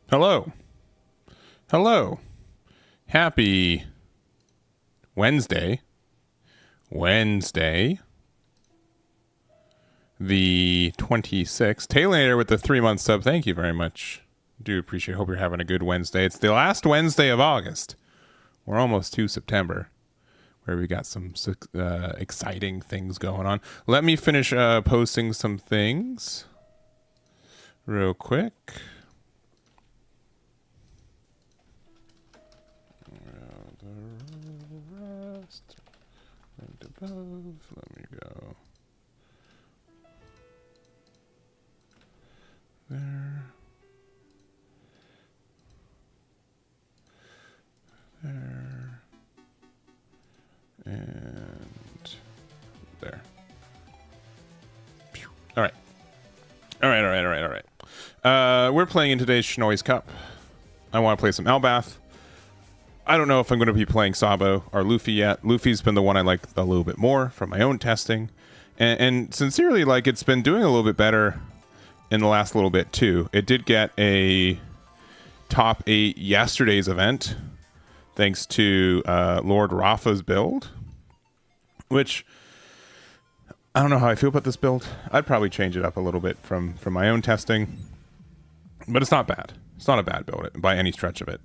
Hello. Hello. Happy Wednesday. Wednesday. The 26th. Taylor with the 3-month sub. Thank you very much. Do appreciate. Hope you're having a good Wednesday. It's the last Wednesday of August. We're almost to September, where we got some exciting things going on. Let me finish posting some things real quick. Above. Let me go there, there, and there. All right. We're playing in today's Shinoi's Cup. I want to play some Elbaph. I don't know if I'm going to be playing Sabo or Luffy yet. Luffy's been the one I like a little bit more from my own testing. And sincerely, like, it's been doing a little bit better in the last little bit, too. It did get a top 8 yesterday's event, thanks to Lord Rafa's build, which I don't know how I feel about this build. I'd probably change it up a little bit from my own testing, but it's not bad. It's not a bad build by any stretch of it.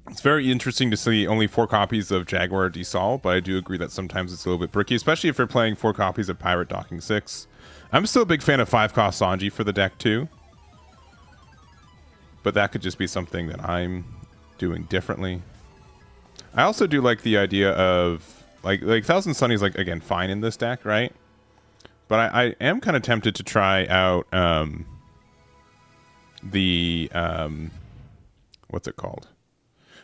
It's very interesting to see only 4 copies of Jaguar Desol, but I do agree that sometimes it's a little bit bricky, especially if you're playing 4 copies of Pirate Docking 6. I'm still a big fan of 5-cost Sanji for the deck too, but that could just be something that I'm doing differently. I also do like the idea of like Thousand Sunny's, like, again, fine in this deck, right? But I am kind of tempted to try out what's it called?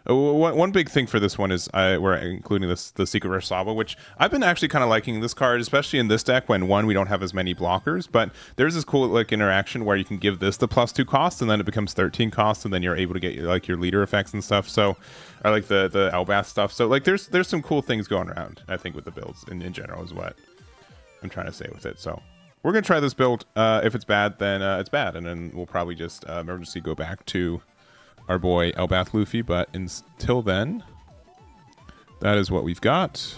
One big thing for this one is we're including the Secret Rare Sabo, which I've been actually kind of liking this card, especially in this deck when, one, we don't have as many blockers, but there's this cool, like, interaction where you can give this the +2 cost, and then it becomes 13 cost, and then you're able to get, like, your leader effects and stuff. So I like the Elbaph stuff. So, like, there's some cool things going around, I think, with the builds in general is what I'm trying to say with it. So we're going to try this build. If it's bad, then it's bad, and then we'll probably just emergency go back to our boy Elbaph Luffy, but until then, that is what we've got.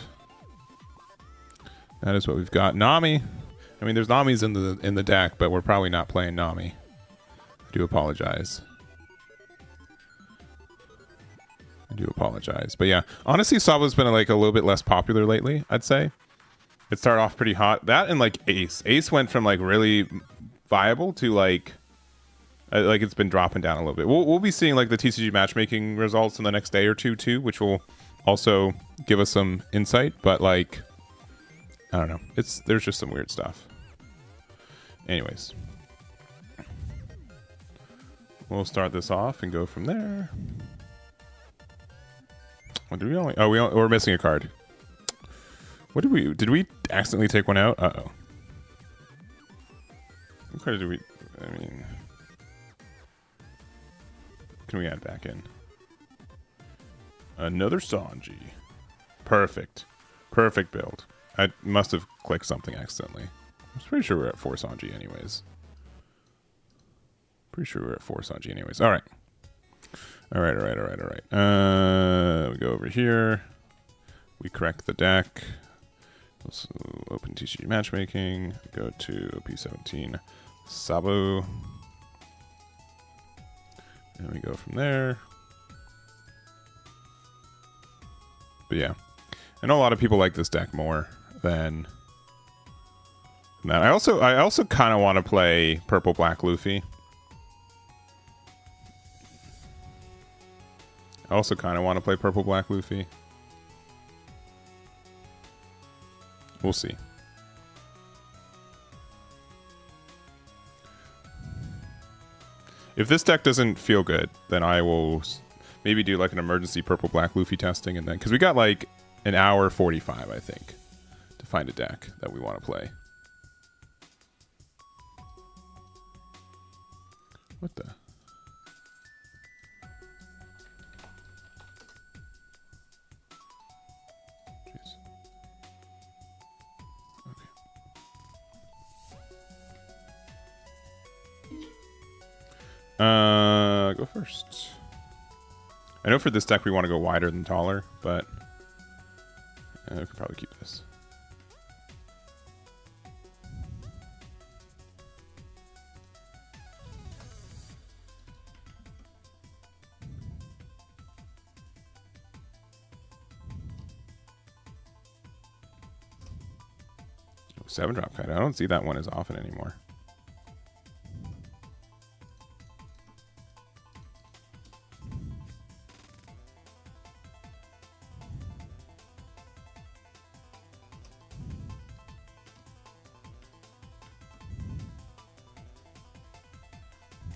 That is what we've got. Nami. I mean, there's Namis in the deck, but we're probably not playing Nami. I do apologize. But yeah, honestly, Sabo's been, like, a little bit less popular lately, I'd say. It started off pretty hot. That and, like, Ace. Ace went from, like, really viable to, like it's been dropping down a little bit. We'll be seeing, like, the TCG matchmaking results in the next day or two too, which will also give us some insight. But, like, I don't know. There's just some weird stuff. Anyways, we'll start this off and go from there. What did we only? Oh, we're missing a card. What did we accidentally take one out? Uh-oh. What card did we? I mean, can we add back in? Another Sanji. Perfect build. I must have clicked something accidentally. I'm pretty sure we're at 4 Sanji anyways. All right. We go over here. We correct the deck. Let's open TCG matchmaking. Go to OP17 Sabo. And we go from there. But yeah, I know a lot of people like this deck more than that. I also kind of want to play Purple Black Luffy. We'll see. If this deck doesn't feel good, then I will maybe do, like, an emergency Purple Black Luffy testing, and then, because we got, like, an hour 45, I think, to find a deck that we want to play. What the? Jeez. Okay. Go first. I know for this deck we want to go wider than taller, but we could probably keep this. Oh, 7-drop Kaido. I don't see that one as often anymore.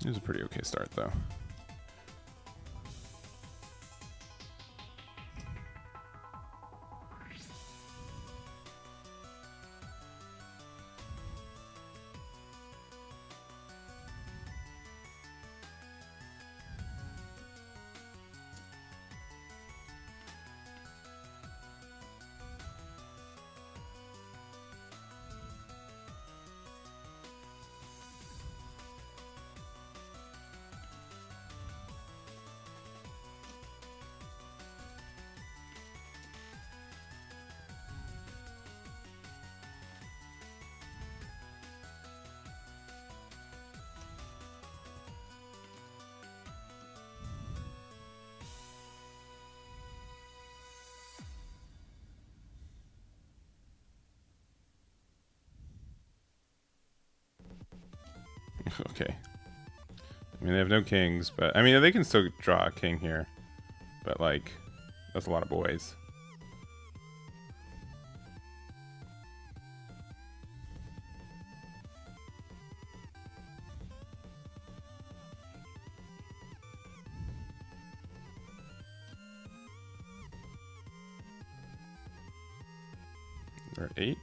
It was a pretty okay start, though. Okay. I mean, they have no kings, but I mean, they can still draw a king here. But, like, that's a lot of boys. They're 8.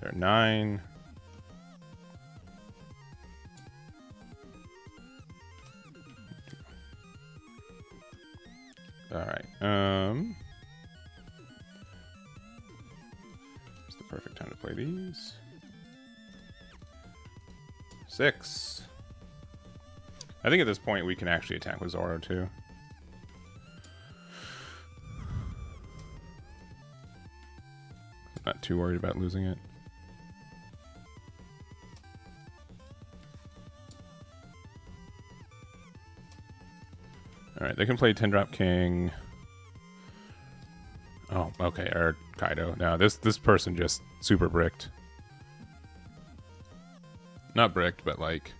They're 9. Alright, it's the perfect time to play these. 6. I think at this point we can actually attack with Zoro too. Not too worried about losing it. Alright, they can play 10-drop king. Oh, okay, or Kaido. No, this person just super bricked. Not bricked, but like...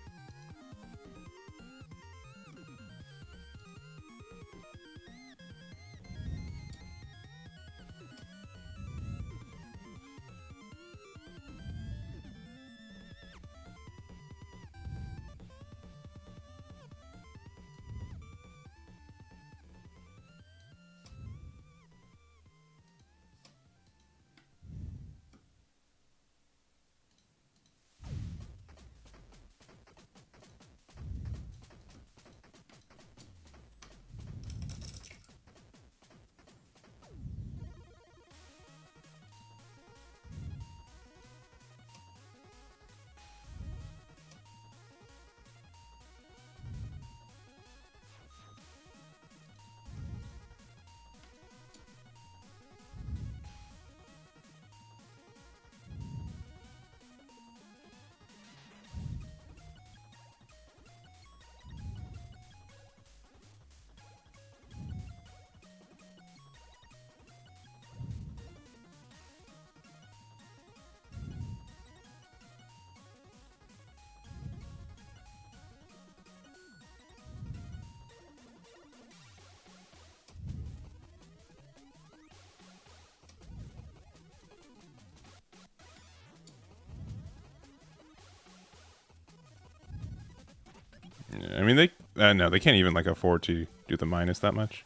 I mean, they no, they can't even like afford to do the minus that much.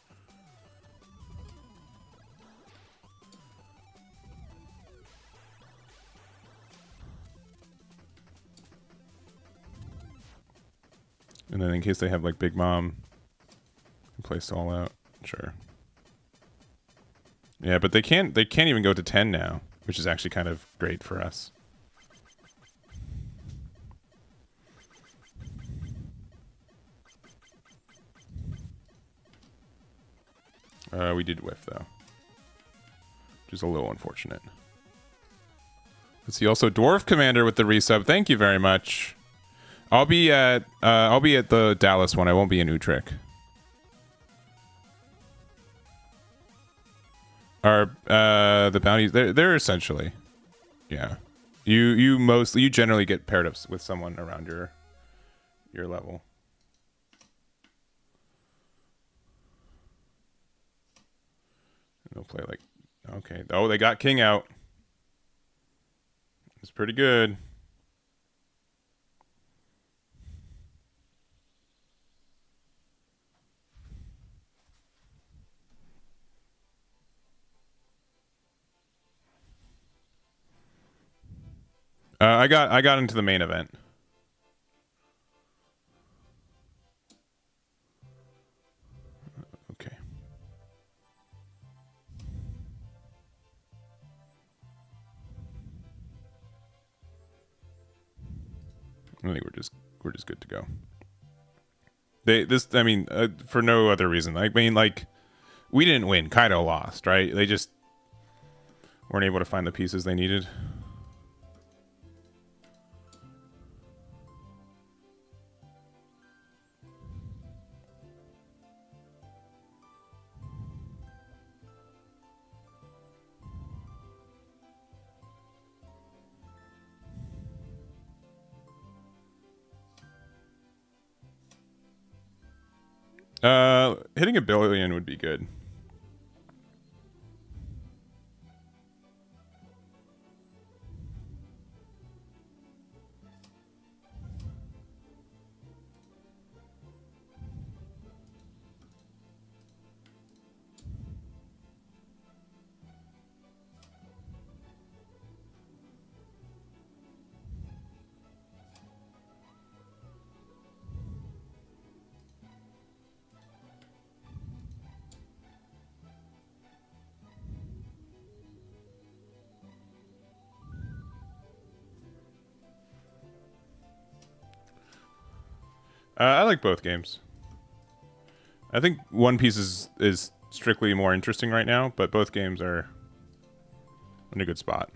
And then in case they have like Big Mom, play Stall out. Sure. Yeah, but they can't even go to 10 now, which is actually kind of great for us. We did whiff though, which is a little unfortunate. Let's see. Also, Dwarf Commander with the resub. Thank you very much. I'll be at the Dallas one. I won't be in Utrecht. Are the bounties? They're essentially, yeah. You generally get paired up with someone around your level. They'll play like, okay. Oh, they got King out. It's pretty good. I got into the main event. Okay. I think we're just good to go. I mean, for no other reason. I mean, like, we didn't win. Kaido lost, right? They just weren't able to find the pieces they needed. Hitting 1 billion would be good. I like both games. I think One Piece is strictly more interesting right now, but both games are in a good spot.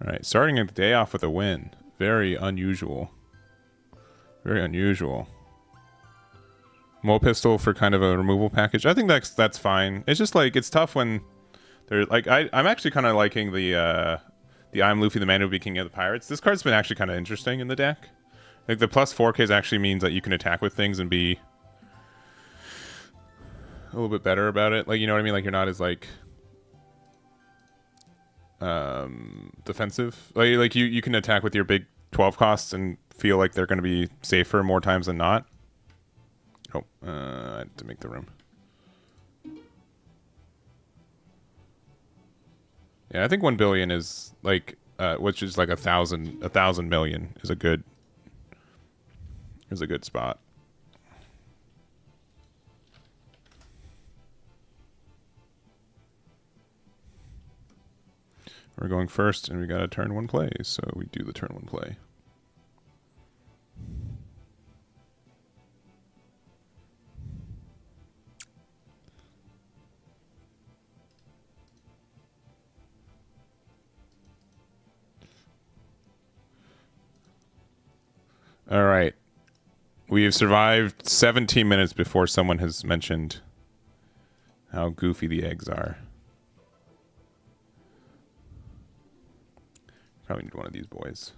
All right, starting the day off with a win. Very unusual. Very unusual. Mole pistol for kind of a removal package. I think that's fine. It's just like, it's tough when they're like, I'm actually kind of liking the I'm Luffy the Man Who Will Be King of the Pirates. This card's been actually kind of interesting in the deck. Like the plus 4Ks actually means that you can attack with things and be a little bit better about it. Like, you know what I mean? Like, you're not as like defensive. Like you can attack with your big 12 costs and feel like they're going to be safer more times than not. Oh, I had to make the room. Yeah, I think 1 billion is like, which is like 1,000 million is a good spot. We're going first, and we got a turn 1 play, so we do the turn 1 play. All right. We have survived 17 minutes before someone has mentioned how goofy the eggs are. Probably need one of these boys.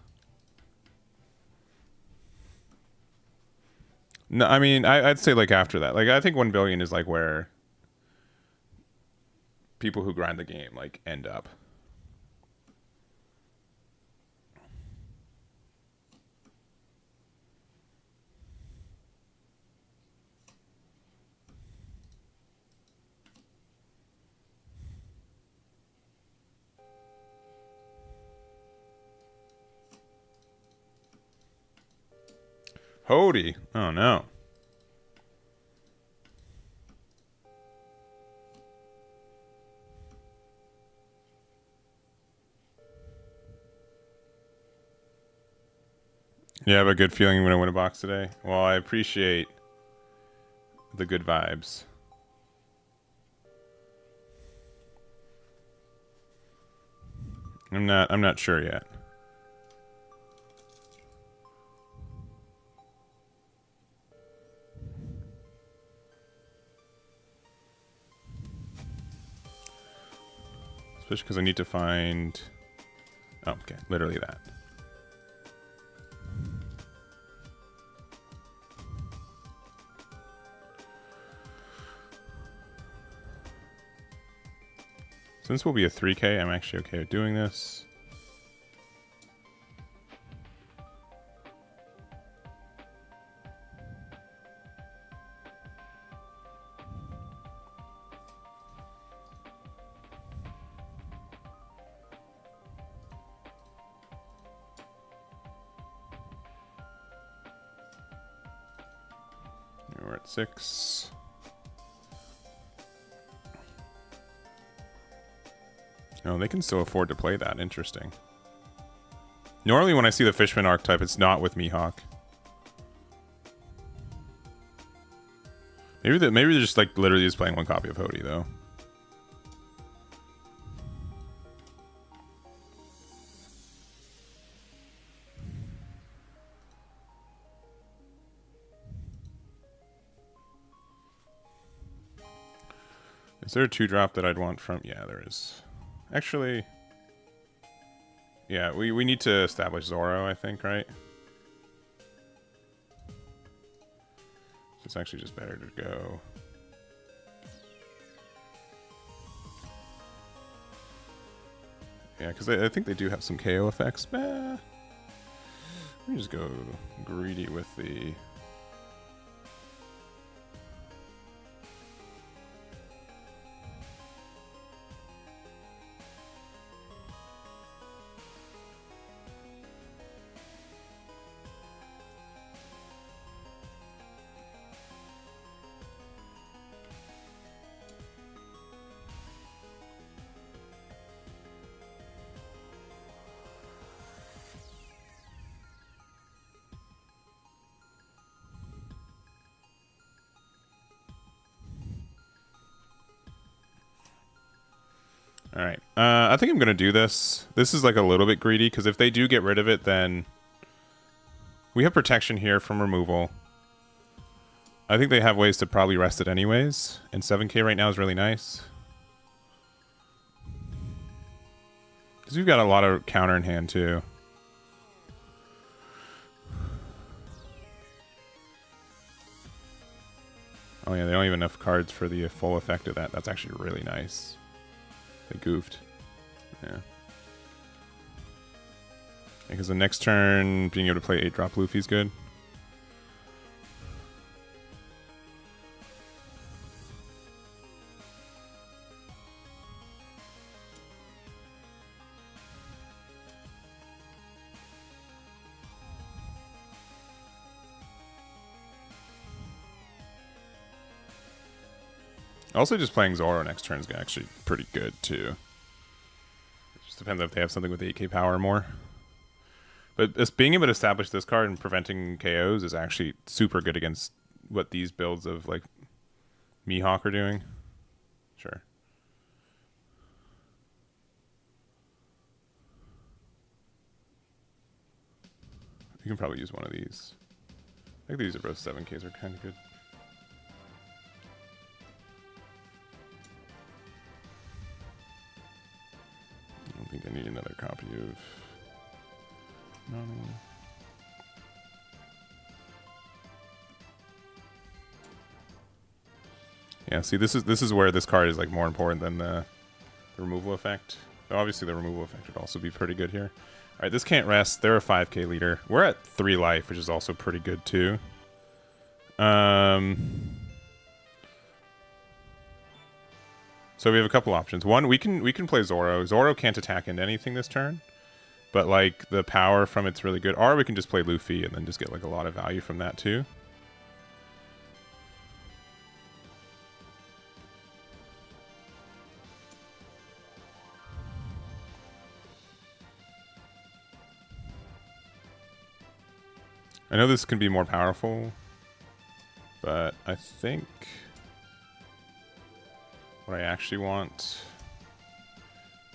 No, I mean, I'd say like after that. Like, I think 1 billion is like where people who grind the game like end up. Hody. Oh, no. You have a good feeling you're going to win a box today? Well, I appreciate the good vibes. I'm not sure yet. Especially because I need to find... Oh, okay. Literally that. Since we'll be a 3K, I'm actually okay with doing this. We're at 6. Oh, they can still afford to play that. Interesting. Normally when I see the Fishman archetype, it's not with Mihawk. Maybe they're just like literally just playing one copy of Hody though. Is there a 2-drop that I'd want from... Yeah, there is. Actually... Yeah, we need to establish Zoro, I think, right? It's actually just better to go... Yeah, because I think they do have some KO effects. Let me just go greedy with the... Alright, I think I'm going to do this. This is like a little bit greedy, because if they do get rid of it, then... We have protection here from removal. I think they have ways to probably rest it anyways, and 7k right now is really nice. Because we've got a lot of counter in hand, too. Oh yeah, they don't even have enough cards for the full effect of that. That's actually really nice. They goofed. Yeah. Because the next turn, being able to play 8-drop Luffy's good. Also, just playing Zoro next turn is actually pretty good, too. It just depends if they have something with 8k power or more. But just being able to establish this card and preventing KOs is actually super good against what these builds of, like, Mihawk are doing. Sure. You can probably use one of these. I think these are both 7ks are kind of good. I don't think I need another copy of... No. Yeah, see, this is where this card is like more important than the removal effect. So obviously, the removal effect would also be pretty good here. All right, this can't rest. They're a 5k leader. We're at 3 life, which is also pretty good too. So we have a couple options. One, we can play Zoro. Zoro can't attack into anything this turn, but like the power from it's really good. Or we can just play Luffy and then just get like a lot of value from that too. I know this can be more powerful, but I think what I actually want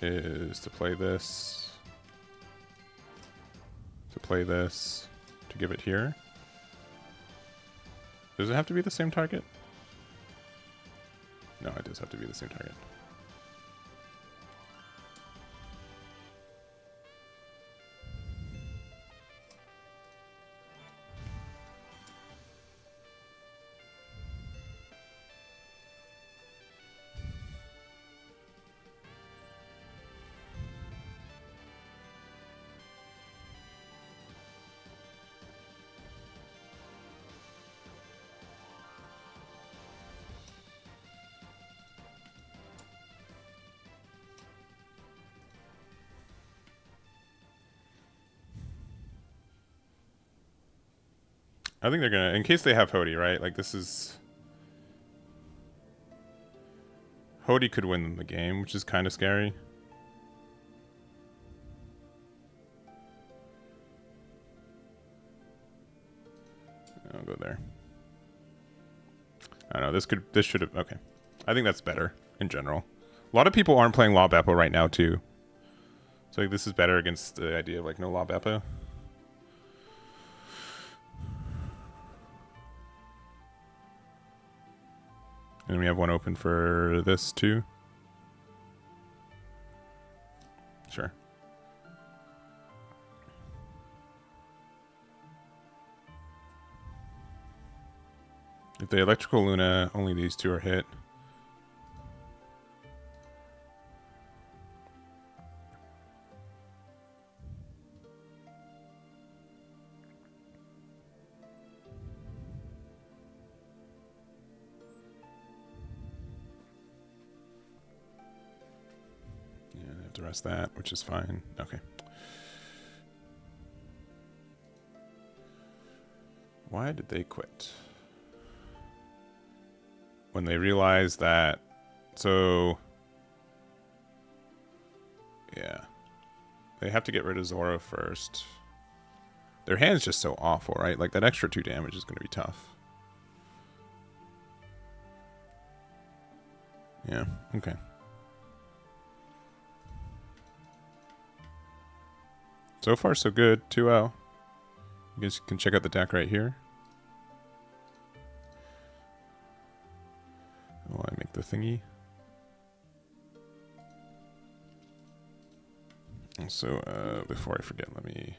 is to play this. to play this to give it here. Does it have to be the same target? No, it does have to be the same target. I think they're gonna, in case they have Hody, right? Like this is, Hody could win the game, which is kind of scary. I'll go there. I don't know. This should have. Okay, I think that's better in general. A lot of people aren't playing Lob Beppo right now too, so like, this is better against the idea of like no Lob Beppo. And we have one open for this too. Sure. If they Electrical Luna, only these two are hit. To rest that, which is fine. Okay. Why did they quit? When they realized that, so yeah, they have to get rid of Zoro first. Their hand's just so awful, right? Like that extra 2 damage is going to be tough. Yeah, okay. So far, so good. 2-0. You guys can check out the deck right here. While I make the thingy. Also, before I forget, let me...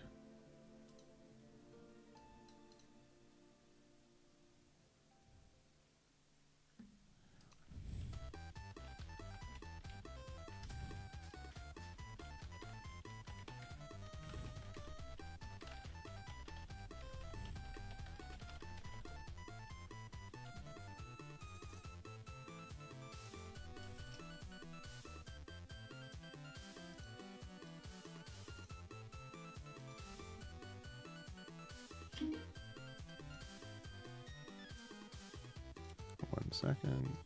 One second.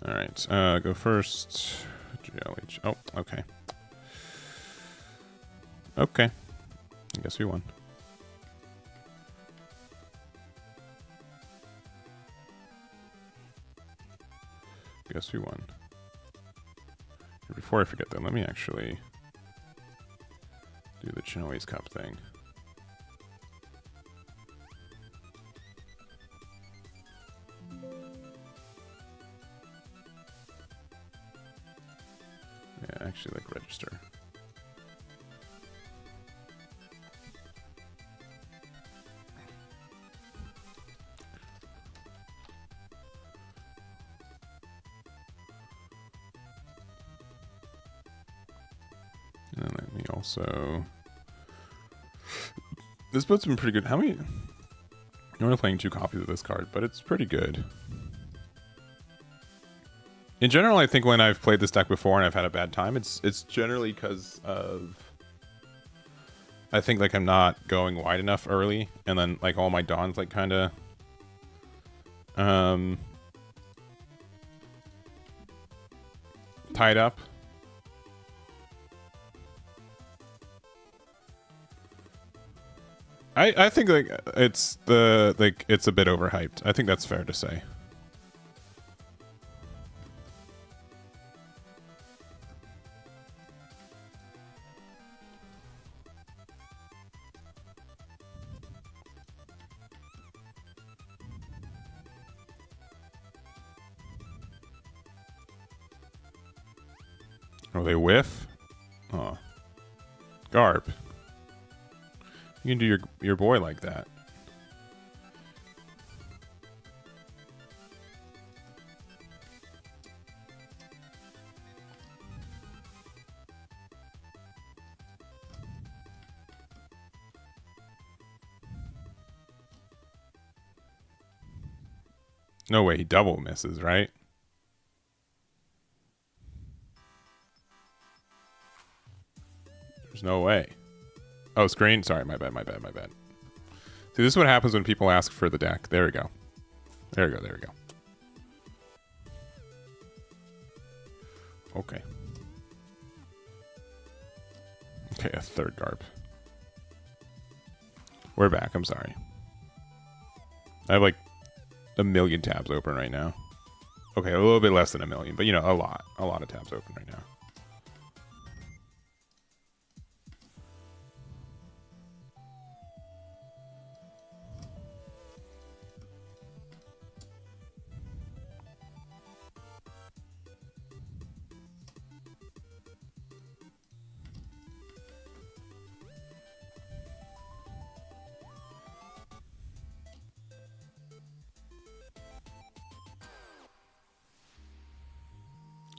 All right, go first. GLH. Oh, okay. Okay. I guess we won. Guess we won. Before I forget though, let me actually do the Chinoi's Cup thing. Yeah, actually like register. And then let me also... This boat's been pretty good. How many... I'm only playing 2 copies of this card, but it's pretty good. In general, I think when I've played this deck before and I've had a bad time, it's generally because of... I think like I'm not going wide enough early, and then like all my Dawns like kind of... tied up. I think like it's it's a bit overhyped. I think that's fair to say. Oh, they whiff? Oh. Garp. You can do your boy like that. No way he double misses, right? There's no way. Oh, screen? Sorry, my bad. See, this is what happens when people ask for the deck. There we go. There we go. Okay. Okay, a third Garp. We're back, I'm sorry. I have like a million tabs open right now. Okay, a little bit less than a million, but you know, a lot of tabs open right now.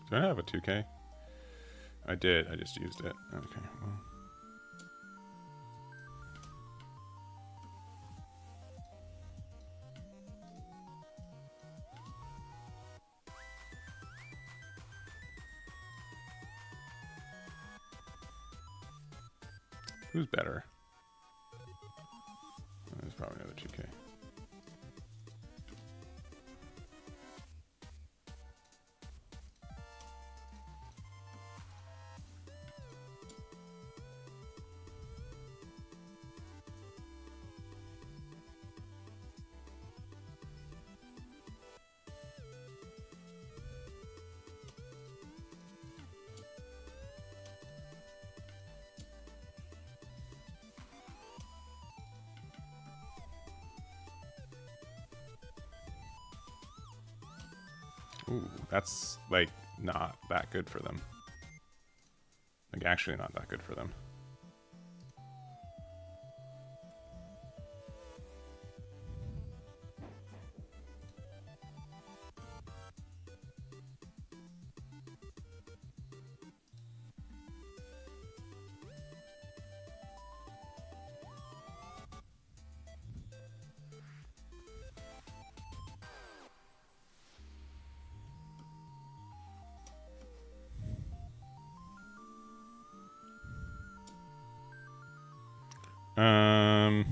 Do I have a 2K? I did. I just used it. Okay. Well. Who's better? There's probably another 2K. Ooh, that's like not that good for them. Like actually not that good for them. Um,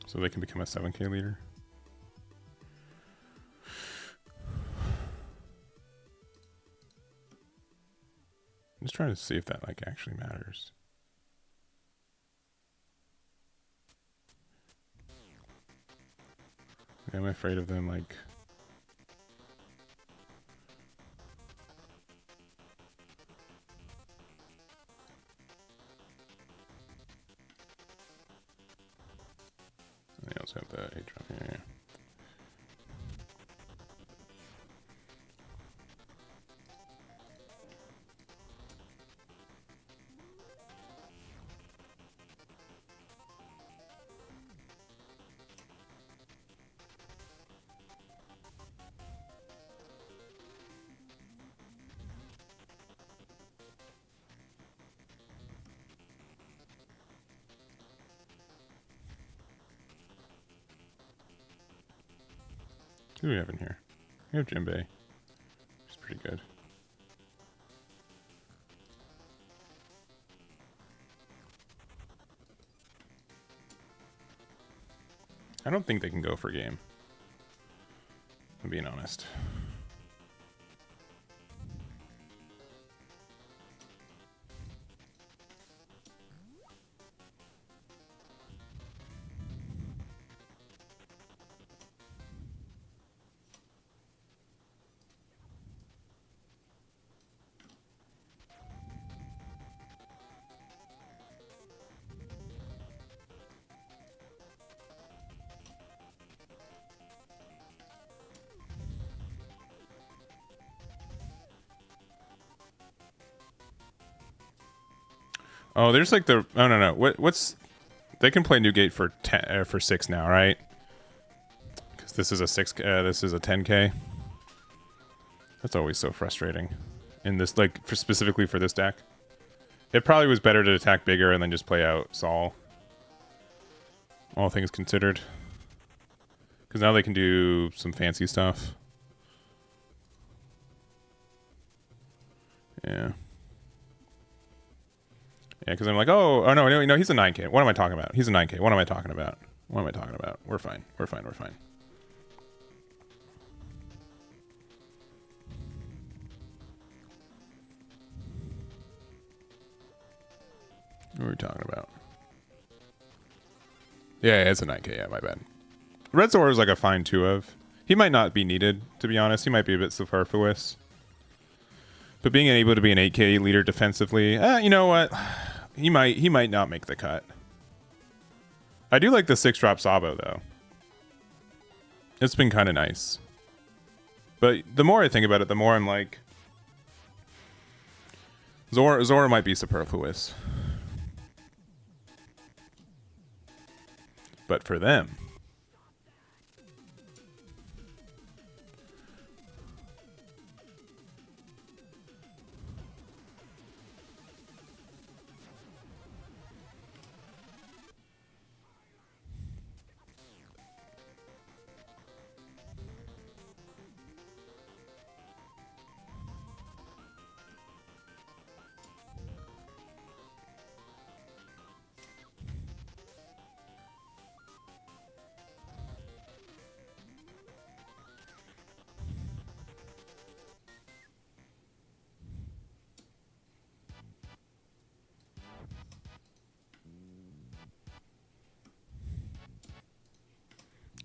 so they can become a 7K leader. I'm just trying to see if that like actually matters. I'm afraid of them like I also have the 8 drop here. Yeah. Who do we have in here? We have Jinbei. She's pretty good. I don't think they can go for game. I'm being honest. Oh, there's like the no. What's they can play Newgate for 10 for 6 now, right? Because this is a 6. This is a 10k. That's always so frustrating. In this, like specifically for this deck, it probably was better to attack bigger and then just play out Saul. All things considered, because now they can do some fancy stuff. Yeah. Yeah, because I'm like, oh no, he's a 9k. What am I talking about? He's a 9k. What am I talking about? What am I talking about? We're fine. We're fine. We're fine. What are we talking about? Yeah, it's a 9k. Yeah, my bad. Red Zora is like a fine 2 of. He might not be needed, to be honest. He might be a bit superfluous. But being able to be an 8k leader defensively, you know what? He might not make the cut. I do like the 6-drop Sabo though. It's been kind of nice. But the more I think about it, the more I'm like, Zora might be superfluous. But for them,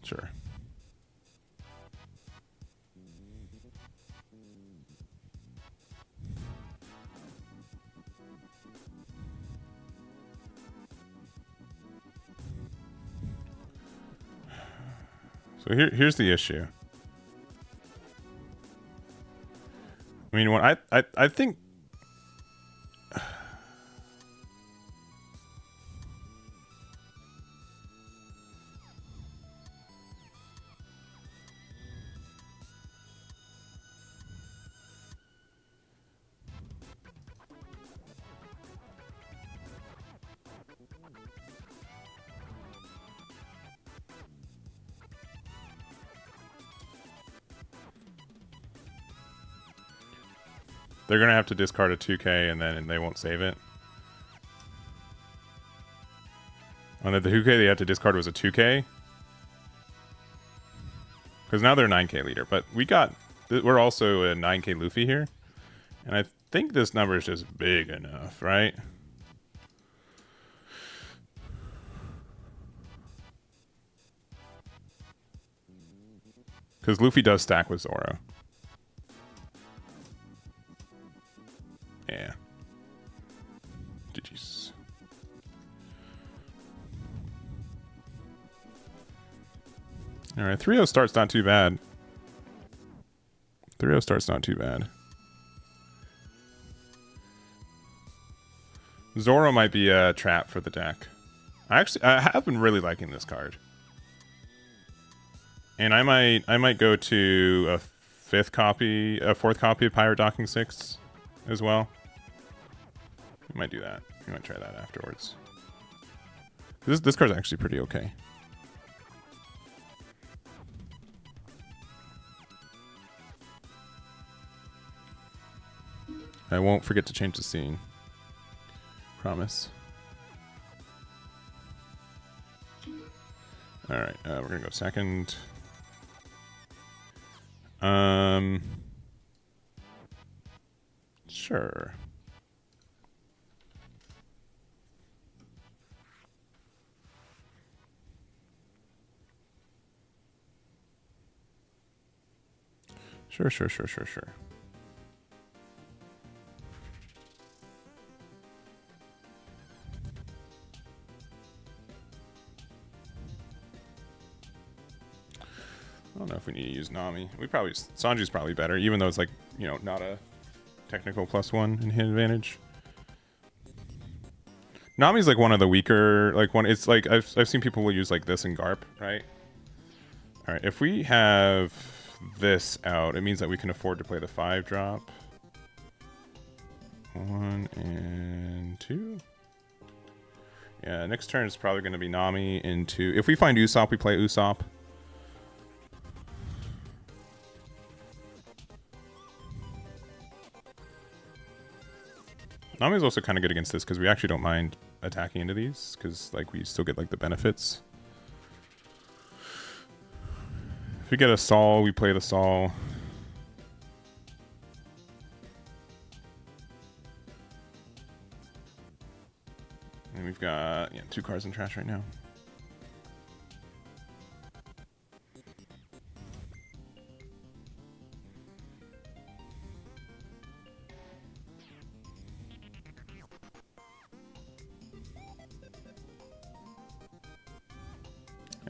sure. So here's the issue. I mean, when I think they're gonna have to discard a 2k and then they won't save it. On the 2k they had to discard was a 2k. Because now they're 9k leader, but we're also a 9k Luffy here. And I think this number is just big enough, right? Because Luffy does stack with Zoro. Yeah. GG's. Alright, 3-0 start's not too bad. 3-0 start's not too bad. Zoro might be a trap for the deck. I have been really liking this card. And I might go to a 4th copy of Pirate Docking 6 as well. We might do that. We might try that afterwards. This card's actually pretty okay. I won't forget to change the scene. Promise. Alright, we're gonna go second. Sure. Sure. I don't know if we need to use Nami. Sanji's probably better, even though it's like, you know, not a technical +1 in hit advantage. Nami's like one of the weaker, like one. It's like I've seen people will use like this in Garp, right? All right, if we have this out, it means that we can afford to play the 5-drop. 1 and 2. Yeah, next turn is probably going to be Nami into. If we find Usopp, we play Usopp. Nami's also kind of good against this because we actually don't mind attacking into these because like we still get like the benefits. If we get a Sol, we play the Sol. And we've got 2 cards in trash right now.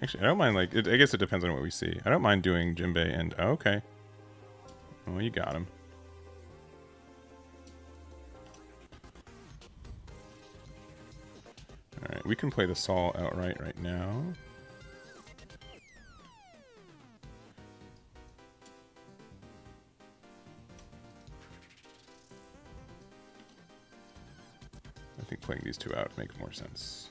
Actually, I don't mind, like, I guess it depends on what we see. I don't mind doing Jinbei and... Oh, okay. Well, you got him. Alright, we can play the Sol outright right now. I think playing these 2 out makes more sense.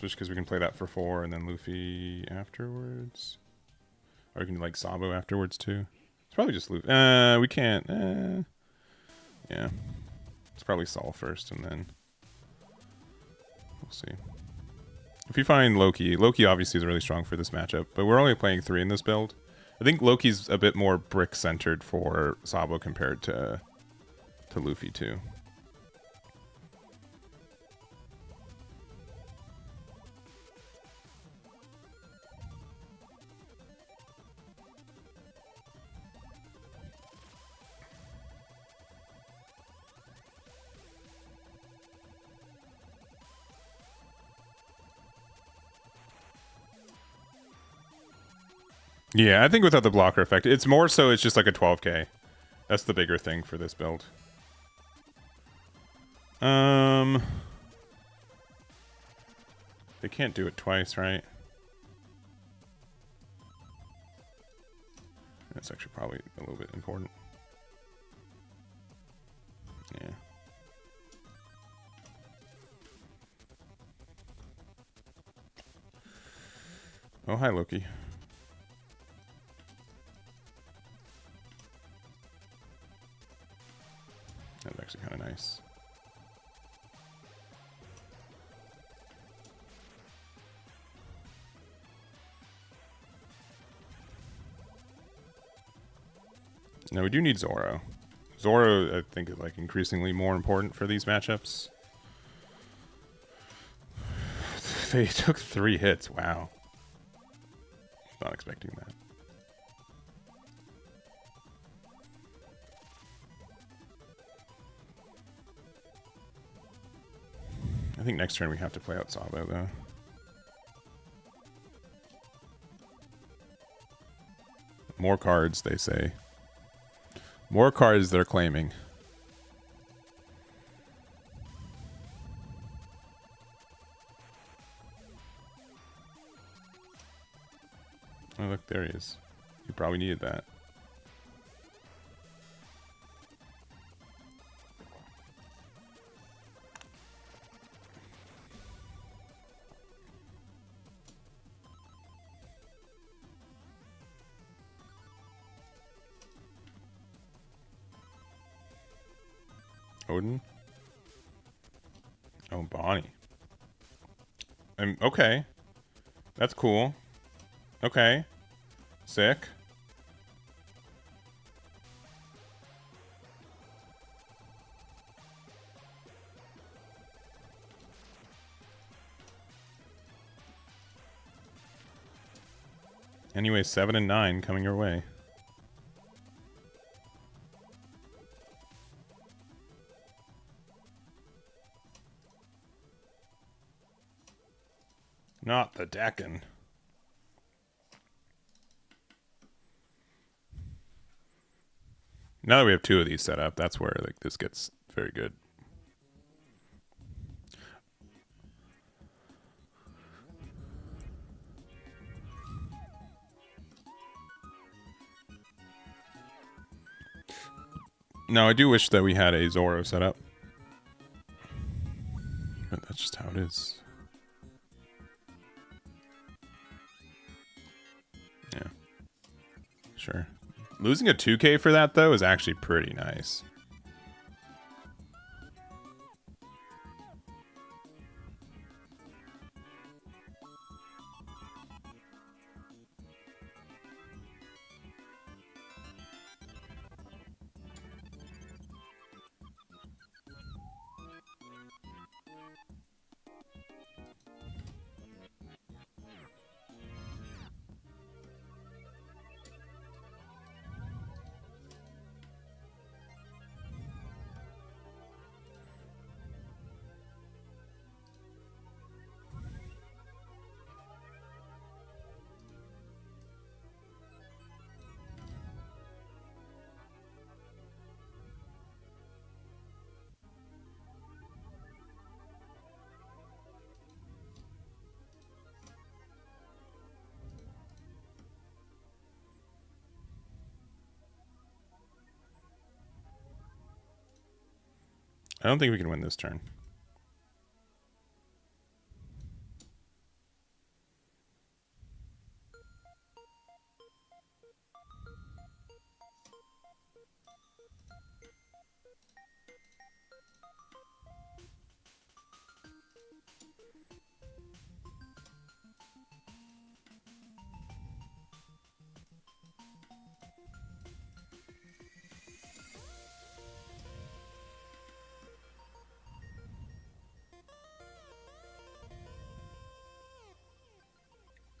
Just because we can play that for 4 and then Luffy afterwards. Or we can like Sabo afterwards too. It's probably just Luffy. We can't. Yeah. It's probably Sol first and then we'll see. If you find Loki obviously is really strong for this matchup, but we're only playing 3 in this build. I think Loki's a bit more brick centered for Sabo compared to Luffy too. Yeah, I think without the blocker effect, it's more so it's just like a 12k. That's the bigger thing for this build. They can't do it twice, right? That's actually probably a little bit important. Yeah. Oh, hi, Loki. That's actually kind of nice. Now we do need Zoro. Zoro, I think, is like increasingly more important for these matchups. They took 3 hits. Wow. Not expecting that. I think next turn we have to play out Sabo, though. More cards, they say. More cards they're claiming. Oh, look, there he is. You probably needed that. Odin. Oh, Bonnie. Okay. That's cool. Okay. Sick. Anyway, 7 and 9 coming your way. Not the Decken. Now that we have 2 of these set up, that's where like this gets very good. No, I do wish that we had a Zoro set up. But that's just how it is. Yeah. Sure. Losing a 2K for that, though, is actually pretty nice. I don't think we can win this turn.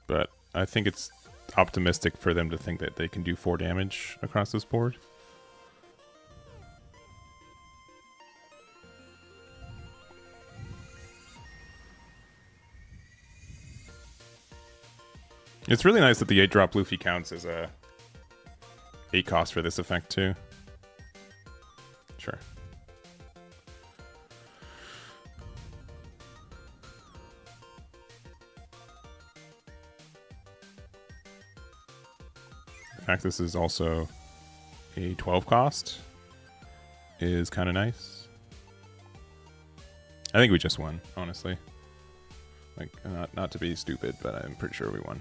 But I think it's optimistic for them to think that they can do 4 damage across this board. It's really nice that the 8-drop Luffy counts as a 8 cost for this effect too. Sure. The fact this is also a 12 cost is kind of nice. I think we just won, honestly. Like, not to be stupid, but I'm pretty sure we won.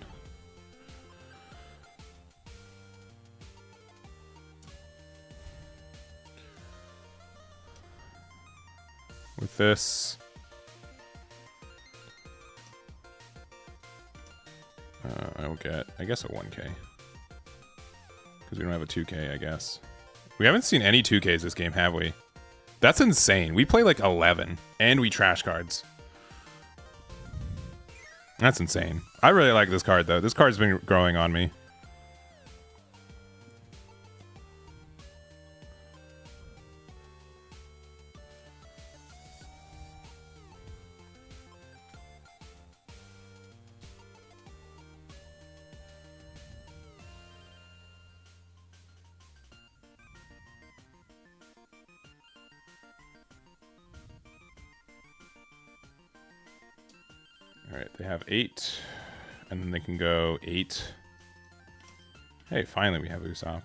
With this, I will get, I guess, a 1K. Because we don't have a 2K, I guess. We haven't seen any 2Ks this game, have we? That's insane. We play like 11, and we trash cards. That's insane. I really like this card, though. This card's been growing on me. Alright, they have 8, and then they can go 8. Hey, finally we have Usopp.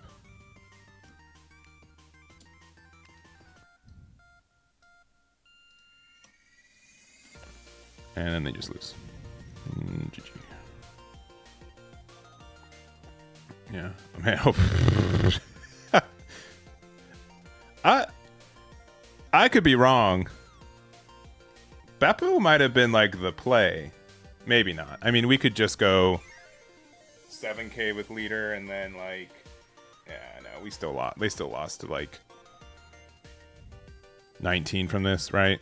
And then they just lose. GG. Yeah, I mean, I hope. I could be wrong. Beppo might have been like the play. Maybe not. I mean, we could just go 7k with leader and then like, yeah, no, we still lost. They still lost to like 19 from this, right?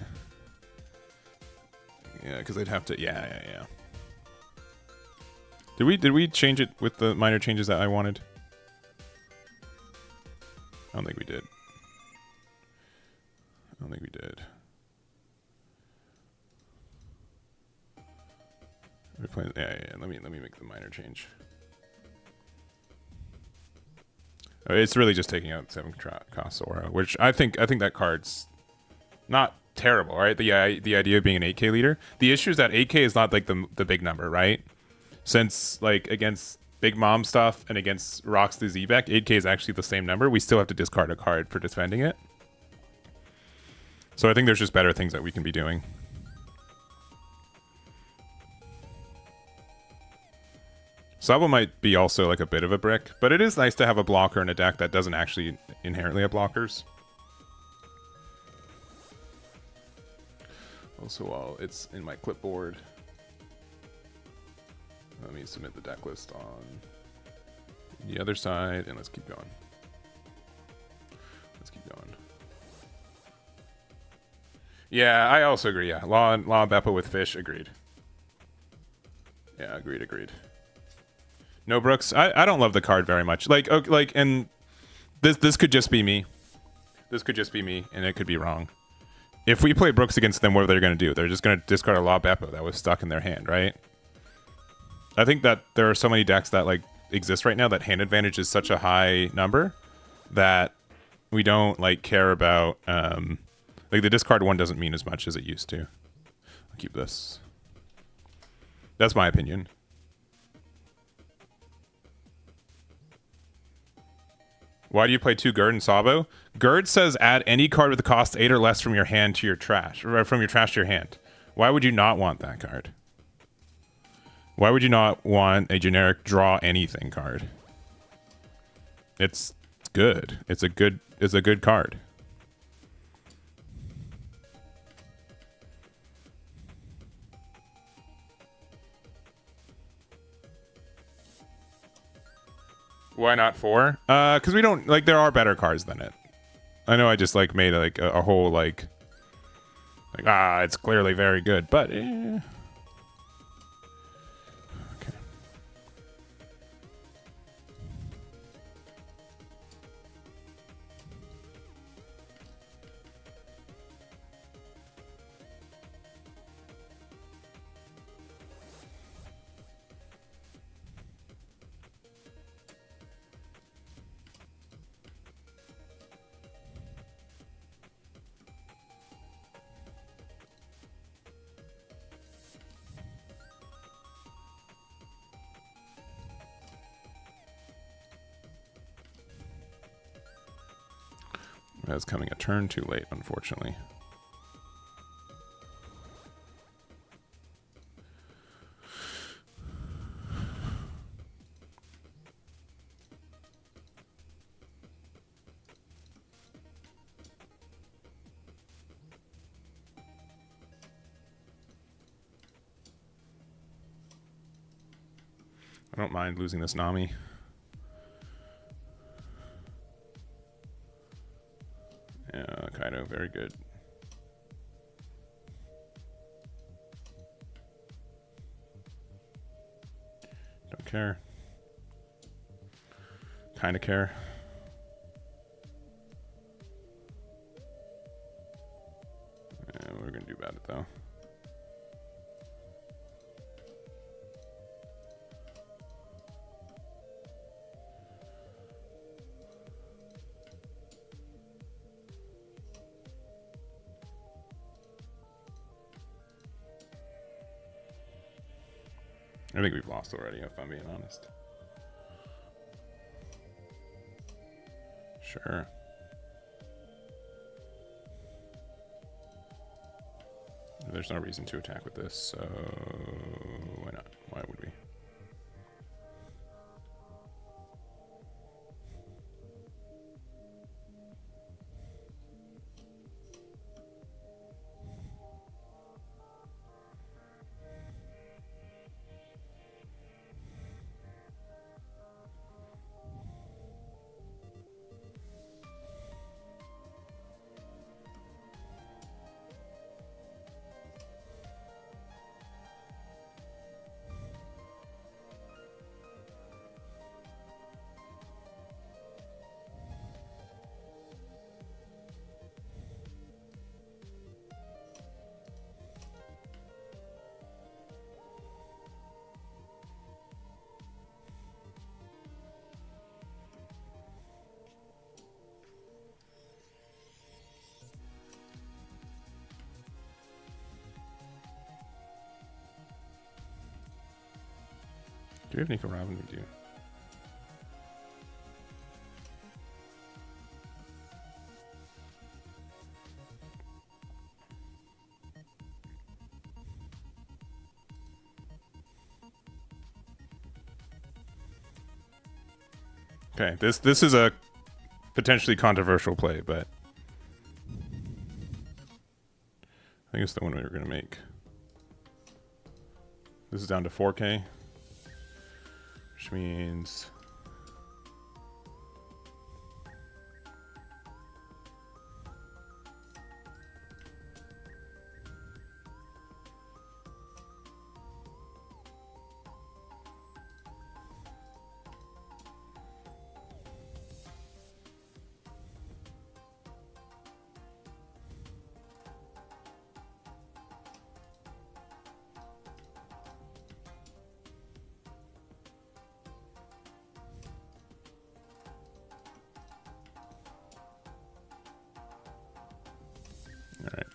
Yeah, because they'd have to. Yeah. Did we change it with the minor changes that I wanted? I don't think we did. We're playing. Yeah. Let me make the minor change. It's really just taking out 7 cost Aura, which I think that card's not terrible, right? The idea of being an 8k leader. The issue is that 8k is not like the big number, right? Since like against Big Mom stuff and against Rocks the Zebek, 8k is actually the same number. We still have to discard a card for defending it. So I think there's just better things that we can be doing. Sabo might be also like a bit of a brick, but it is nice to have a blocker in a deck that doesn't actually inherently have blockers. Also, while it's in my clipboard, let me submit the deck list on the other side, and let's keep going. Yeah, I also agree. Yeah, Law and Beppo with Fish, agreed. Yeah, agreed. No Brooks. I don't love the card very much. Like, okay, like, and this could just be me. This could just be me, and it could be wrong. If we play Brooks against them, what are they going to do? They're just going to discard a Law Beppo that was stuck in their hand, right? I think that there are so many decks that like exist right now that hand advantage is such a high number that we don't like care about. Like the discard one doesn't mean as much as it used to. I'll keep this. That's my opinion. Why do you play 2 Gerd and Sabo? Gerd says add any card with a cost 8 or less from your hand to your trash, or from your trash to your hand. Why would you not want that card? Why would you not want a generic draw anything card? It's good. It's a good card. Why not 4? Because we don't like. There are better cards than it. I know. I just like made like a whole like it's clearly very good, but okay. That's coming a turn too late, unfortunately. I don't mind losing this Nami. Yeah, Kaido, very good. Don't care. Kinda care. Yeah, what are we gonna do about it though? I think we've lost already, if I'm being honest. Sure. There's no reason to attack with this, so why not? Why would we? we have Nico Robin? We do. Okay, this is a potentially controversial play, but I think it's the one we were going to make. This is down to 4K, which means all right.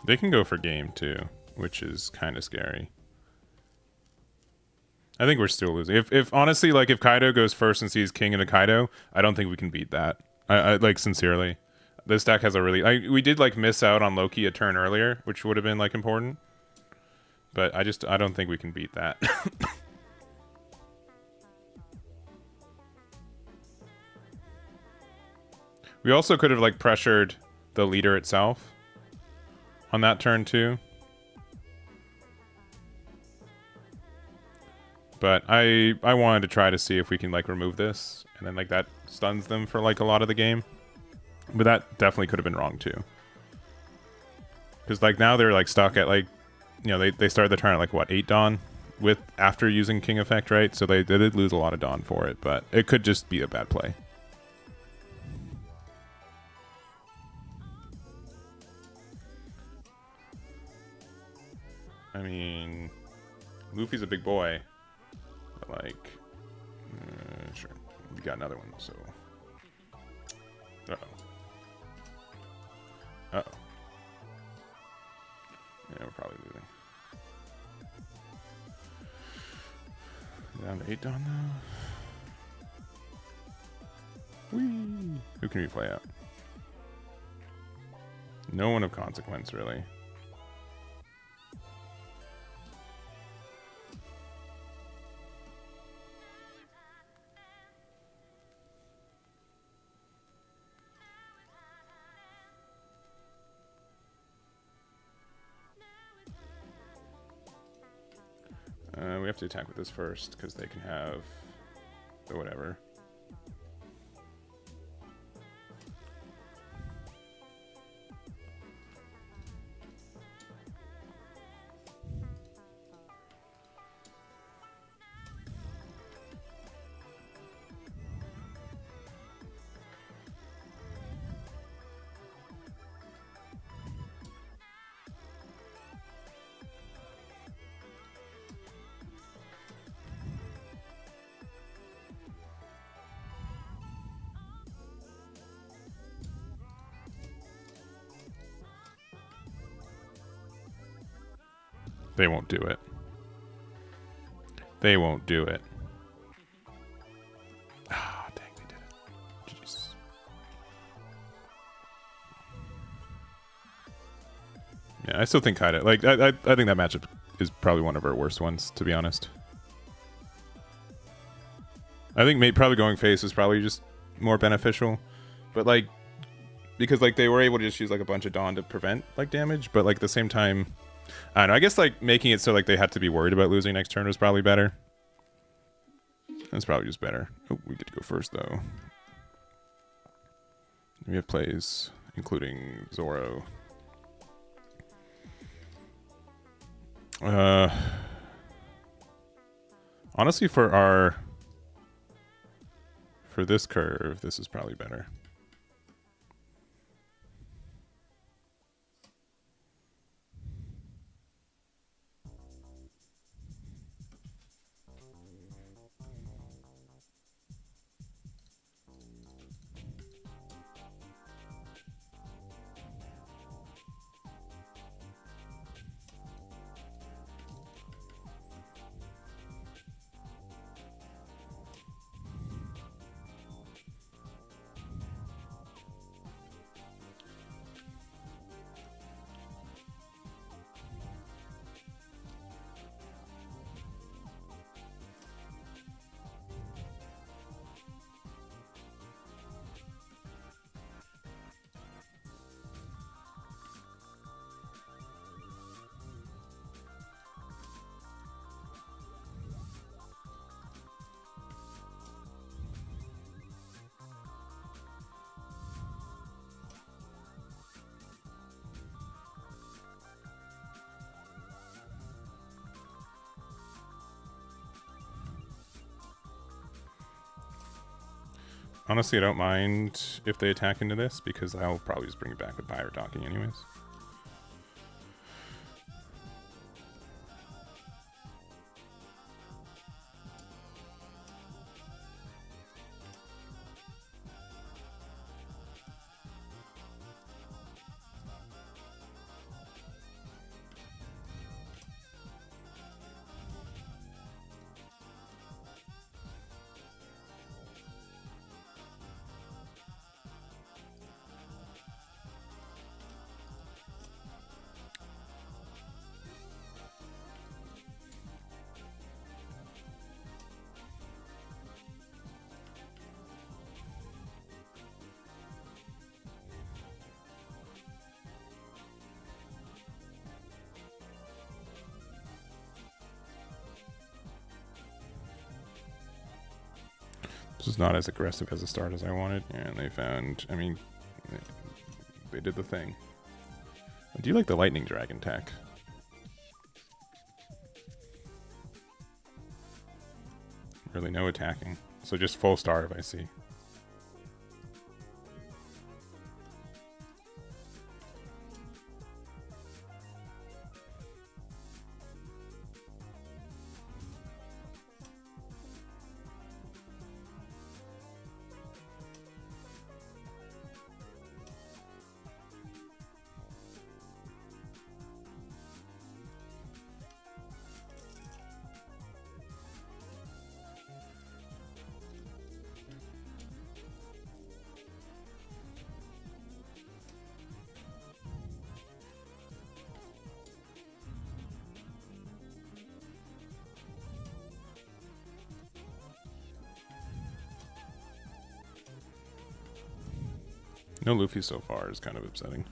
They can go for game too, which is kind of scary. I think we're still losing. If honestly, like if Kaido goes first and sees King and a Kaido, I don't think we can beat that. I like sincerely. This deck has a really we did like miss out on Loki a turn earlier, which would have been like important. But I don't think we can beat that. We also could have like pressured the leader itself on that turn too. But I wanted to try to see if we can like remove this, and then like that stuns them for like a lot of the game. But that definitely could have been wrong too. Because like now they're like stuck at like, you know, they started the turn at like what, 8 Dawn with after using King effect, right? So they did lose a lot of Dawn for it, but it could just be a bad play. I mean, Luffy's a big boy, but like, sure, we got another one. So, uh oh, yeah, we're probably losing. Down to 8 Dawn now. Whee! Who can we play out? No one of consequence, really. We have to attack with this first, because they can have the whatever. They won't do it. They won't do it. Ah, dang, they did it. Jeez. Yeah, I still think Kaido. Like, I think that matchup is probably one of our worst ones, to be honest. I think probably going face is probably just more beneficial, but like, because like they were able to just use like a bunch of Dawn to prevent like damage, but like at the same time, I don't know. I guess like making it so like they had to be worried about losing next turn was probably better. That's probably just better. Oh, we get to go first though. We have plays including Zoro. Uh, honestly, for this curve, this is probably better. Honestly, I don't mind if they attack into this because I'll probably just bring it back with Pyre talking anyways. This is not as aggressive as a start as I wanted, and they found, I mean, they did the thing. I do like the lightning dragon tech. Really no attacking. So just full starve, I see. No Luffy so far is kind of upsetting.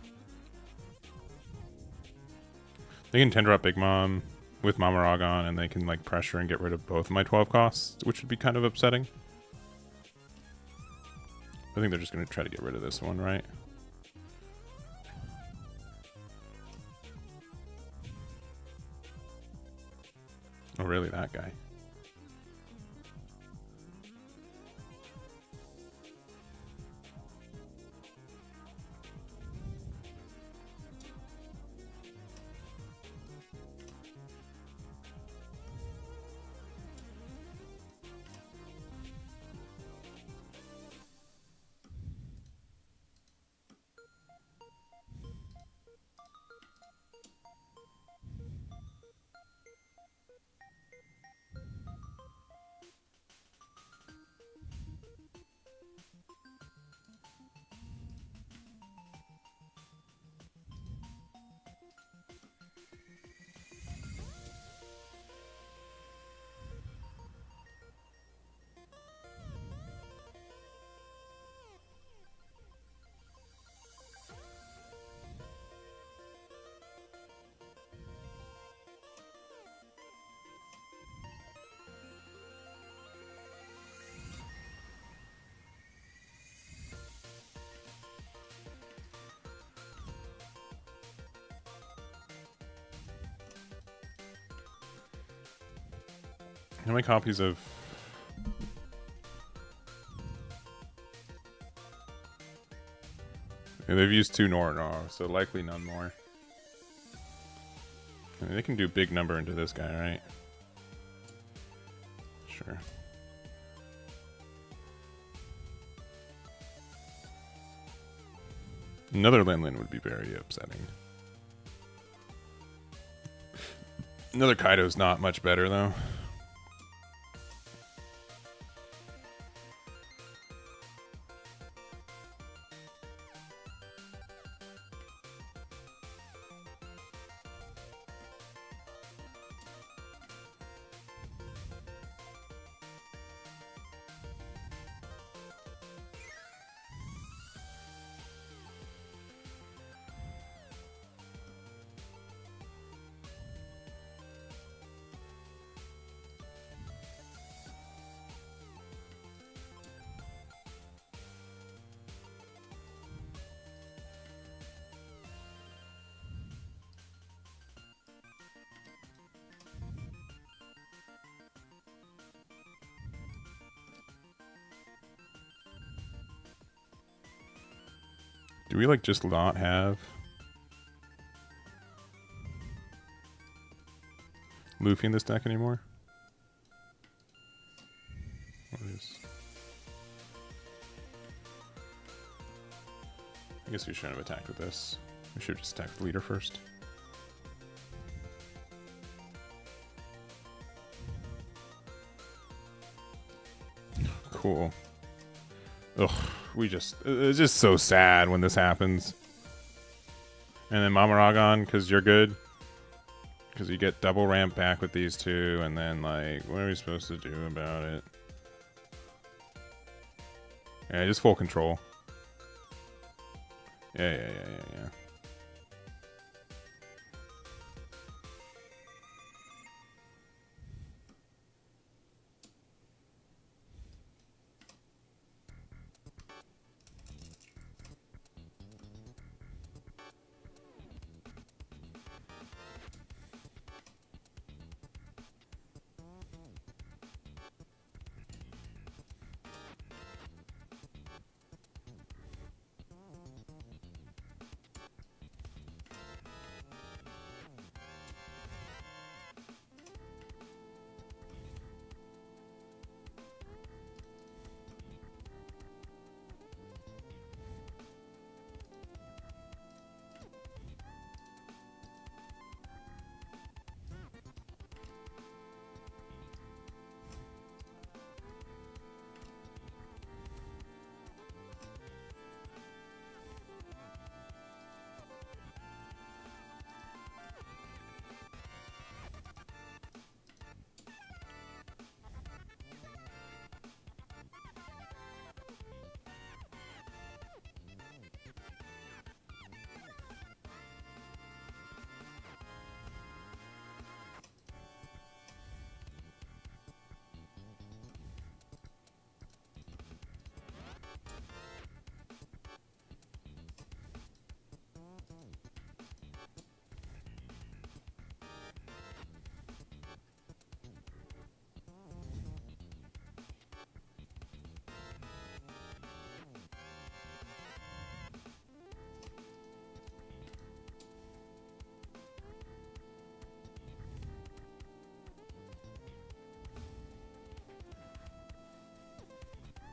They can 10-drop Big Mom with Mamaragon, and they can like pressure and get rid of both of my 12 costs, which would be kind of upsetting. I think they're just going to try to get rid of this one, right? Oh, really? That guy? How many copies of... Yeah, they've used 2 Nor, so likely none more. I mean, they can do big number into this guy, right? Sure. Another Linlin would be very upsetting. Another Kaido's not much better, though. Do we, like, just not have Luffy in this deck anymore? What is... I guess we shouldn't have attacked with this. We should have just attacked the leader first. Cool. Ugh. It's just so sad when this happens. And then Mamaragon, because you're good. Because you get double ramp back with these two, and then, like, what are we supposed to do about it? Yeah, just full control. Yeah.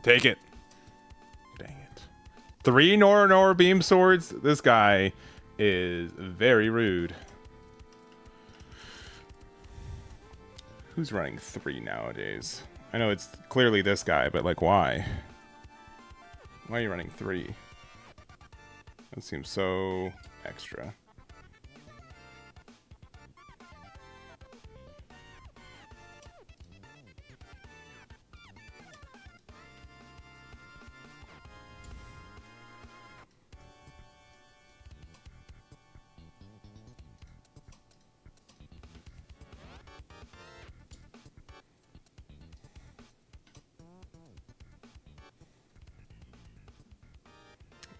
Take it. Dang it. 3 Nor beam swords? This guy is very rude. Who's running 3 nowadays? I know it's clearly this guy, but, like, why? Why are you running 3? That seems so extra.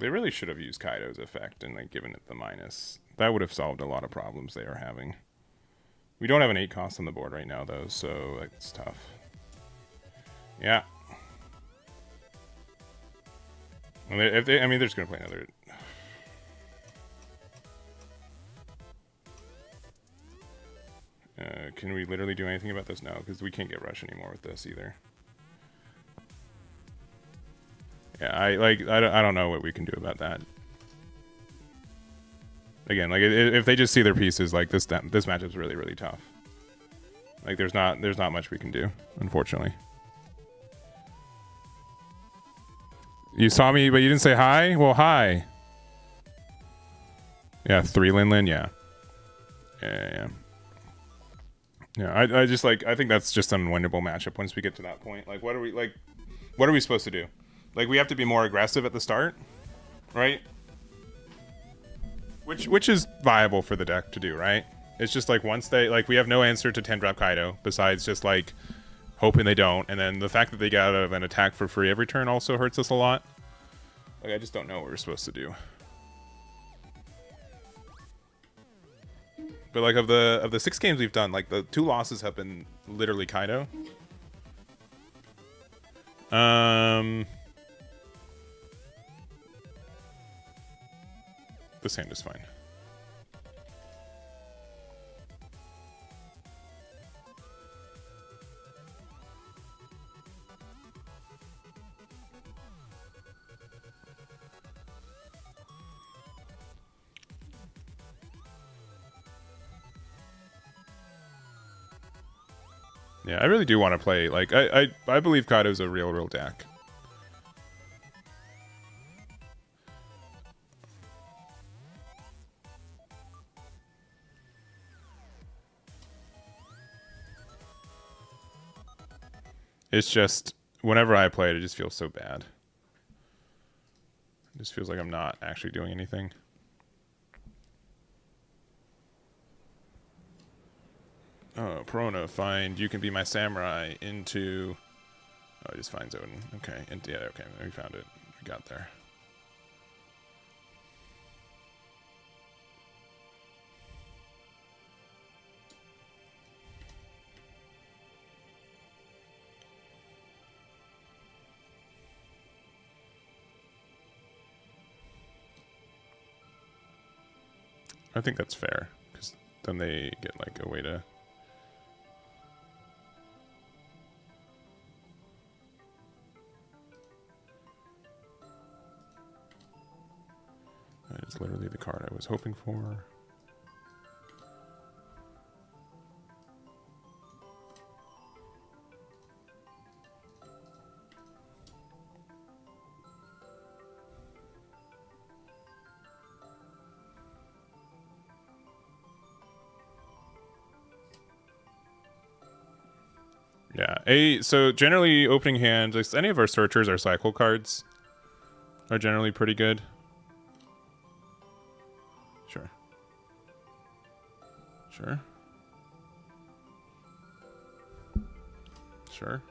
They really should have used Kaido's effect and, like, given it the minus. That would have solved a lot of problems they are having. We don't have an 8 cost on the board right now, though, so it's tough. Yeah. If they, I mean, they're just going to play another... can we literally do anything about this? No, because we can't get rush anymore with this either. Yeah, I don't know what we can do about that. Again, like if they just see their pieces, like this matchup's really, really tough. Like there's not much we can do, unfortunately. You saw me, but you didn't say hi? Well, hi. Yeah, 3 Lin. Yeah. Yeah. I just like, I think that's just an unwinnable matchup once we get to that point. Like, what are we supposed to do? Like, we have to be more aggressive at the start, right? Which is viable for the deck to do, right? It's just like once they, like, we have no answer to 10-drop Kaido besides just like hoping they don't, and then the fact that they get out of an attack for free every turn also hurts us a lot. Like, I just don't know what we're supposed to do. But like of the 6 games we've done, like the 2 losses have been literally Kaido. This hand is fine. Yeah, I really do want to play. Like, I believe Kaido's a real deck. It's just, whenever I play it, it just feels so bad. It just feels like I'm not actually doing anything. Oh, Perona, find You Can Be My Samurai into... Oh, I just find Odin. Okay, yeah, okay, we found it. We got there. I think that's fair, because then they get like a way to... That is literally the card I was hoping for. Yeah, so generally opening hand, like any of our searchers, our cycle cards are generally pretty good. Sure. Sure. Sure.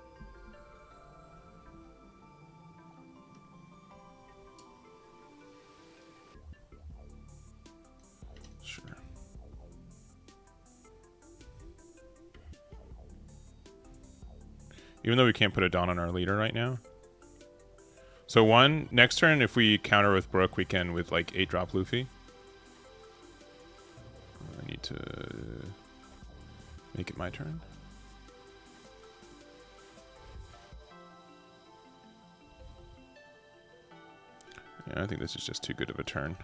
Sure. Even though we can't put a Dawn on our leader right now. So next turn, if we counter with Brook, we can with like 8-drop Luffy. I need to make it my turn. Yeah, I think this is just too good of a turn.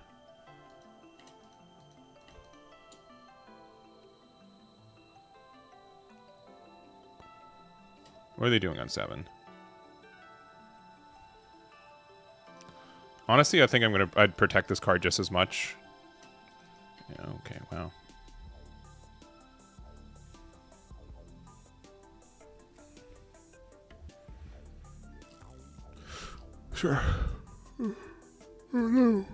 What are they doing on 7? Honestly, I think I'd protect this card just as much. Yeah, okay, wow. Sure. Oh no.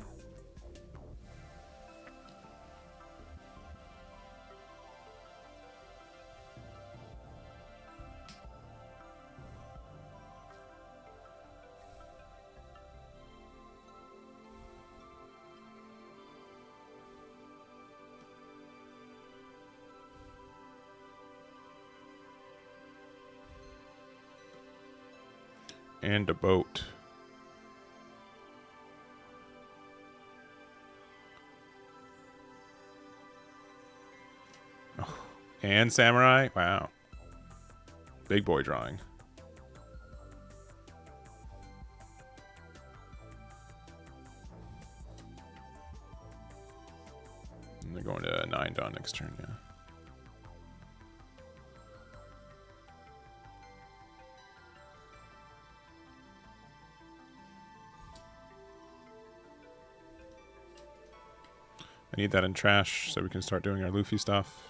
And a boat. Oh, and samurai? Wow. Big boy drawing. And they're going to 9 Dawn next turn, yeah. I need that in trash so we can start doing our Luffy stuff.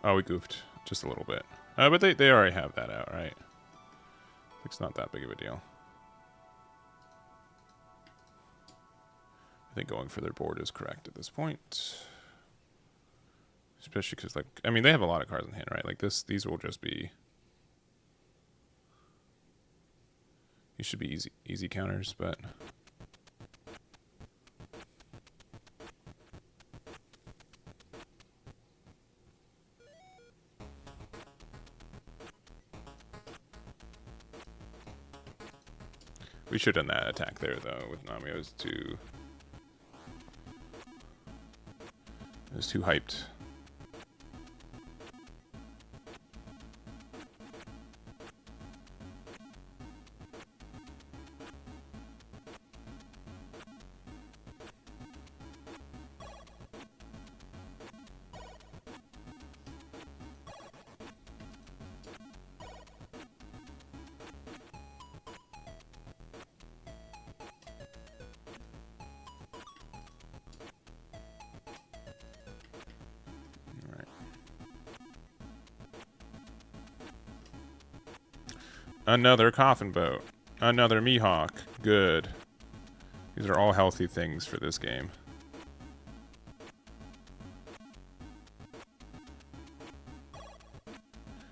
Oh, we goofed just a little bit. But they already have that out, right? It's not that big of a deal. I think going for their board is correct at this point. Especially because, like, I mean, they have a lot of cards in hand, right? Like these will just be... These should be easy counters, but... We should have done that attack there, though, with Nami. It was too hyped. Another coffin boat. Another Mihawk. Good. These are all healthy things for this game.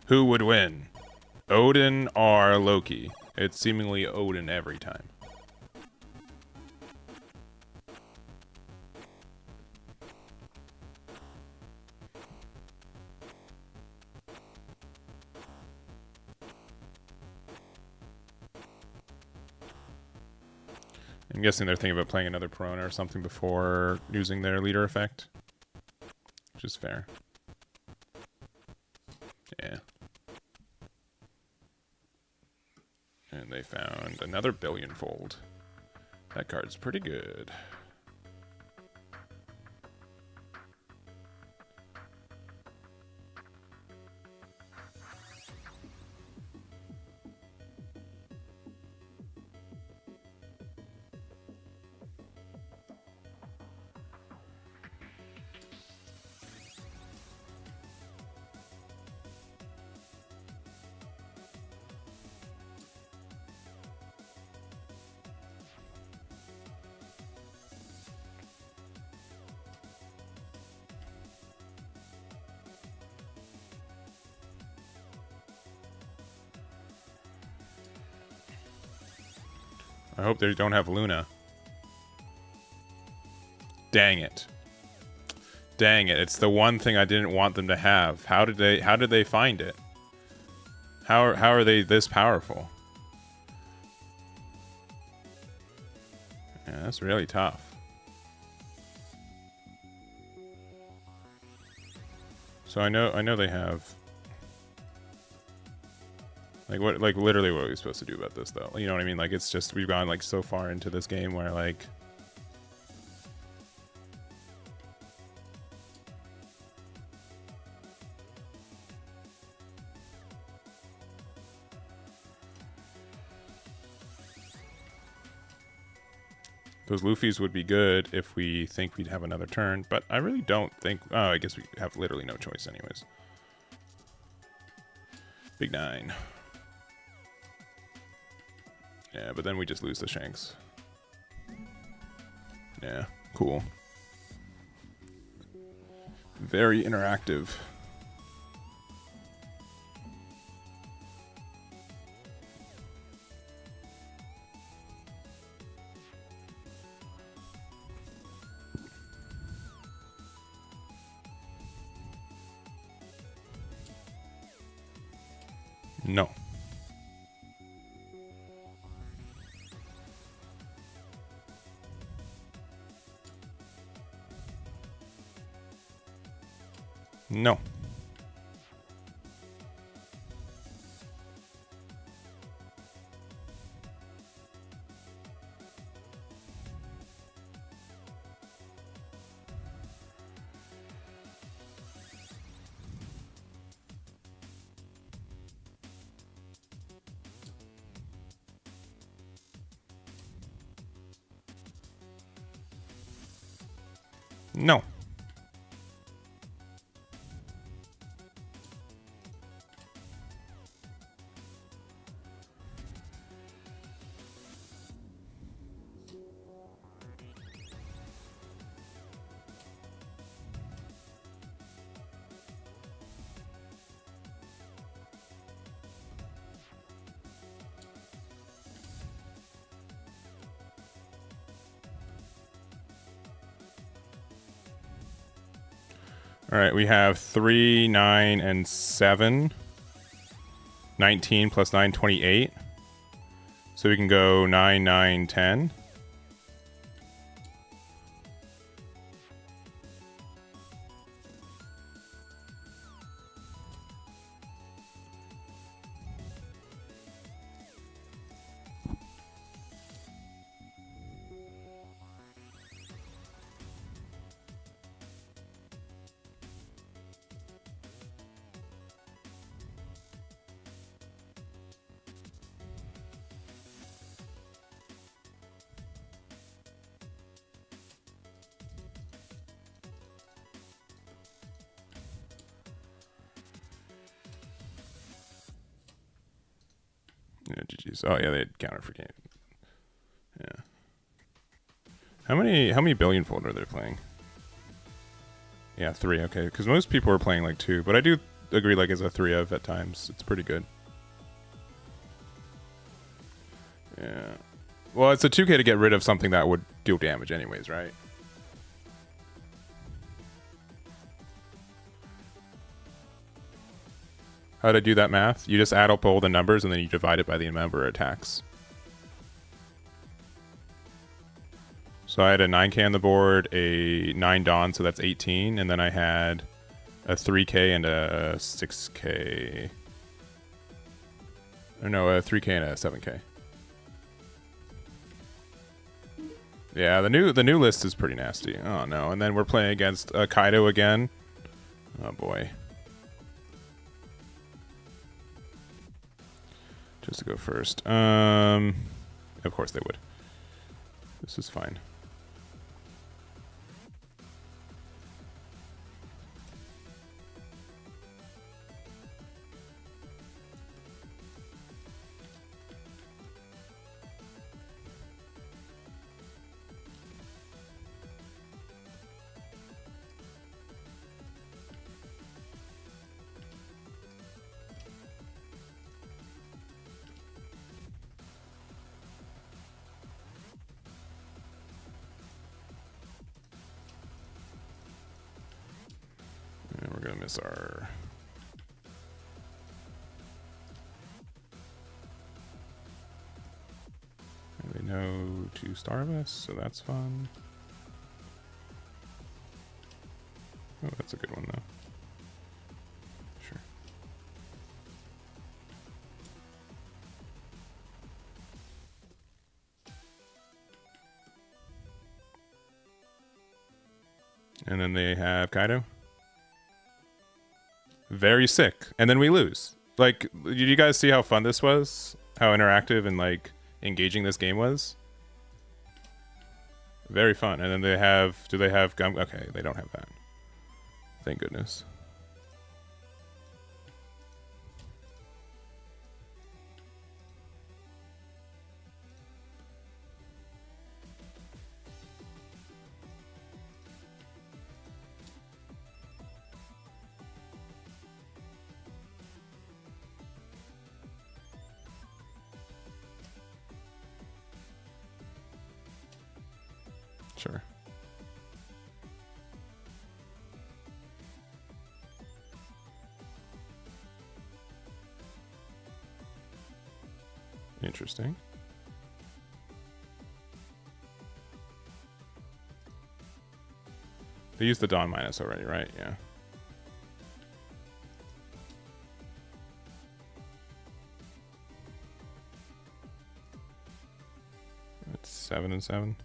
Who would win? Odin or Loki? It's seemingly Odin every time. I'm guessing they're thinking about playing another Perona or something before using their leader effect. Which is fair. Yeah. And they found another Billionfold. That card's pretty good. I hope they don't have Luna. Dang it. Dang it. It's the one thing I didn't want them to have. How did they find it? How are they this powerful? Yeah, that's really tough. So I know they have like literally what are we supposed to do about this though? You know what I mean? Like it's just we've gone like so far into this game where like those Luffys would be good if we think we'd have another turn, but I really don't think... Oh, I guess we have literally no choice anyways. Big 9. Yeah, but then we just lose the Shanks. Yeah, cool. Very interactive. No. No. All right, we have 3, 9, and 7. 19 plus 9, 28. So we can go 9, 9, 10. Yeah, GG's. Oh yeah, they had counter for game. Yeah. How many billion fold are they playing? Yeah, 3. Okay, because most people are playing like 2, but I do agree like as a 3 of at times. It's pretty good. Yeah. Well, it's a 2K to get rid of something that would deal damage anyways, right? How to do that math? You just add up all the numbers and then you divide it by the amount of attacks. So I had a 9K on the board, a 9 Dawn, so that's 18, and then I had a 3K and a 6K. Or no, a 3K and a 7K. Yeah, the new list is pretty nasty. Oh no, and then we're playing against Kaido again. Oh boy. Just to go first. Of course they would. This is fine. And we're gonna miss our... They know to starve us, so that's fun. Oh, that's a good one though. Sure. And then they have Kaido. Very sick. And then we lose. Like, did you guys see how fun this was? How interactive and like engaging this game was? Very fun. And then they have, do they have gum? Okay, they don't have that. Thank goodness. Sure. Interesting. They used the Dawn minus already, right? Yeah. 7 and 7.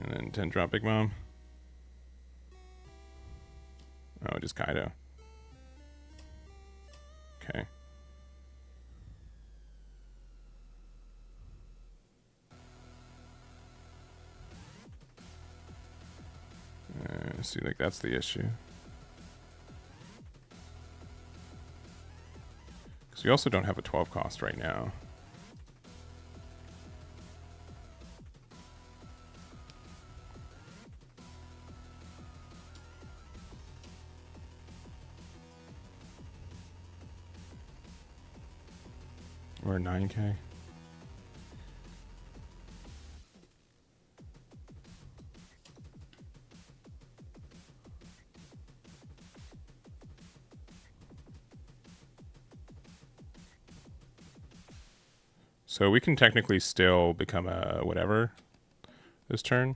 And then 10 drop Big Mom. Oh, just Kaido. Okay. See, like, that's the issue. Because we also don't have a 12 cost right now. Or 9K. So we can technically still become a whatever this turn.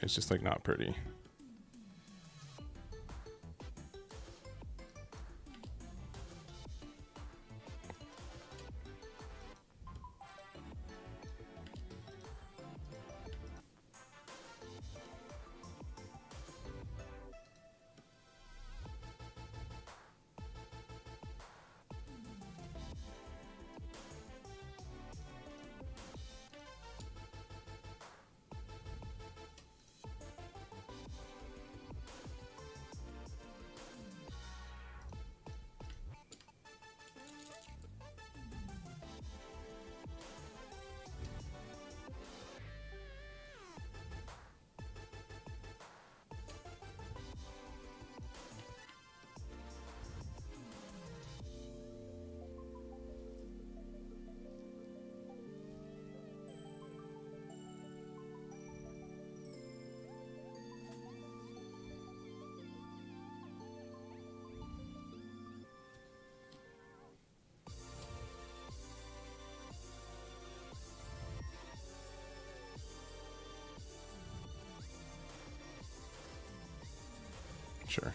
It's just like not pretty. Sure.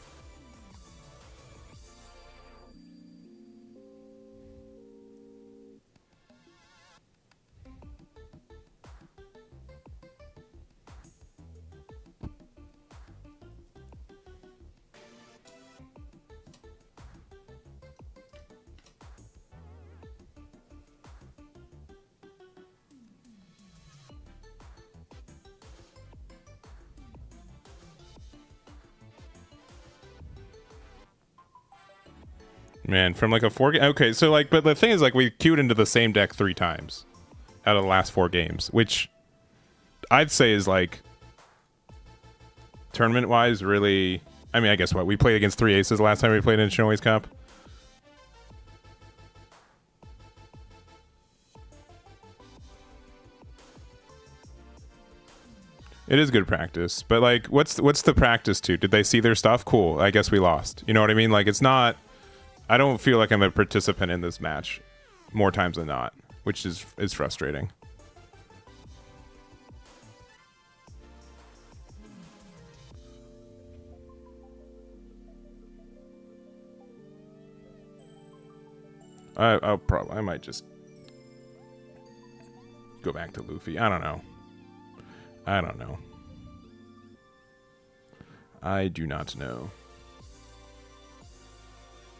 Man, from like a 4 game. Okay, so like, but the thing is, like, we queued into the same deck 3 times out of the last 4 games, which I'd say is like tournament wise, really. I mean, I guess what we played against 3 aces the last time we played in Shinoi's Cup. It is good practice, but like, what's the practice to? Did they see their stuff? Cool. I guess we lost. You know what I mean? Like, it's not. I don't feel like I'm a participant in this match more times than not, which is frustrating. I might just go back to Luffy. I don't know. I do not know.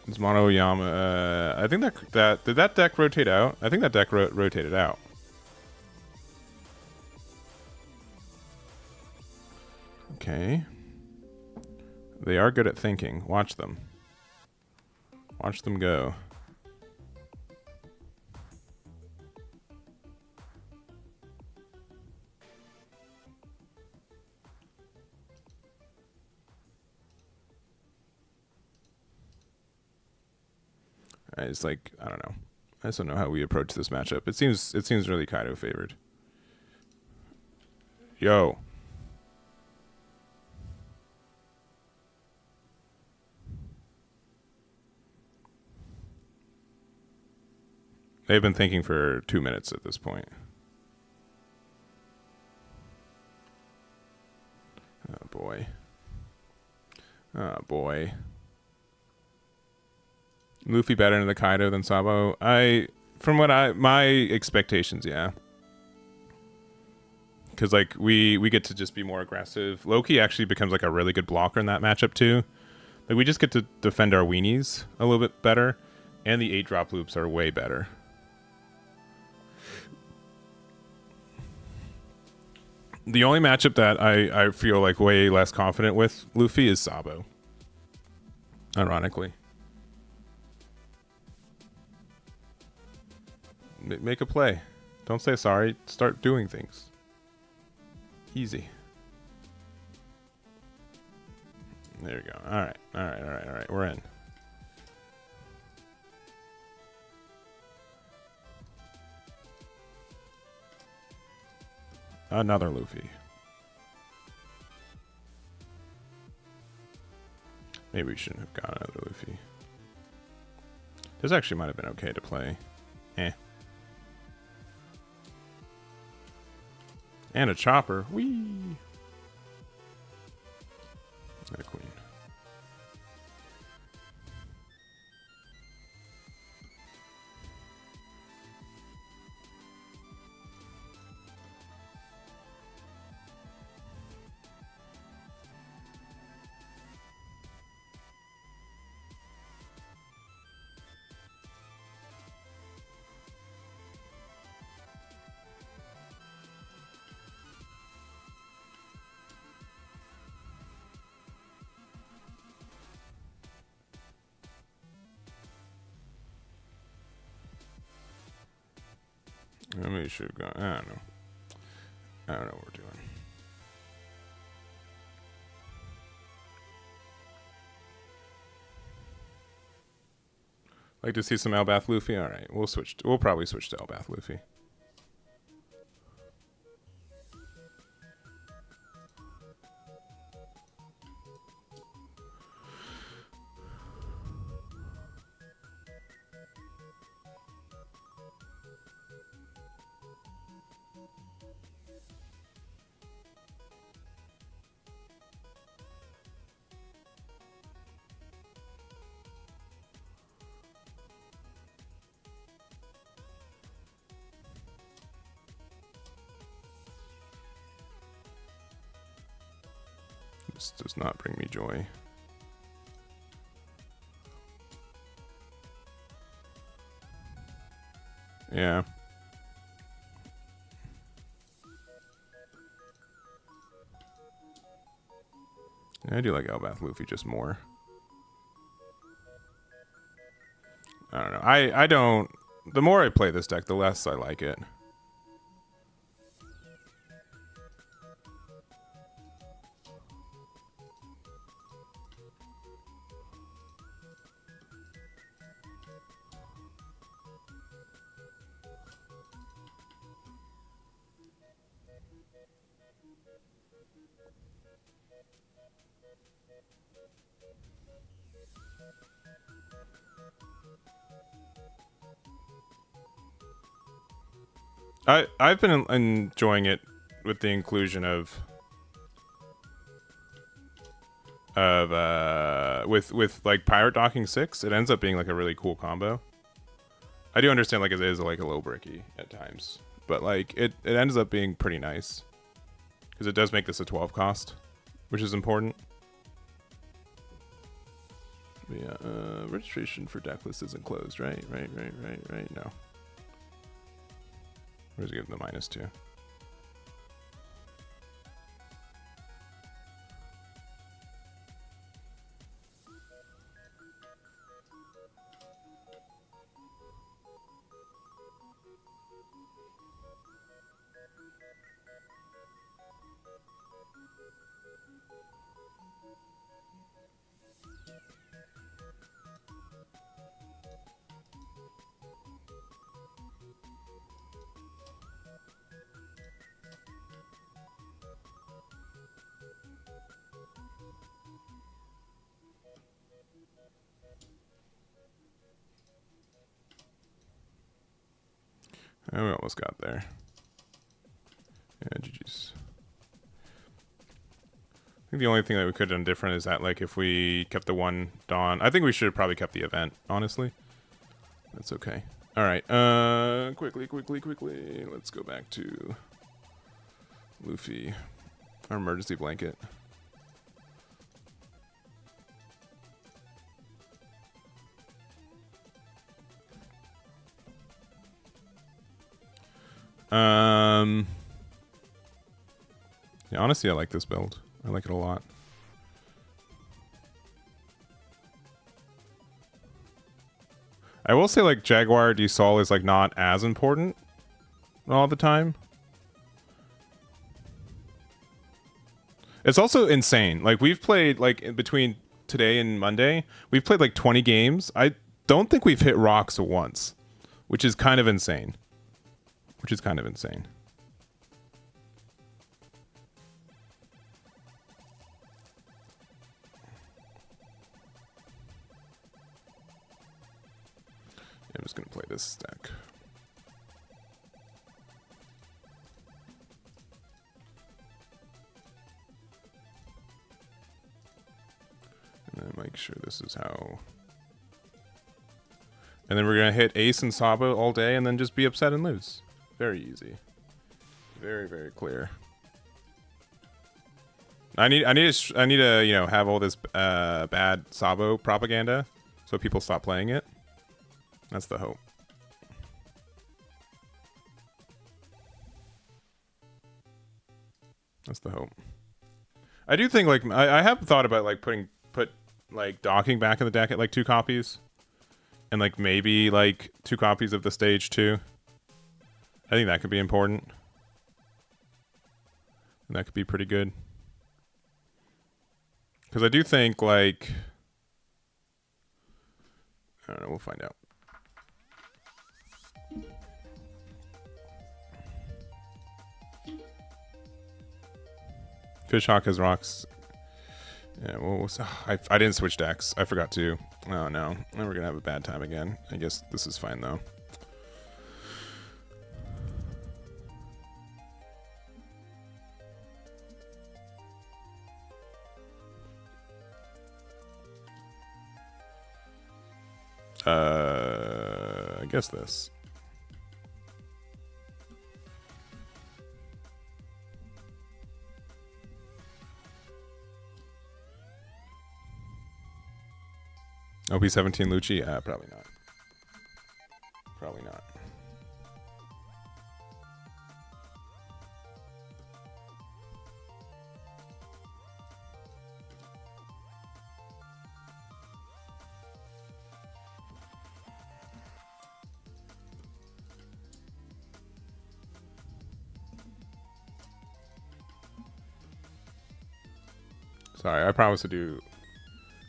It's Mono Yama. I think that did that deck rotate out? I think that deck rotated out. Okay. They are good at thinking. Watch them. Watch them go. It's like, I don't know. I just don't know how we approach this matchup. It seems really Kaido favored. Yo. They've been thinking for 2 minutes at this point. Oh boy. Oh boy. Luffy better in the Kaido than Sabo? My expectations, yeah. Because like we get to just be more aggressive. Loki actually becomes like a really good blocker in that matchup too. Like we just get to defend our weenies a little bit better, and the 8-drop loops are way better. The only matchup that I feel like way less confident with Luffy is Sabo. Ironically. Make a play. Don't say sorry. Start doing things. Easy. There we go. Alright. Alright. We're in. Another Luffy. Maybe we shouldn't have got another Luffy. This actually might have been okay to play. Eh. And a chopper. Whee! And a queen. Maybe we should have gone. I don't know. I don't know what we're doing. Like to see some Elbaph Luffy? Alright, we'll probably switch to Elbaph Luffy. This does not bring me joy. Yeah. I do like Elbaph Luffy just more. I don't know. I don't... The more I play this deck, the less I like it. I've been enjoying it with the inclusion of with like Pirate Docking 6. It ends up being like a really cool combo. I do understand like it is like a little bricky at times, but like it ends up being pretty nice because it does make this a 12 cost, which is important. But yeah, registration for decklist isn't closed, right? Right. No. Where's it give them the -2? Oh, we almost got there. Yeah, GG's. I think the only thing that we could have done different is that, like, if we kept the one Dawn... I think we should have probably kept the event, honestly. That's okay. Alright, quickly. Let's go back to Luffy. Our emergency blanket. Yeah, honestly, I like this build. I like it a lot. I will say, like, Jaguar DSol is, like, not as important all the time. It's also insane. Like, we've played, like, in between today and Monday, we've played, like, 20 games. I don't think we've hit rocks once, which is kind of insane. I'm just going to play this deck. And then make sure this is how... And then we're going to hit Ace and Sabo all day and then just be upset and lose. Very easy. Very, very clear. I need to, you know, have all this bad Sabo propaganda so people stop playing it. That's the hope. That's the hope. I do think, like, I have thought about, like, put like docking back in the deck at like 2 copies, and like maybe like 2 copies of the stage 2. I think that could be important. And that could be pretty good. Because I do think, like, I don't know, we'll find out. Fishhawk has rocks. Yeah, well, I didn't switch decks. I forgot to. Oh no. Now we're gonna have a bad time again. I guess this is fine though. I guess this. OP17 Lucci? Probably not. Probably not. Sorry, I promised to do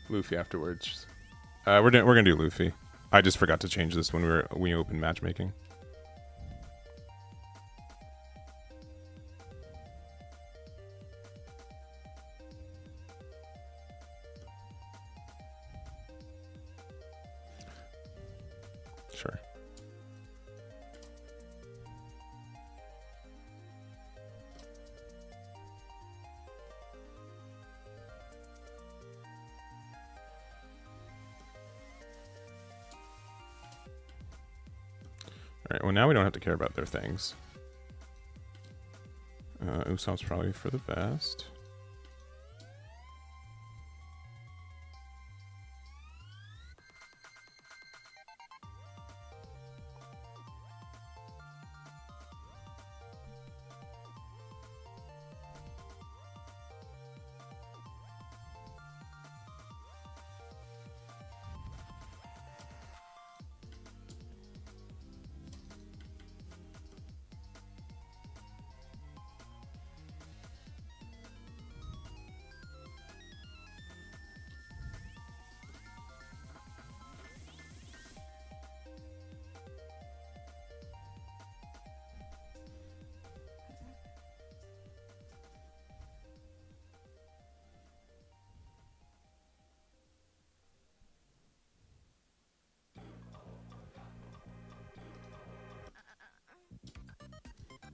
Luffy afterwards. We're gonna do Luffy. I just forgot to change this when we opened matchmaking. Sure. Alright, well now we don't have to care about their things. Usopp's probably for the best.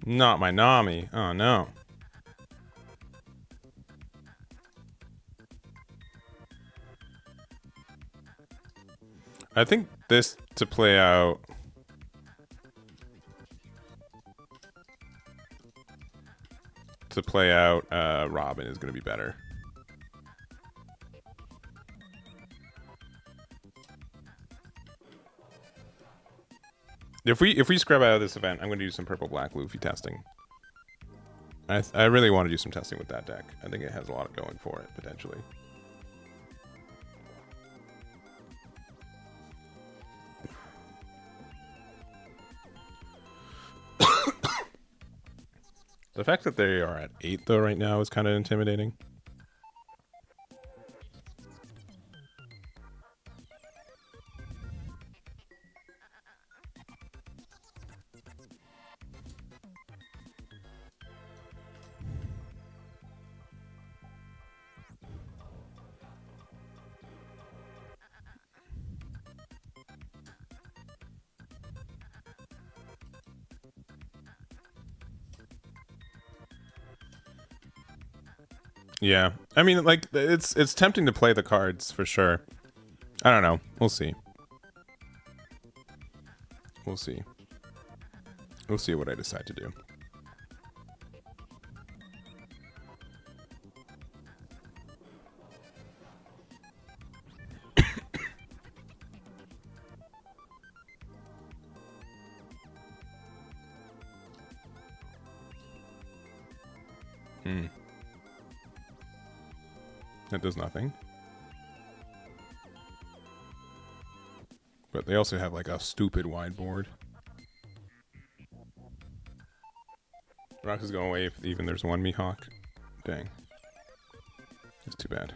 Not my Nami. Oh, no. I think this to play out... Robin is going to be better. If we scrub out of this event, I'm going to do some purple black Luffy testing. I really want to do some testing with that deck. I think it has a lot going for it potentially. The fact that they are at 8 though right now is kind of intimidating. Yeah, I mean, like it's tempting to play the cards for sure. I don't know. We'll see. We'll see. We'll see what I decide to do. That does nothing. But they also have like a stupid wide board. Rock is going away if even there's one Mihawk. Dang. That's too bad.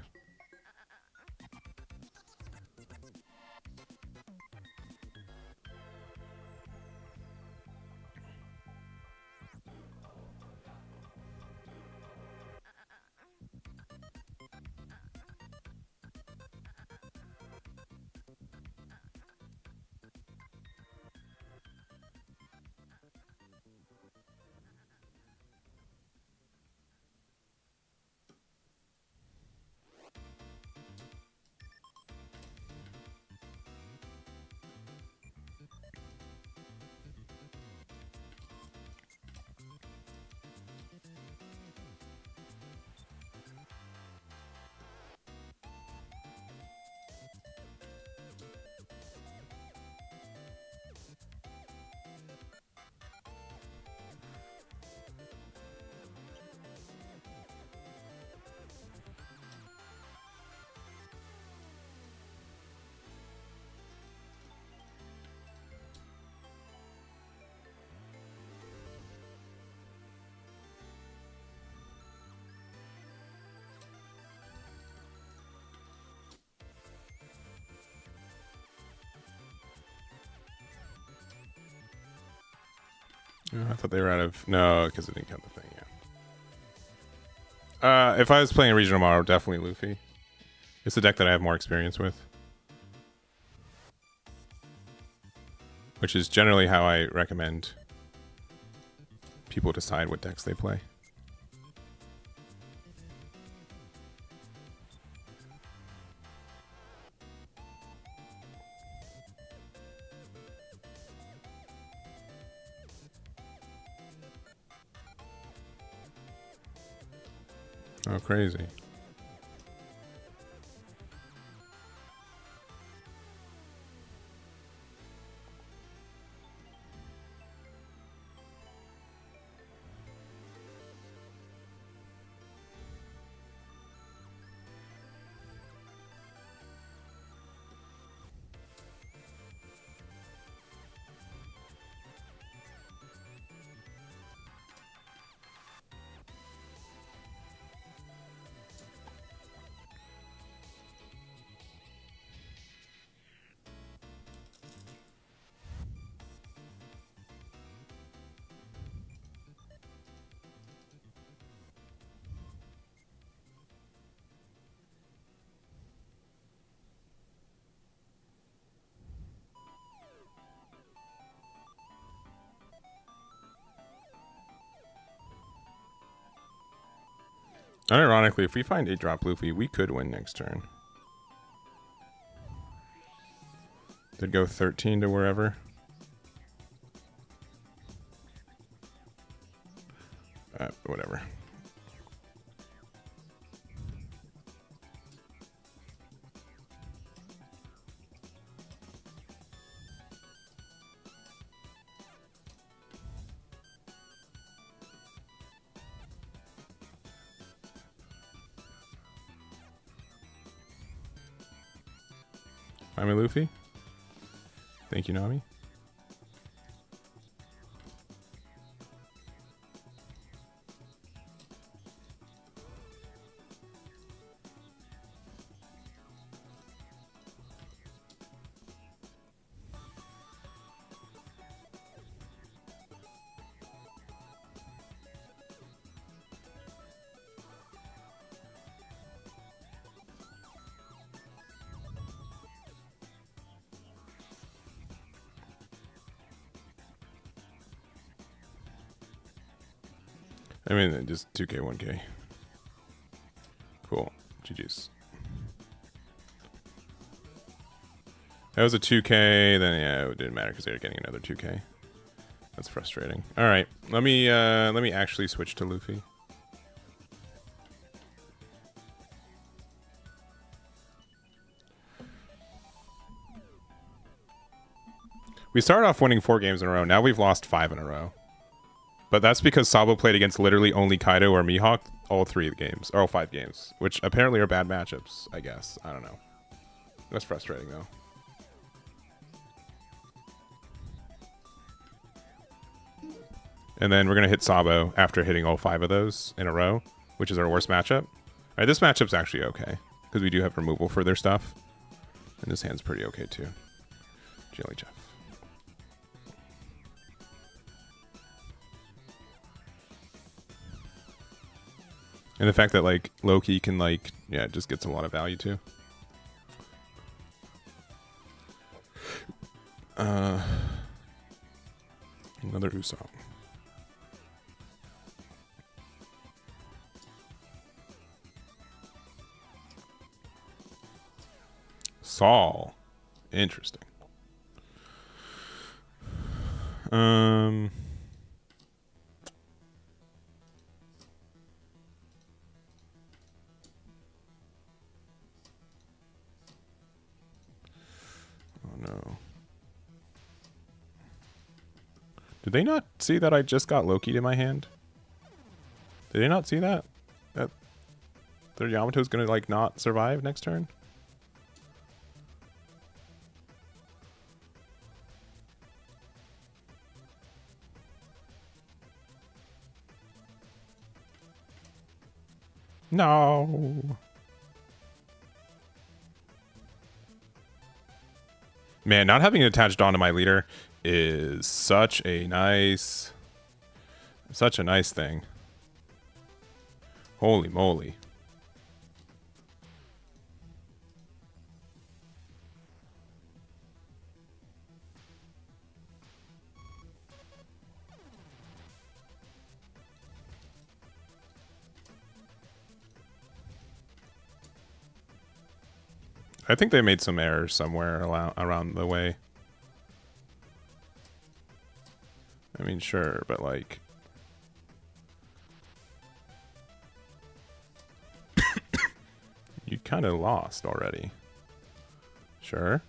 Oh, I thought they were out of... No, because it didn't count the thing, yeah. If I was playing a regional model, definitely Luffy. It's the deck that I have more experience with. Which is generally how I recommend people decide what decks they play. Oh, crazy. Unironically, if we find 8-drop Luffy, we could win next turn. They'd go 13 to wherever. Whatever. I'm a Luffy. Thank you, Nami. I mean, just 2K, 1K. Cool. GG's. That was a 2K, then yeah, it didn't matter because they were getting another 2K. That's frustrating. All right, let me actually switch to Luffy. We started off winning 4 games in a row. Now we've lost 5 in a row. But that's because Sabo played against literally only Kaido or Mihawk all 3 games, or all 5 games, which apparently are bad matchups, I guess. I don't know. That's frustrating, though. And then we're going to hit Sabo after hitting all 5 of those in a row, which is our worst matchup. All right, this matchup's actually okay, because we do have removal for their stuff. And this hand's pretty okay, too. Jelly Jeff. And the fact that, like, Loki can, like, yeah, it just gets a lot of value, too. Another Usopp. Saul. Interesting. No. Did they not see that I just got Loki in my hand? Did they not see that? That their Yamato's gonna, like, not survive next turn? No. Man, not having it attached onto my leader is such a nice thing. Holy moly. I think they made some errors somewhere around the way. I mean, sure, but like... you kind of lost already. Sure.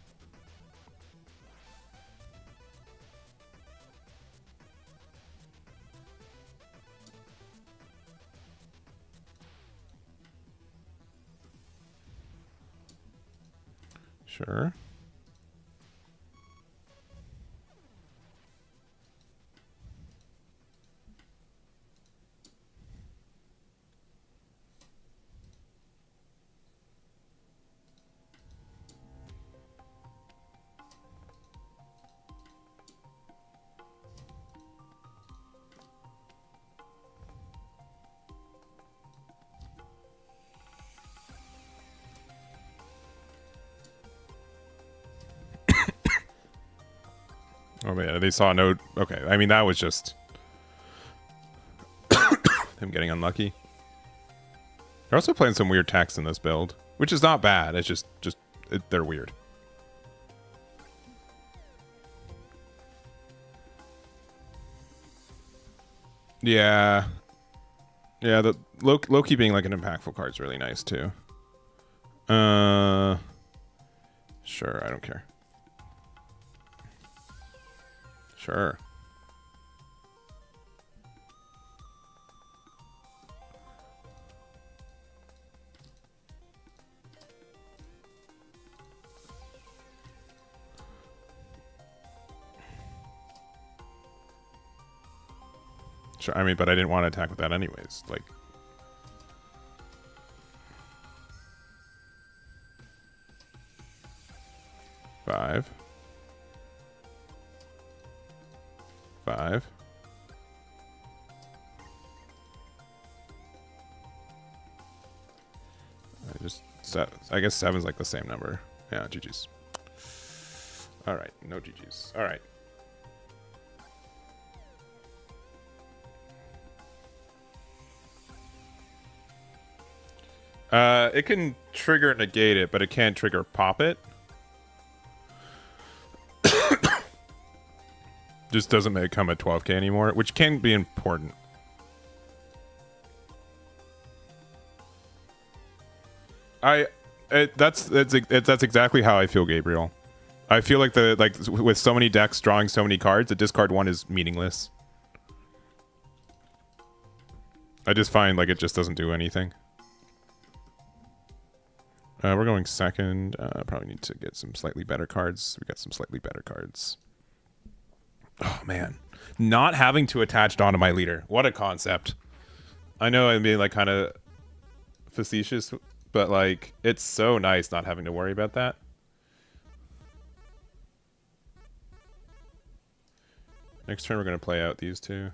Sure. Oh man, they saw no... Okay, I mean, that was just... him getting unlucky. They're also playing some weird text in this build, which is not bad. It's just they're weird. Yeah. Yeah, the Loki being like an impactful card is really nice too. Sure, I don't care. Sure. Sure, I mean, but I didn't want to attack with that anyways. Like, five. I guess 7's like the same number. Yeah, GG's. All right, no GG's. All right. It can trigger negate it, but it can't trigger pop it. Just doesn't make it come at 12k anymore, which can be important. That's exactly how I feel, Gabriel. I feel like with so many decks drawing so many cards, the discard one is meaningless. I just find like it just doesn't do anything. We're going second. Probably need to get some slightly better cards. We got some slightly better cards. Oh man, not having to attach Dawn to my leader. What a concept. I know I'm being like kind of facetious, but like it's so nice not having to worry about that. Next turn we're going to play out these two.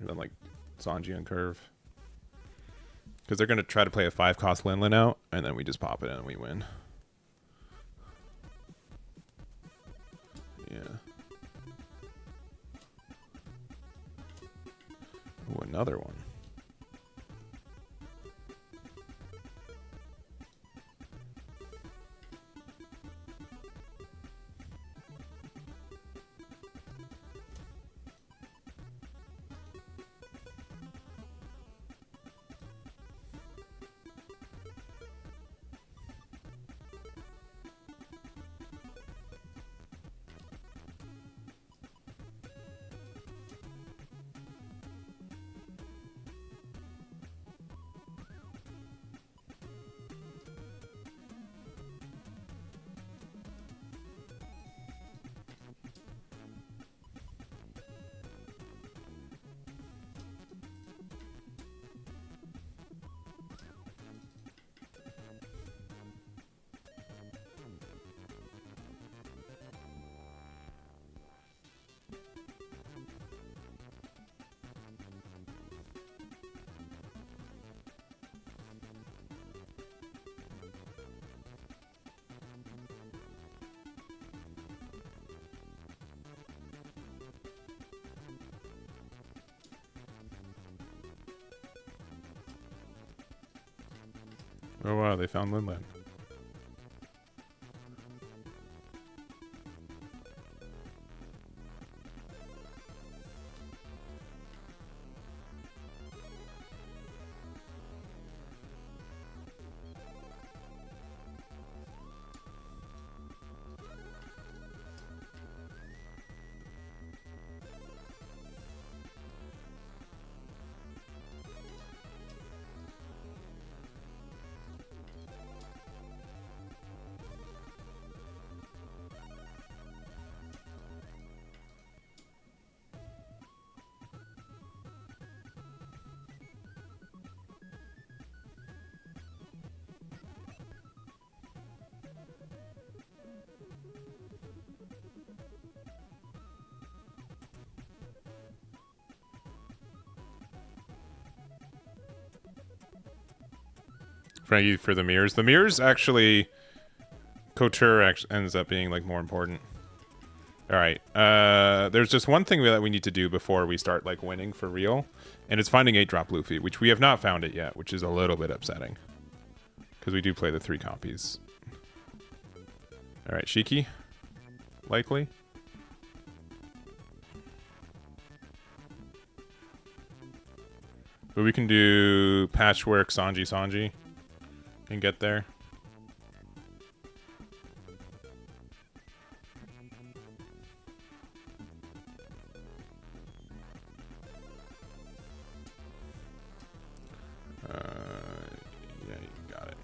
And then like Sanji on curve. Because they're going to try to play a 5-cost Linlin out, and then we just pop it and we win. Yeah. Ooh, another one. Oh wow, they found Linlin. Frankie for the mirrors. The mirrors actually, Couture actually ends up being like more important. All right. There's just one thing that we need to do before we start like winning for real, and it's finding 8-drop Luffy, which we have not found it yet, which is a little bit upsetting because we do play the 3 copies. All right, Shiki, likely. But we can do Patchwork Sanji and get there. Yeah, you got it.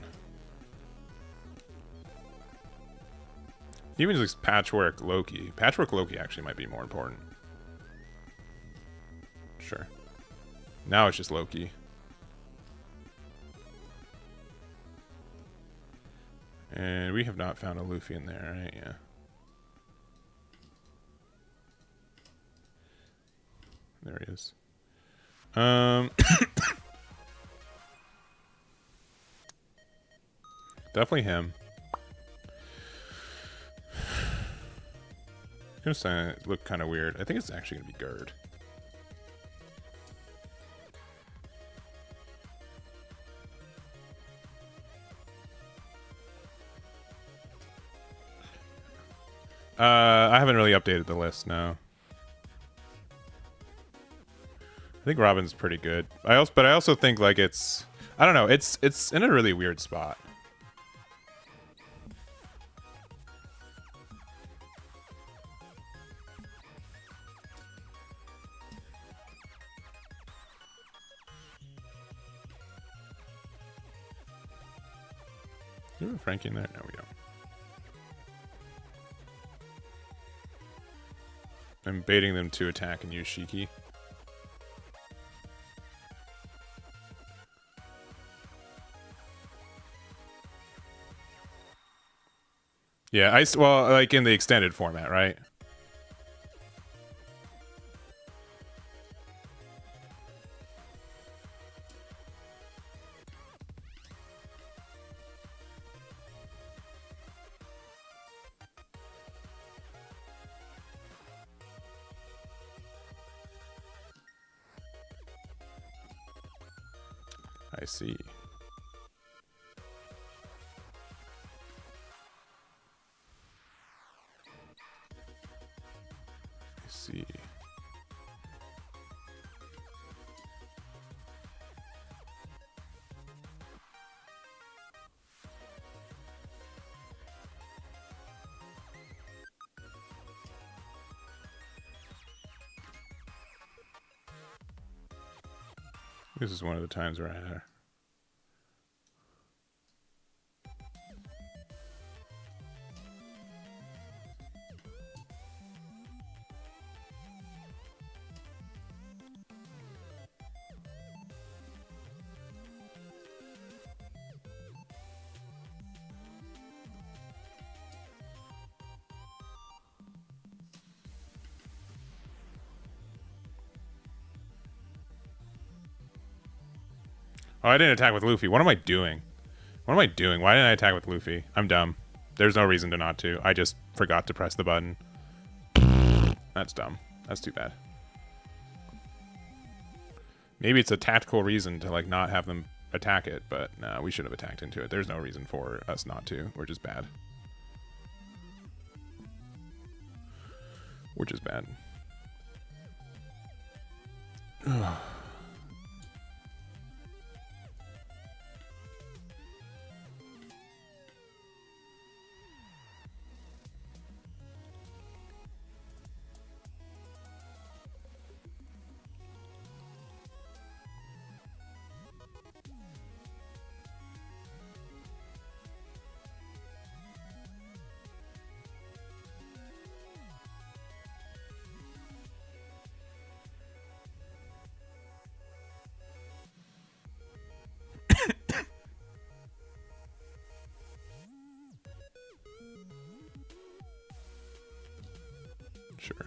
Even just Patchwork Loki. Patchwork Loki actually might be more important. Sure. Now it's just Loki. And we have not found a Luffy in there, right? Yeah. There he is. Definitely him. It's gonna say look kind of weird. I think it's actually gonna be Gerd. I haven't really updated the list, no. I think Robin's pretty good. But I also think like it's, I don't know, it's in a really weird spot. Do we have Frankie in there? No, we don't. I'm baiting them to attack and use Shiki. Yeah, well, like in the extended format, right? I see. I see. This is one of the times where I had her. Oh, I didn't attack with Luffy. What am I doing? What am I doing? Why didn't I attack with Luffy? I'm dumb. There's no reason to not to. I just forgot to press the button. That's dumb. That's too bad. Maybe it's a tactical reason to like not have them attack it, but no, we should have attacked into it. There's no reason for us not to. We're just bad. We're just bad. Sure.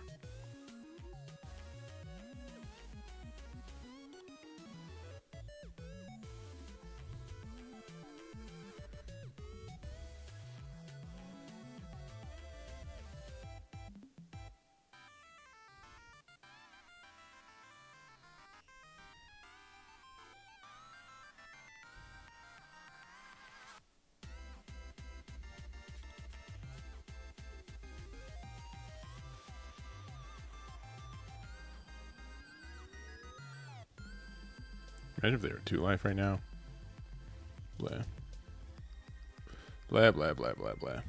Imagine if they were 2 life right now. Blah. Blah, blah, blah, blah, blah.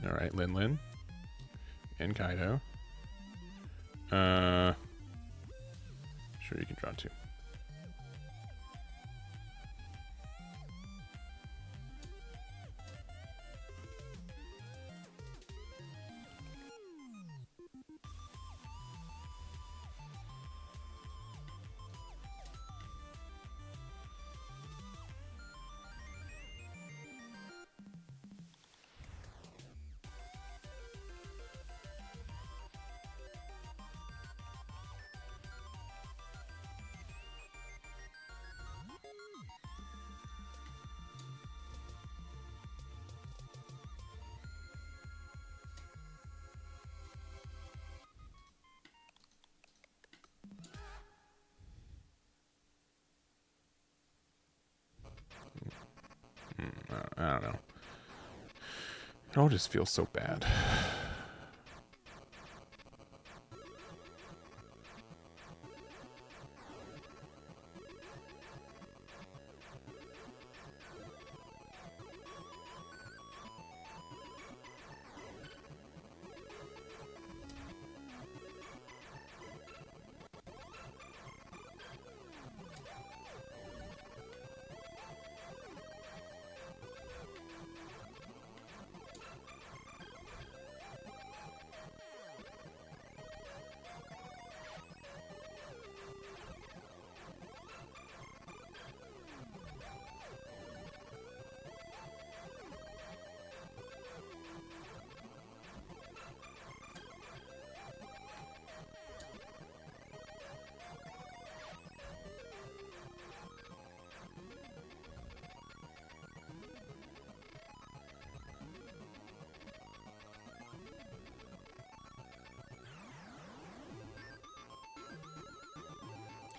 Alright, Lin Lin. And Kaido. Sure, you can draw 2. I don't know. It all just feels so bad.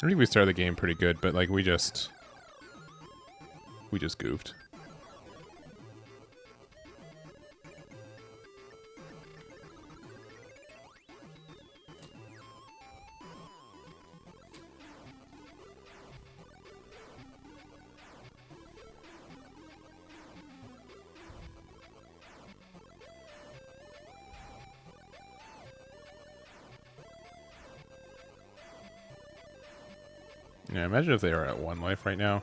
I think we started the game pretty good, but like we just goofed. Yeah, imagine if they are at 1 life right now.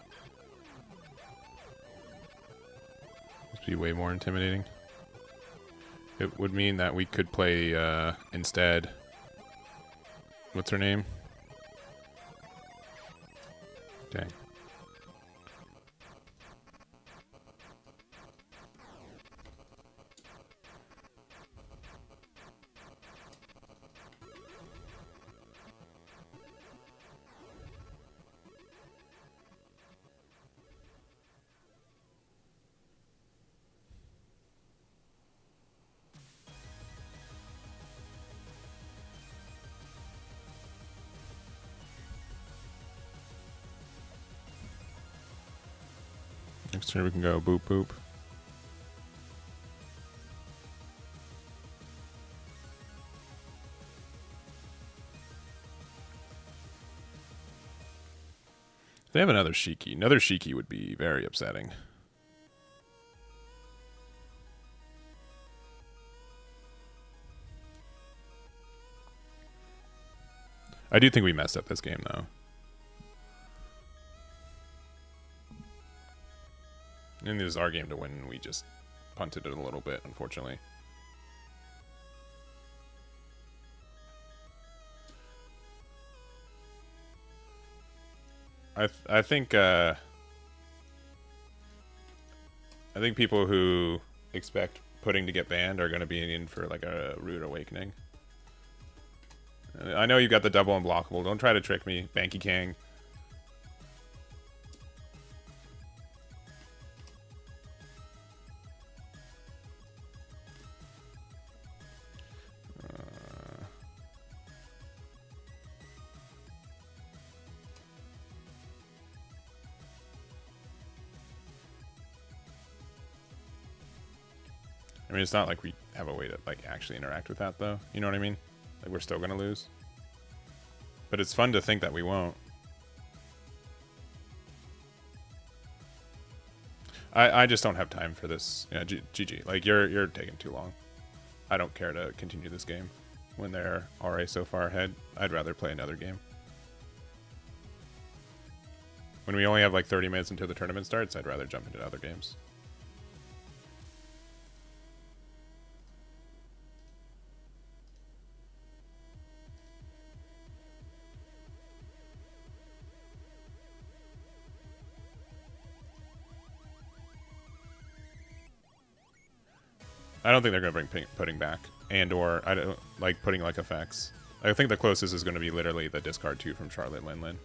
This would be way more intimidating. It would mean that we could play instead. What's her name? Dang. Next turn we can go boop boop. If they have another Shiki would be very upsetting. I do think we messed up this game though. And this is our game to win, and we just punted it a little bit, unfortunately. I think people who expect Pudding to get banned are going to be in for like a rude awakening. I know you got the double unblockable. Don't try to trick me, Banky King. I mean, it's not like we have a way to like actually interact with that, though. You know what I mean? Like, we're still gonna lose. But it's fun to think that we won't. I just don't have time for this. Yeah, GG. Like, you're taking too long. I don't care to continue this game when they're already so far ahead. I'd rather play another game. When we only have like 30 minutes until the tournament starts, I'd rather jump into other games. I don't think they're going to bring pudding back, or I don't like putting like effects. I think the closest is going to be literally the discard 2 from Charlotte Linlin.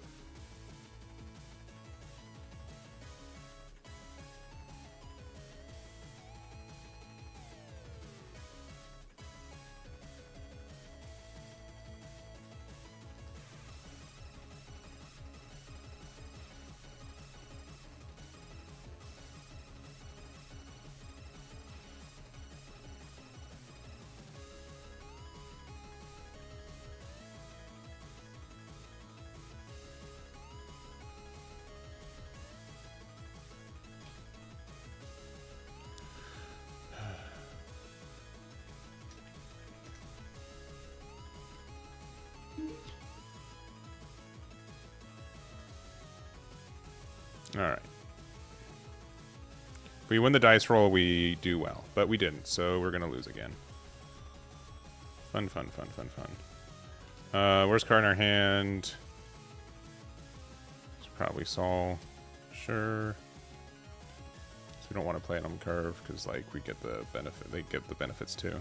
Alright. If we win the dice roll, we do well. But we didn't, so we're going to lose again. Fun, fun, fun, fun, fun. Worst card in our hand. It's probably Saul. Sure. So we don't want to play it on curve, because like we get the benefit. They get the benefits too.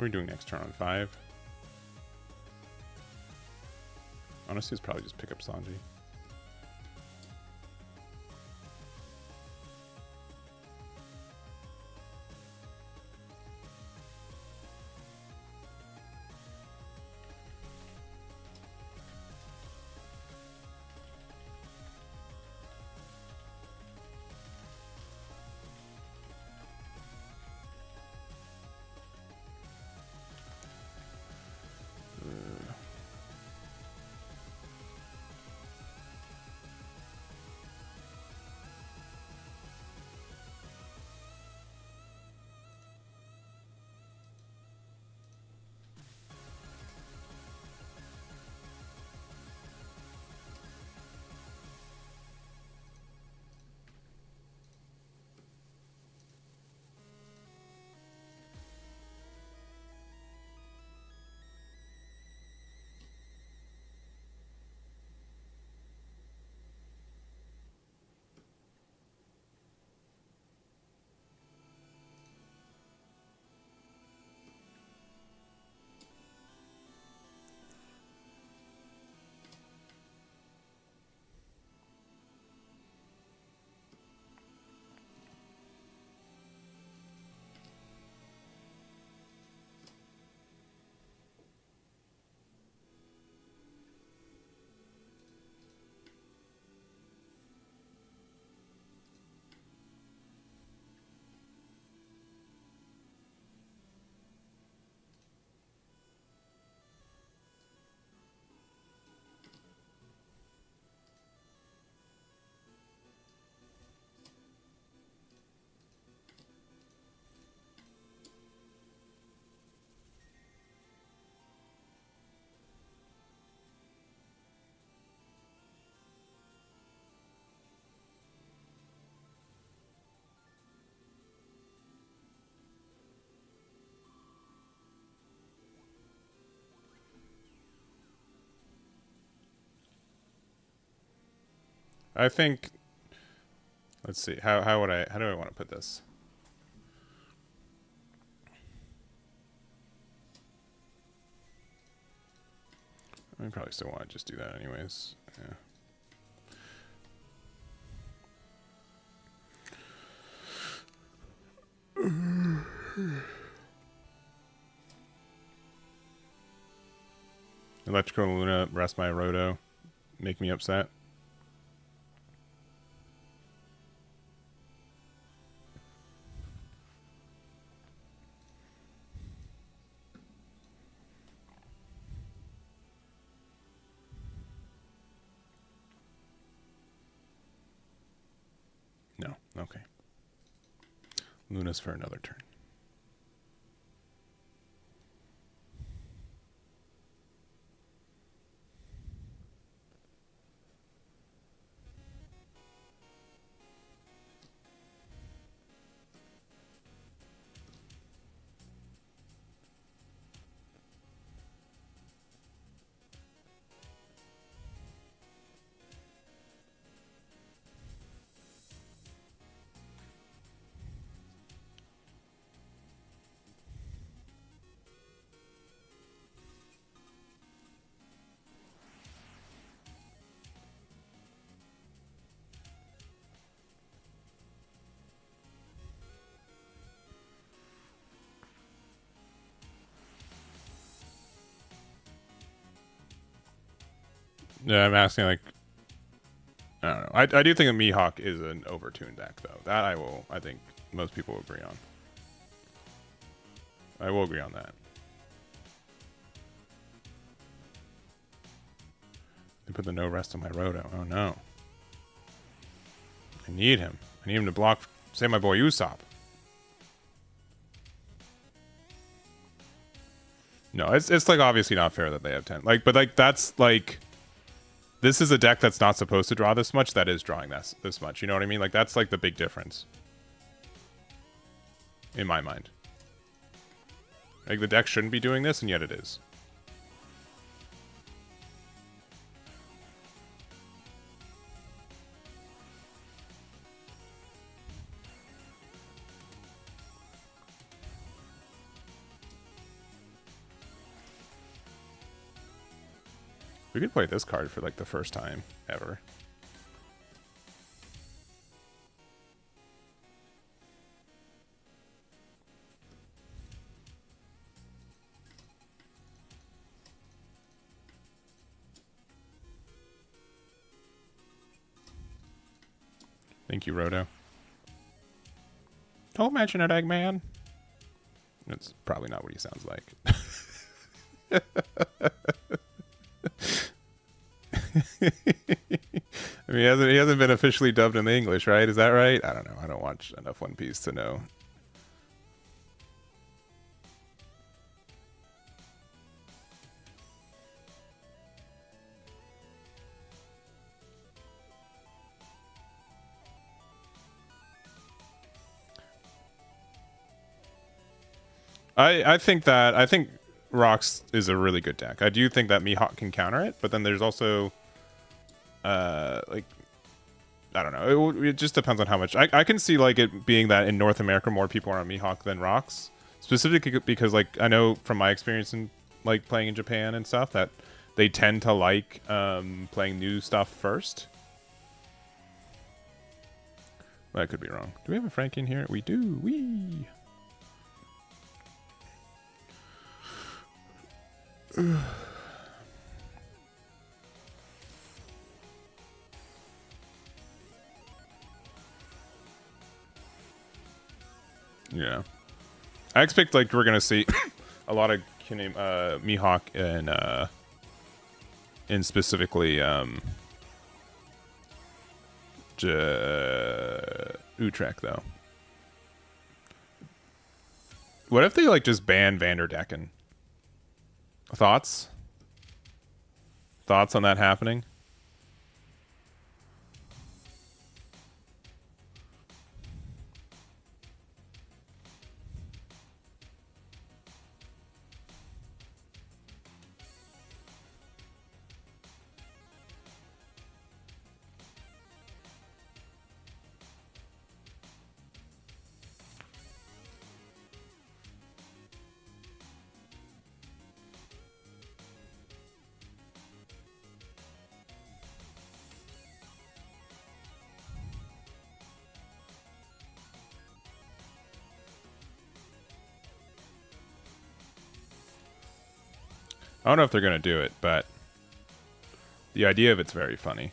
What are we doing next turn on 5? Honestly, it's probably just pick up Sanji. I think. Let's see. How do I want to put this? I probably still want to just do that anyways. Yeah. Electrical Luna, rest my roto, make me upset. No, okay. Luna's for another turn. Yeah, I'm asking like I don't know. I do think a Mihawk is an overtuned deck though. That I think most people will agree on. I will agree on that. They put the no rest on my roto. Oh no. I need him. I need him to block save my boy Usopp. No, it's like obviously not fair that they have 10. Like, but like that's like this is a deck that's not supposed to draw this much that is drawing this much. You know what I mean? Like that's like the big difference. In my mind. Like the deck shouldn't be doing this, and yet it is. We could play this card for like the first time ever. Thank you, Roto. Don't mention it, Eggman. That's probably not what he sounds like. I mean, he hasn't been officially dubbed in the English, right? Is that right? I don't know. I don't watch enough One Piece to know. I think Rocks is a really good deck. I do think that Mihawk can counter it, but then there's also like I don't know. It just depends on how much. I can see like it being that in North America more people are on Mihawk than Rocks, specifically because like I know from my experience in like playing in Japan and stuff that they tend to like playing new stuff first. Well, I could be wrong. Do we have a Frank in here? We do. Wee. Yeah, I expect like we're gonna see a lot of Mihawk and specifically Utrecht though. What if they like just ban Vanderdecken? Thoughts? Thoughts on that happening? I don't know if they're going to do it, but the idea of it's very funny.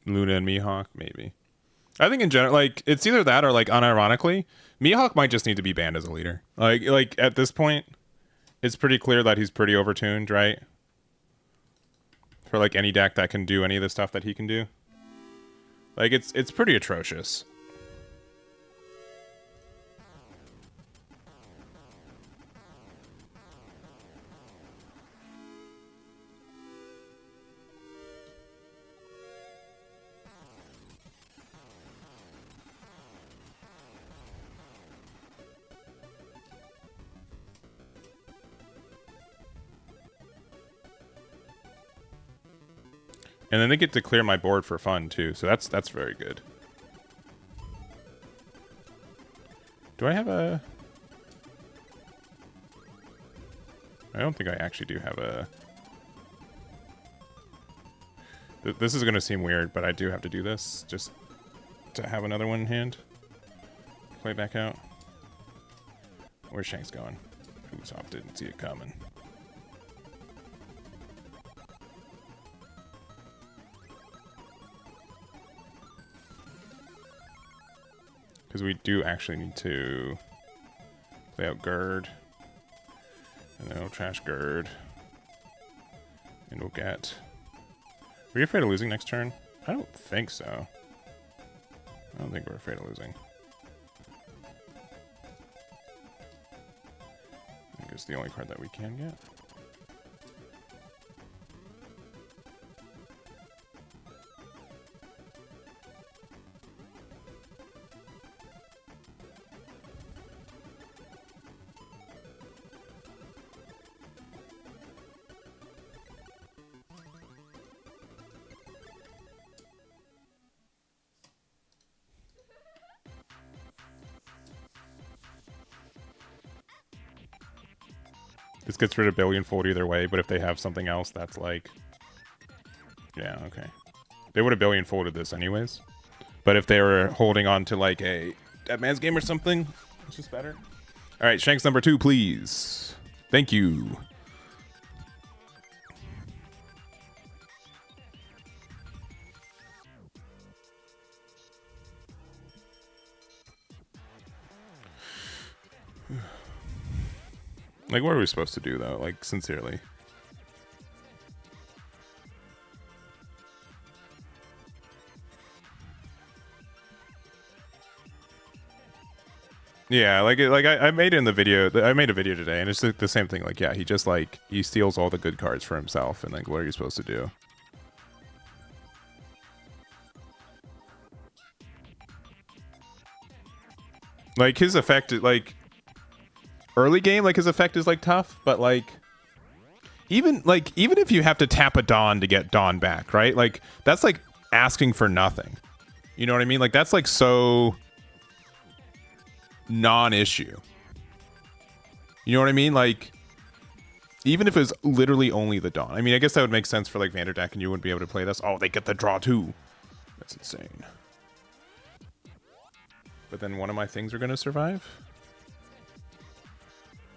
Luna and Mihawk, maybe. I think in general, like, it's either that or, like, unironically, Mihawk might just need to be banned as a leader. Like at this point, it's pretty clear that he's pretty overtuned, right? For, like, any deck that can do any of the stuff that he can do. Like, it's pretty atrocious. And then they get to clear my board for fun, too. So that's very good. Do I have a... I don't think I actually do have a... This is going to seem weird, but I do have to do this. Just to have another one in hand. Play back out. Where's Shanks going? Ubisoft didn't see it coming. Because we do actually need to play out Gerd. And then we'll trash Gerd. And we'll get... Are you afraid of losing next turn? I don't think so. I don't think we're afraid of losing. I think it's the only card that we can get. This gets rid of Billion Fold either way, but if they have something else that's like... Yeah, okay. They would have Billion Folded this anyways. But if they were holding on to like a Dead Man's Game or something, it's just better. Alright, Shanks number 2, please. Thank you. Like, what are we supposed to do, though? Like, sincerely. Yeah, I made it in the video. I made a video today, and it's the same thing. Like, yeah, he just, like, he steals all the good cards for himself, and, like, what are you supposed to do? Like, his effect, like... Early game, like, his effect is, like, tough, but, like, even if you have to tap a Dawn to get Dawn back, right? Like, that's, like, asking for nothing. You know what I mean? Like, that's, like, so non-issue. You know what I mean? Like, even if it's literally only the Dawn. I mean, I guess that would make sense for, like, Vanderdeck, and you wouldn't be able to play this. Oh, they get the draw, too. That's insane. But then one of my things are going to survive?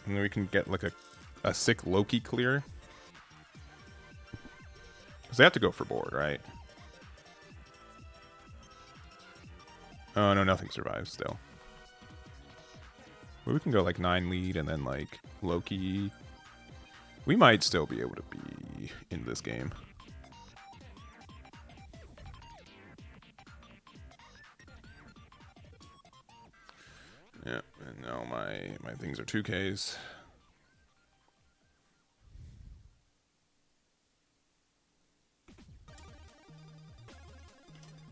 And then we can get like a sick Loki clear. Because they have to go for board, right? Oh, no, nothing survives still. Well, we can go like 9 lead and then like Loki. We might still be able to be in this game. Yeah, and now my things are 2Ks.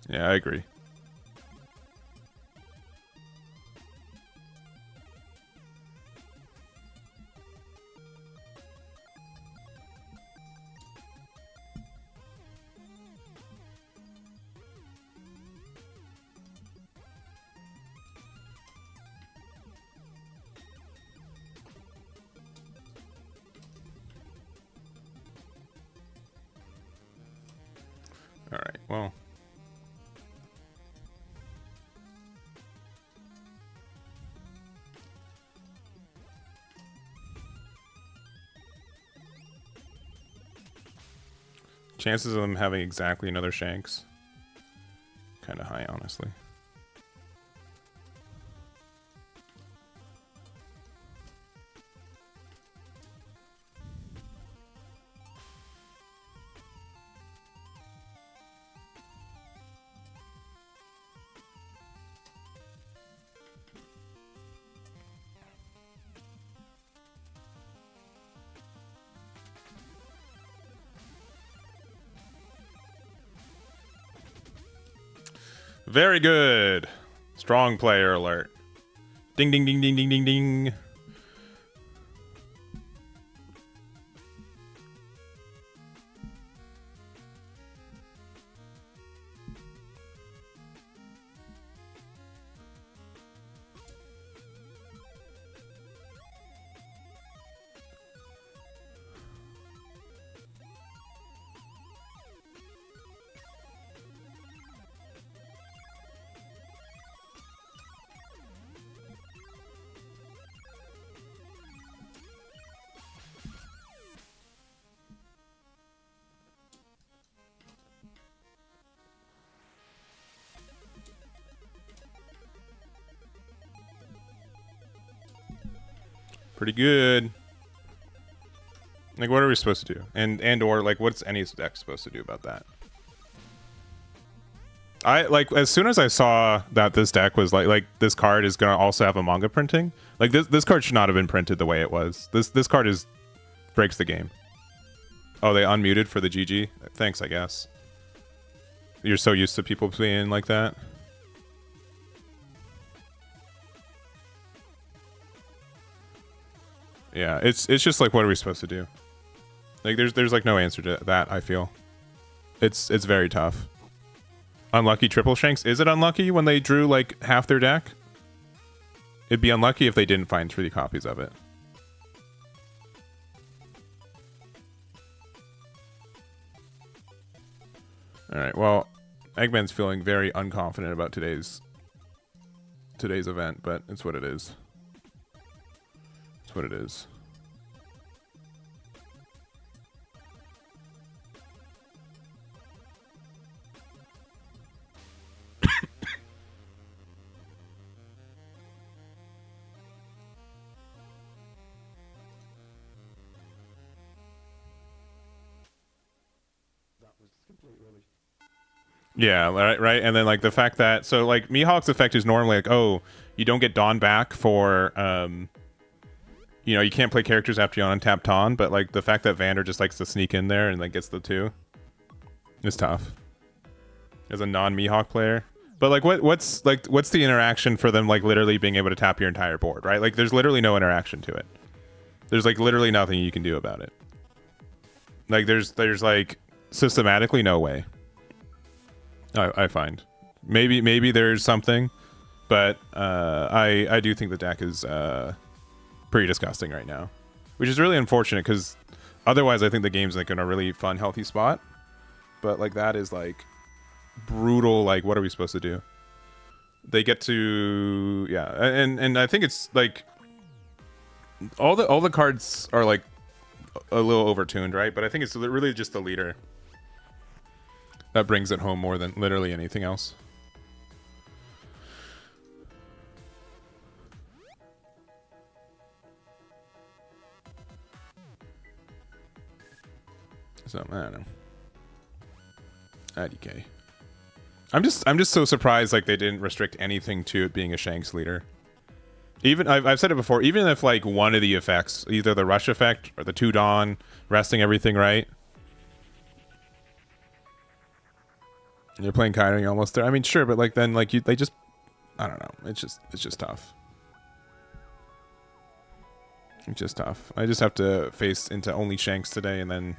Yeah, I agree. All right, well. Chances of them having exactly another Shanks, kind of high, honestly. Very good. Strong player alert. Ding, ding, ding, ding, ding, ding, ding. Pretty good. Like, what are we supposed to do? And or like, what's any deck supposed to do about that? I like, as soon as I saw that this deck was like this card is gonna also have a manga printing. Like this card should not have been printed the way it was. This card breaks the game. Oh, they unmuted for the GG. Thanks, I guess. You're so used to people being like that. Yeah, it's just like, what are we supposed to do? Like, there's like no answer to that. I feel it's very tough. Unlucky triple Shanks. Is it unlucky when they drew like half their deck? It'd be unlucky if they didn't find 3 copies of it. All right. Well, Eggman's feeling very unconfident about today's event, but it's what it is. It's what it is. Yeah, right. And then like the fact that, so like Mihawk's effect is normally like, oh, you don't get Dawn back for you know, you can't play characters after you untap Dawn, but like the fact that Vander just likes to sneak in there and like gets the 2 is tough as a non-Mihawk player. But like what's the interaction for them like literally being able to tap your entire board, right? Like there's literally no interaction to it. There's like literally nothing you can do about it. Like there's like systematically no way. I find maybe there's something, but I do think the deck is pretty disgusting right now, which is really unfortunate because otherwise I think the game's like in a really fun, healthy spot. But like that is like brutal. Like, what are we supposed to do? They get to, yeah, and I think it's like all the cards are like a little overtuned, right? But I think it's really just the leader that brings it home more than literally anything else. So I don't know. IDK. I'm just so surprised like they didn't restrict anything to it being a Shanks leader. Even I've said it before. Even if like one of the effects, either the rush effect or the 2 Dawn, resting everything right. You're playing Kaido, you're almost there. I mean, sure, but like then like they just, I don't know. It's just tough. It's just tough. I just have to face into only Shanks today, and then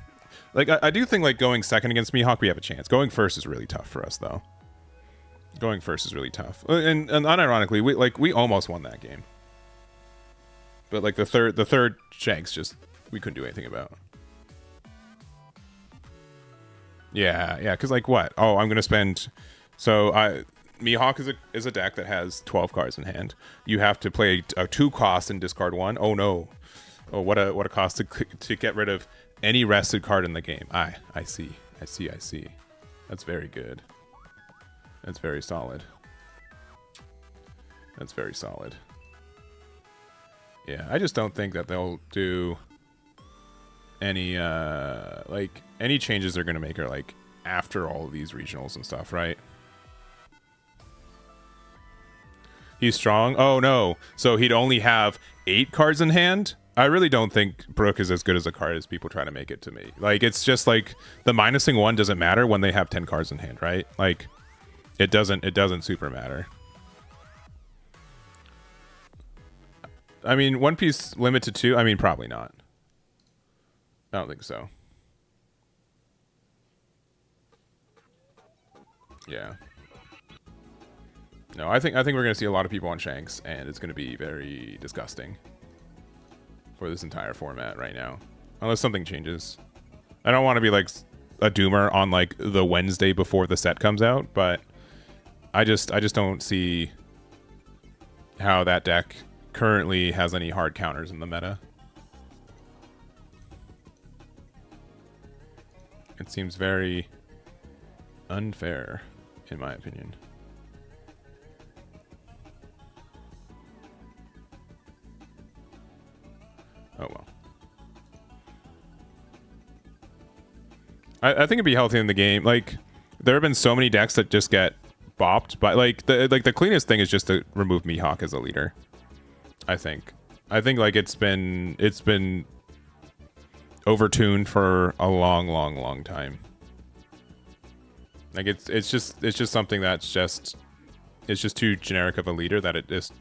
like I do think like going second against Mihawk we have a chance. Going first is really tough for us though. Going first is really tough, and unironically we almost won that game. But like the third Shanks just we couldn't do anything about. Yeah, because like what? Oh, I'm gonna spend. So Mihawk is a deck that has 12 cards in hand. You have to play a 2 cost and discard 1. Oh no! Oh what a cost to get rid of any rested card in the game. I see. That's very good. That's very solid. That's very solid. Yeah, I just don't think that they'll do any like any changes they're gonna make are like after all of these regionals and stuff, right? He's strong. Oh no, so he'd only have 8 cards in hand. I really don't think Brook is as good as a card as people try to make it to me. Like it's just like the minusing 1 doesn't matter when they have 10 cards in hand, right? Like it doesn't super matter. I mean, One Piece limit to 2. I mean, probably not. I don't think so. Yeah. No, I think we're gonna see a lot of people on Shanks, and it's gonna be very disgusting for this entire format right now, unless something changes. I don't want to be like a doomer on like the Wednesday before the set comes out, but I just don't see how that deck currently has any hard counters in the meta. It seems very unfair, in my opinion. Oh well. I think it'd be healthy in the game. Like, there have been so many decks that just get bopped, but like the cleanest thing is just to remove Mihawk as a leader. I think like it's been overtuned for a long time. Like it's just something that's just too generic of a leader that it just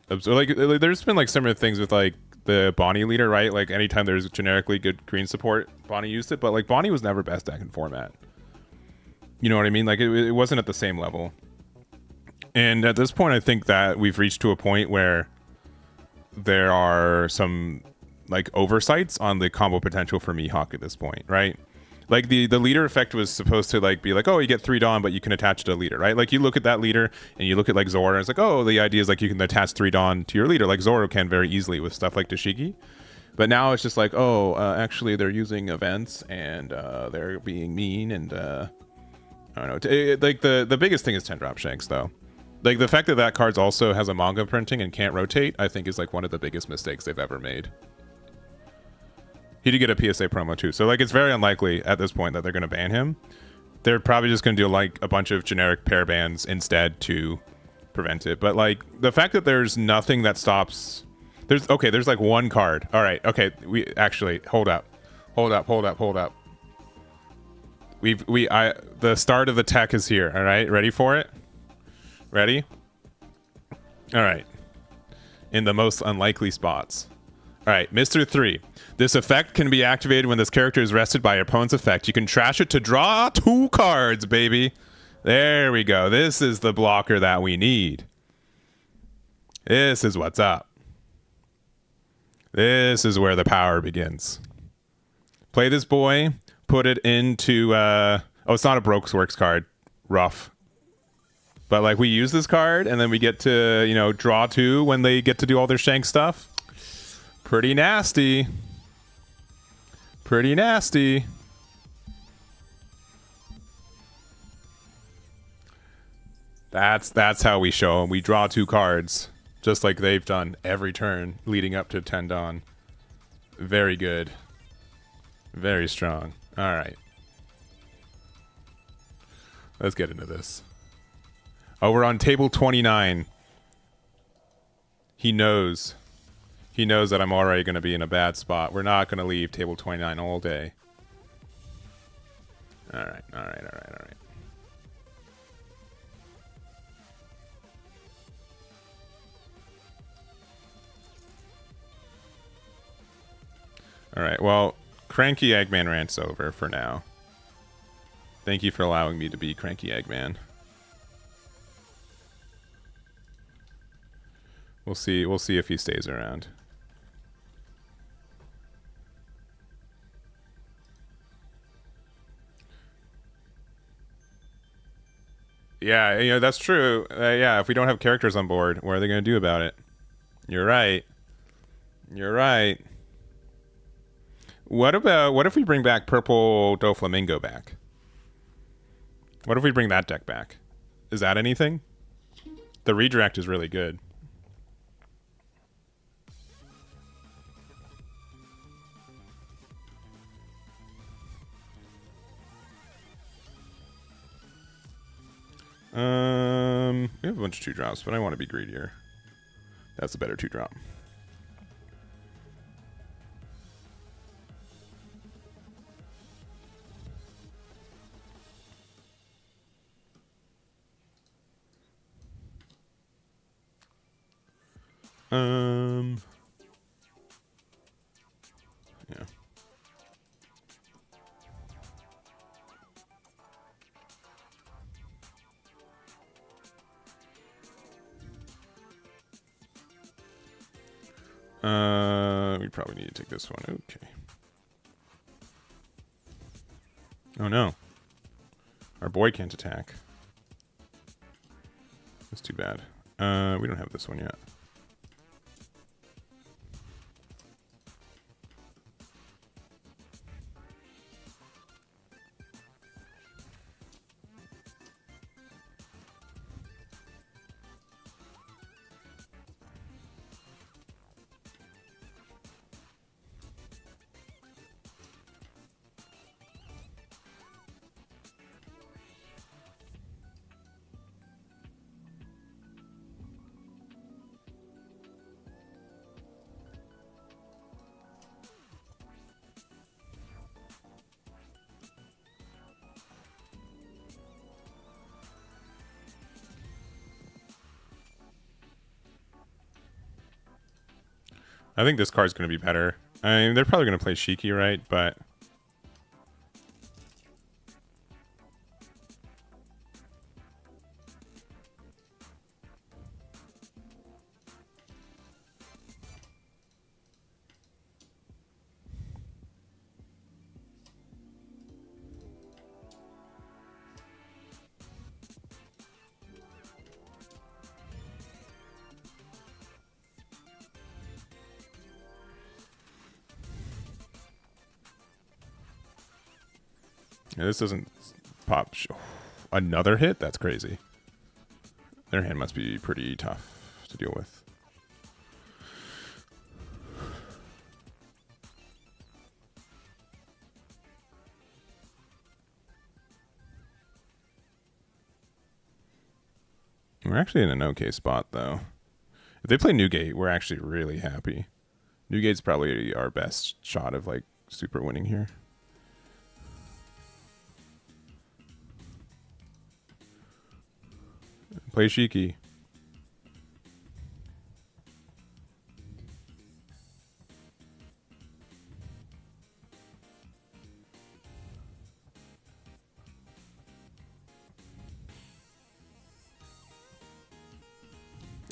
like there's been like similar things with like the Bonnie leader, right? Like anytime there's generically good green support, Bonnie used it, but like Bonnie was never best deck in format. You know what I mean? Like it wasn't at the same level. And at this point, I think that we've reached to a point where there are some like oversights on the combo potential for Mihawk at this point, right? Like the leader effect was supposed to like be like, oh, you get 3 Dawn, but you can attach it to a leader, right? Like you look at that leader and you look at like Zoro, and it's like, oh, the idea is like you can attach 3 Dawn to your leader, like Zoro can very easily with stuff like Dashiki. But now it's just like, oh, actually they're using events and they're being mean, and I don't know. Like the biggest thing is 10 drop Shanks though. Like the fact that that card also has a manga printing and can't rotate, I think is like one of the biggest mistakes they've ever made. He did get a PSA promo too, so like it's very unlikely at this point that they're going to ban him. They're probably just going to do like a bunch of generic pair bans instead to prevent it. But like the fact that there's nothing that stops, there's like one card. All right, okay, we actually hold up. The start of the tech is here. All right, ready for it? Ready? All right. In the most unlikely spots. All right, Mr. 3. This effect can be activated when this character is rested by your opponent's effect. You can trash it to draw 2 cards, baby. There we go. This is the blocker that we need. This is what's up. This is where the power begins. Play this boy. Put it into... oh, it's not a Brokesworks card. Rough. But like we use this card, and then we get to, you know, draw 2 when they get to do all their Shank stuff. Pretty nasty. Pretty nasty. That's how we show them. We draw 2 cards, just like they've done every turn leading up to 10 Dawn. Very good. Very strong. All right. Let's get into this. Oh, we're on table 29. He knows. He knows that I'm already going to be in a bad spot. We're not going to leave table 29 all day. All right, all right, all right, all right. All right, well, Cranky Eggman rant's over for now. Thank you for allowing me to be Cranky Eggman. We'll see if he stays around. Yeah, you know, that's true. Yeah, if we don't have characters on board, what are they going to do about it? You're right. You're right. What if we bring back Purple Doflamingo back? What if we bring that deck back? Is that anything? The redirect is really good. We have a bunch of 2-drops, but I want to be greedier. That's a better 2-drop. Yeah. We probably need to take this one. Okay. Oh no. Our boy can't attack. That's too bad. We don't have this one yet. I think this card's going to be better. I mean, they're probably going to play Shiki, right? But yeah, this doesn't pop. Another hit? That's crazy. Their hand must be pretty tough to deal with. We're actually in an okay spot, though. If they play Newgate, we're actually really happy. Newgate's probably our best shot of, like, super winning here. Play Shiki.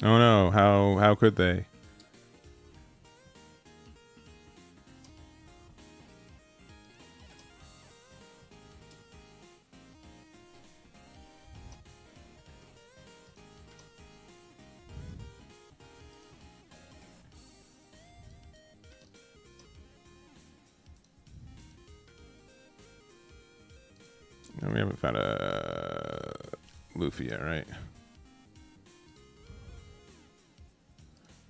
Oh no, how could they? We haven't found a Luffy yet, right?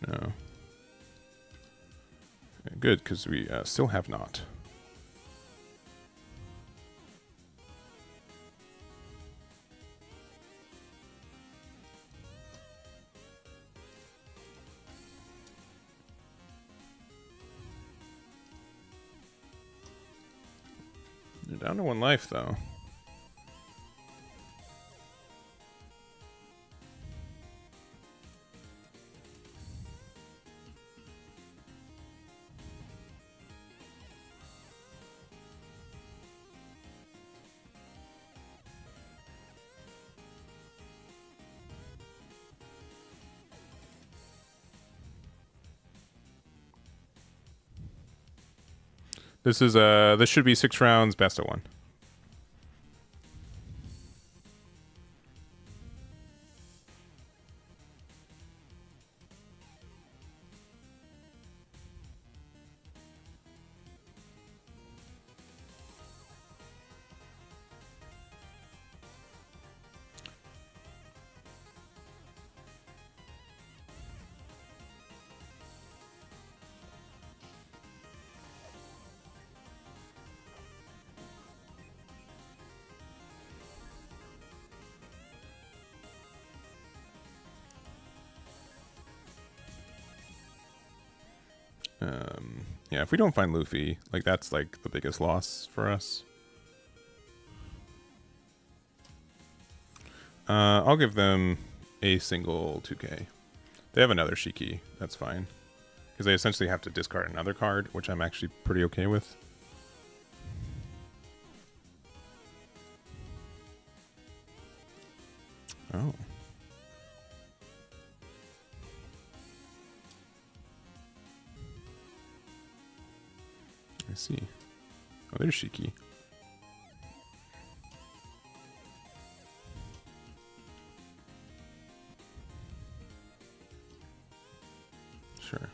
No. Good, because we still have not. You're down to 1 life, though. This should be 6 rounds, best of 1. Yeah, if we don't find Luffy, like that's like the biggest loss for us. I'll give them a single 2K. They have another Shiki, that's fine. Because they essentially have to discard another card, which I'm actually pretty okay with. Oh. I see. Oh, there's Shiki. Sure.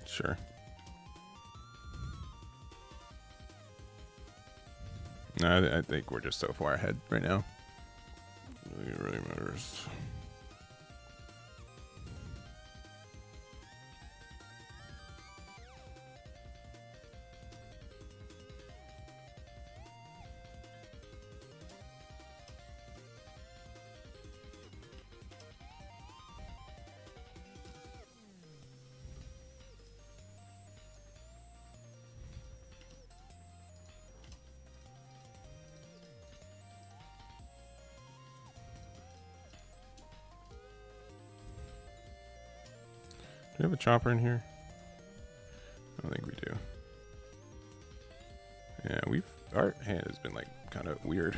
Sure. No, I think we're just so far ahead right now. It really matters. Do we have a chopper in here? I don't think we do. Yeah, our hand has been like kind of weird.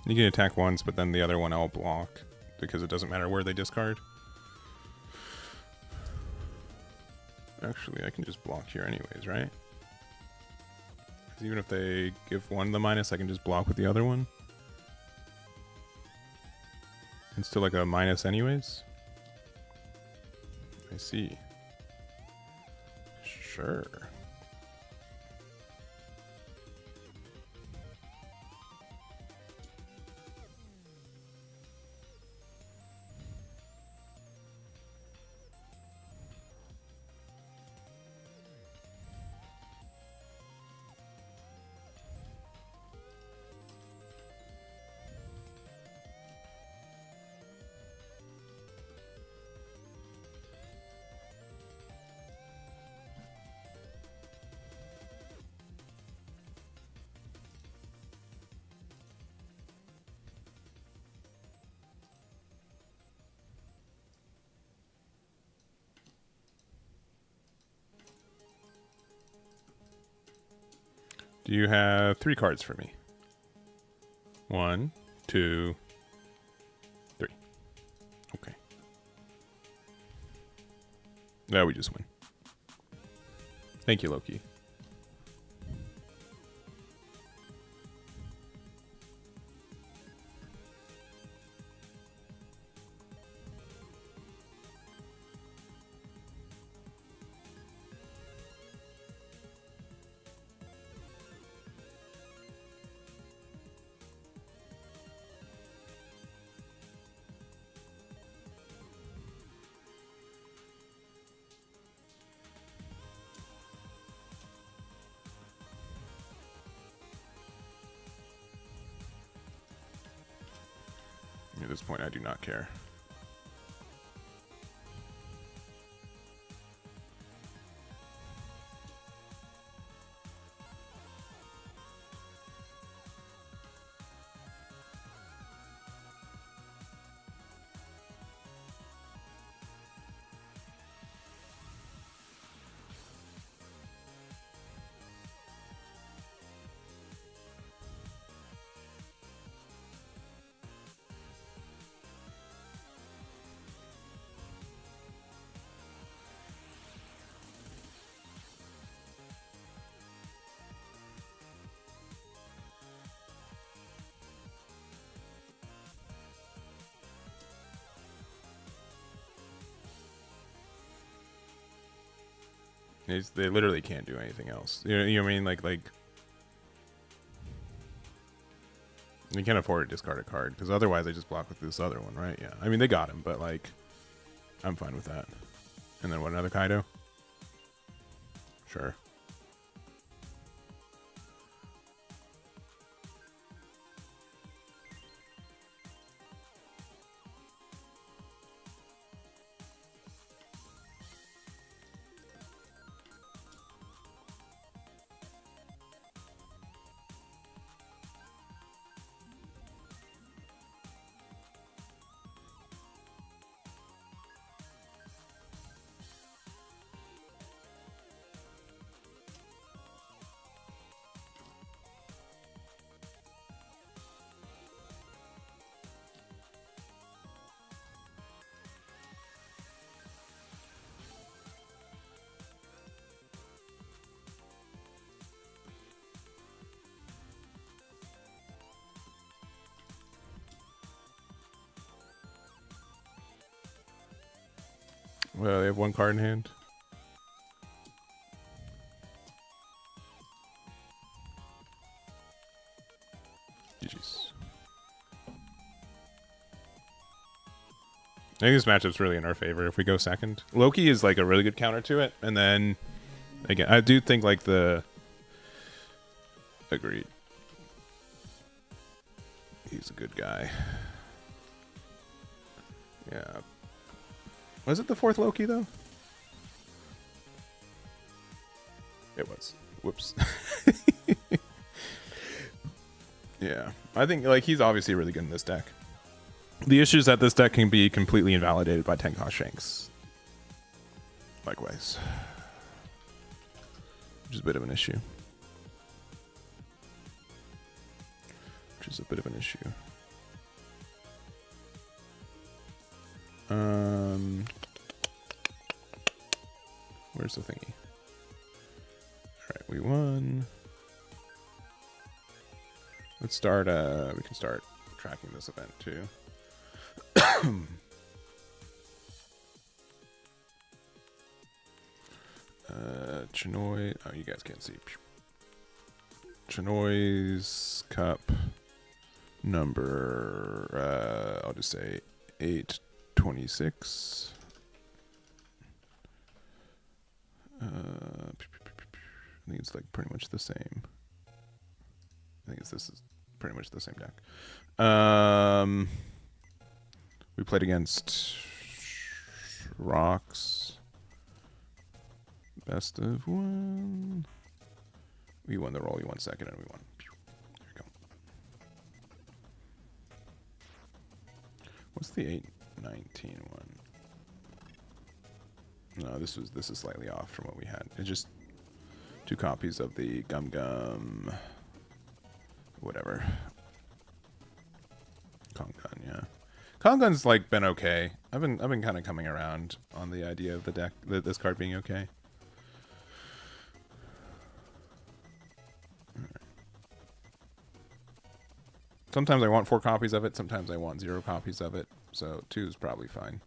You can attack once, but then the other one I'll block because it doesn't matter where they discard. Actually, I can just block here anyways, right? 'Cause even if they give one the minus, I can just block with the other one. It's still like a minus anyways. I see. Sure. Do you have 3 cards for me? 1, 2, 3. Okay. Now we just win. Thank you, Loki. At this point, I do not care. They literally can't do anything else. You know what I mean? Like you can't afford to discard a card because otherwise they just block with this other one, right? Yeah. I mean, they got him, but like, I'm fine with that. And then what? Another Kaido? Sure. Well, they have 1 card in hand. GG's. I think this matchup's really in our favor if we go second. Loki is like a really good counter to it, and then again, I do think like the agreed. He's a good guy. Yeah. Was it the 4th Loki though? It was. Whoops. Yeah. I think like he's obviously really good in this deck. The issue is that this deck can be completely invalidated by Tenkosh Shanks. Likewise. Which is a bit of an issue. Where's the thingy? Alright, we won. Let's start, we can start tracking this event too. Chinoy, oh, you guys can't see. Chinoy's Cup number, I'll just say 826. I think it's like pretty much the same. I think this is pretty much the same deck. We played against Rocks. Best of 1. We won the roll. You won second, and we won. There we go. What's the 819 one? No, this is slightly off from what we had. It just 2 copies of the Gum Gum. Whatever. Kongun, yeah. Kongun's like been okay. I've been kind of coming around on the idea of the deck, this card being okay. Sometimes I want 4 copies of it. Sometimes I want 0 copies of it. So 2 is probably fine.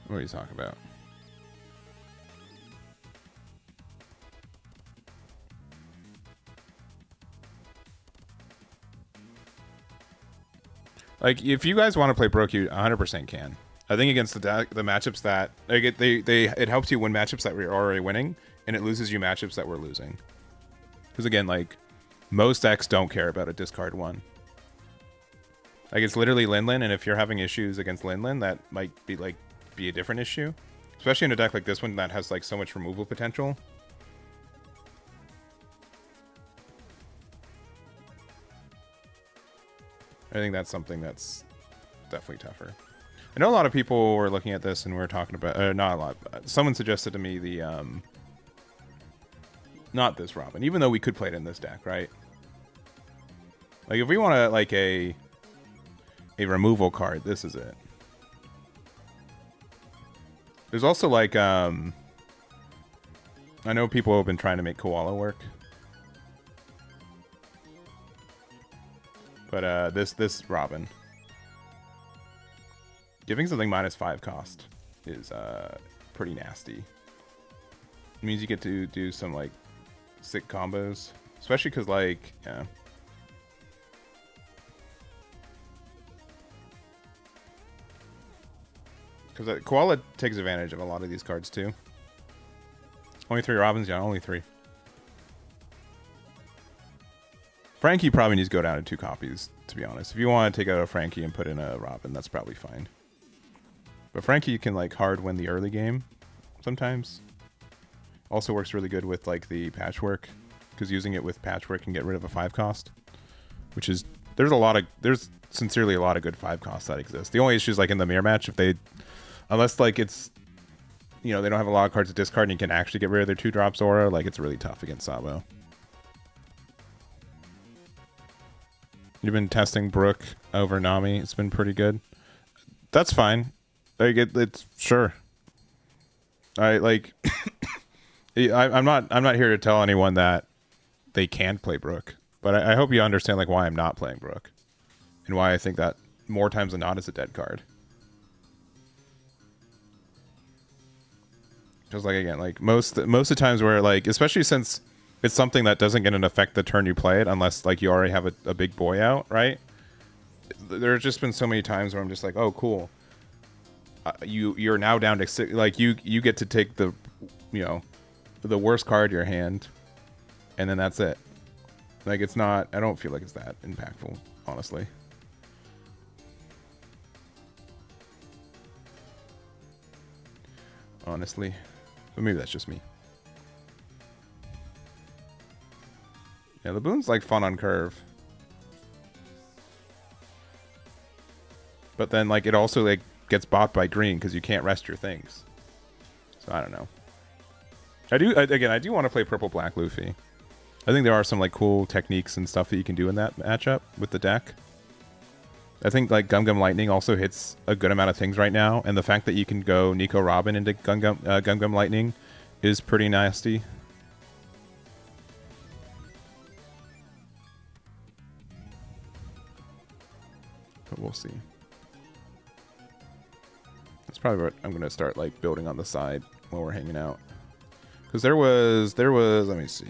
What are you talking about? Like, if you guys want to play Brook, you 100% can. I think against the matchups that like it helps you win matchups that we're already winning, and it loses you matchups that we're losing. Because again, like most decks don't care about a discard 1. Like it's literally Linlin, and if you're having issues against Linlin, that might be a different issue. Especially in a deck like this one that has like so much removal potential. I think that's something that's definitely tougher. I know a lot of people were looking at this and we were talking about, not a lot. Someone suggested to me the, not this Robin, even though we could play it in this deck, right? Like if we want to like a removal card, this is it. There's also like, I know people have been trying to make Koala work. But this Robin. Giving something -5 cost is pretty nasty. It means you get to do some like sick combos. Especially because like, yeah. Because Koala takes advantage of a lot of these cards too. Only 3 Robins? Yeah, only 3. Frankie probably needs to go down to 2 copies, to be honest. If you want to take out a Frankie and put in a Robin, that's probably fine. But Frankie can like hard win the early game sometimes. Also works really good with like the patchwork, because using it with patchwork can get rid of a 5 cost, which is there's sincerely a lot of good 5 costs that exist. The only issue is like in the mirror match, if they unless like it's, you know, they don't have a lot of cards to discard and you can actually get rid of their 2-drops aura, like it's really tough against Sabo. You've been testing Brook over Nami. It's been pretty good. That's fine. Like it's sure. I like. I'm not here to tell anyone that they can't play Brook, but I hope you understand like why I'm not playing Brook, and why I think that more times than not is a dead card. Because like again, like most of the times where like, especially since it's something that doesn't get an effect the turn you play it, unless like you already have a big boy out, right? There's just been so many times where I'm just like, oh cool, you're now down to 6. Like you get to take the, you know, the worst card in your hand, and then that's it. Like it's not. I don't feel like it's that impactful, honestly. Honestly, but maybe that's just me. Yeah, the boon's like fun on curve. But then like it also like gets bought by green because you can't rest your things. So I don't know. I do want to play purple black Luffy. I think there are some like cool techniques and stuff that you can do in that matchup with the deck. I think like Gum Gum Lightning also hits a good amount of things right now, and the fact that you can go Nico Robin into Gum Gum Lightning is pretty nasty. But we'll see. That's probably what I'm gonna start like building on the side while we're hanging out. Because there was let me see.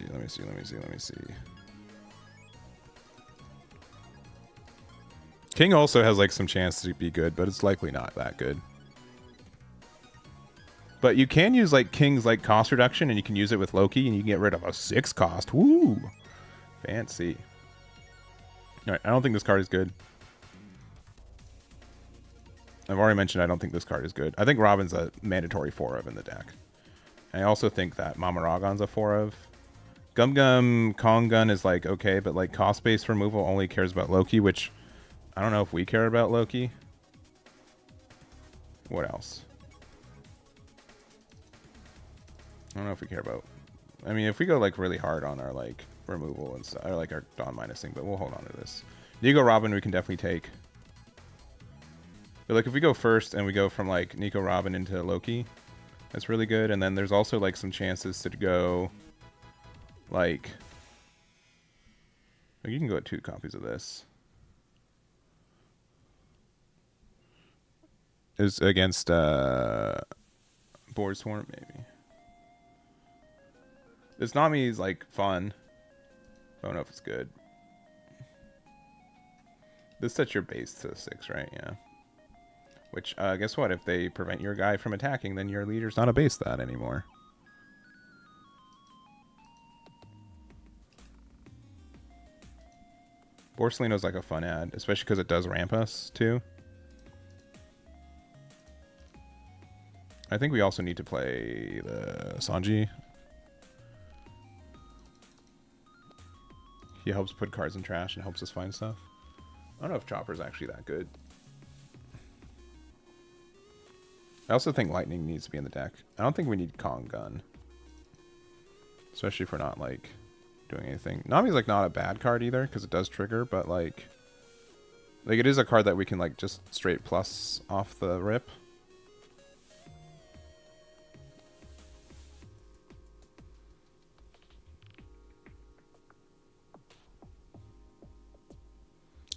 King also has like some chance to be good, but it's likely not that good. But you can use like King's like cost reduction, and you can use it with Loki, and you can get rid of a 6 cost. Woo! Fancy. Alright, I don't think this card is good. I've already mentioned I don't think this card is good. I think Robin's a mandatory 4 of in the deck. I also think that Mamaragon's a 4 of. Gum Gum Kong Gun is like okay, but like cost-based removal only cares about Loki, which I don't know if we care about Loki. What else? I don't know if we care about. I mean, if we go like really hard on our like removal and stuff, or like our Dawn minus thing, but we'll hold on to this. Nico Robin we can definitely take. But like if we go first and we go from like Nico Robin into Loki, that's really good. And then there's also like some chances to go like you can go at 2 copies of this. Is against Boar Swarm maybe. This Nami is like fun. I don't know if it's good. This sets your base to 6, right? Yeah. Which, guess what? If they prevent your guy from attacking, then your leader's not a base that anymore. Borsalino's like a fun ad, especially because it does ramp us, too. I think we also need to play the Sanji. He helps put cards in trash and helps us find stuff. I don't know if Chopper's actually that good. I also think Lightning needs to be in the deck. I don't think we need Kong Gun. Especially if we're not, like, doing anything. Nami's, like, not a bad card either, because it does trigger, but, like, it is a card that we can, like, just straight plus off the rip.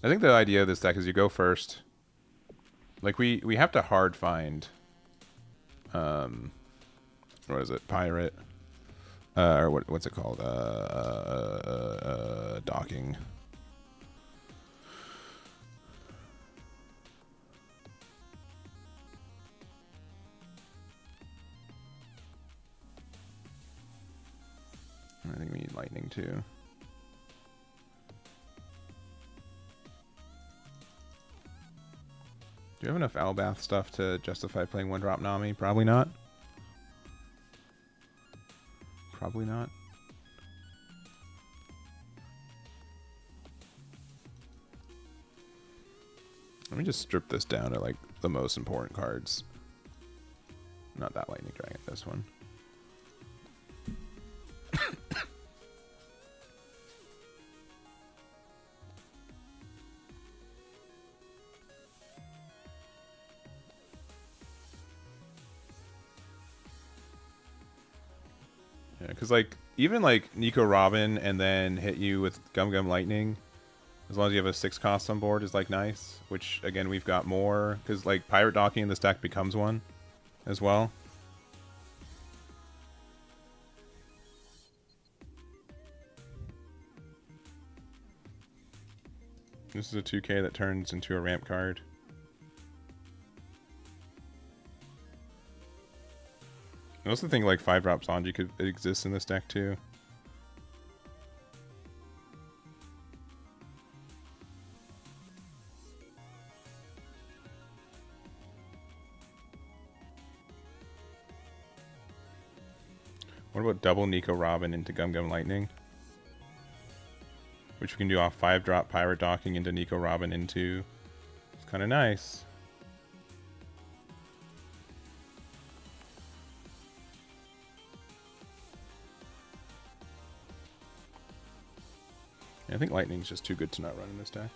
I think the idea of this deck is you go first. Like, we have to hard find... what is it? Pirate? Or what's it called? Docking. I think we need Lightning too. Do you have enough Elbaph stuff to justify playing 1-drop Nami? Probably not. Probably not. Let me just strip this down to like the most important cards. Not that Lightning Dragon, this one. Yeah, because like even like Nico Robin and then hit you with Gum Gum Lightning, as long as you have a 6 cost on board, is like nice. Which again we've got more because like Pirate Docking in this deck becomes one as well. This is a 2K that turns into a ramp card. I also think like 5-drop Sanji could exist in this deck too. What about double Nico Robin into Gum Gum Lightning? Which we can do off 5-drop Pirate Docking into Nico Robin into. It's kind of nice. I think Lightning's just too good to not run in this deck.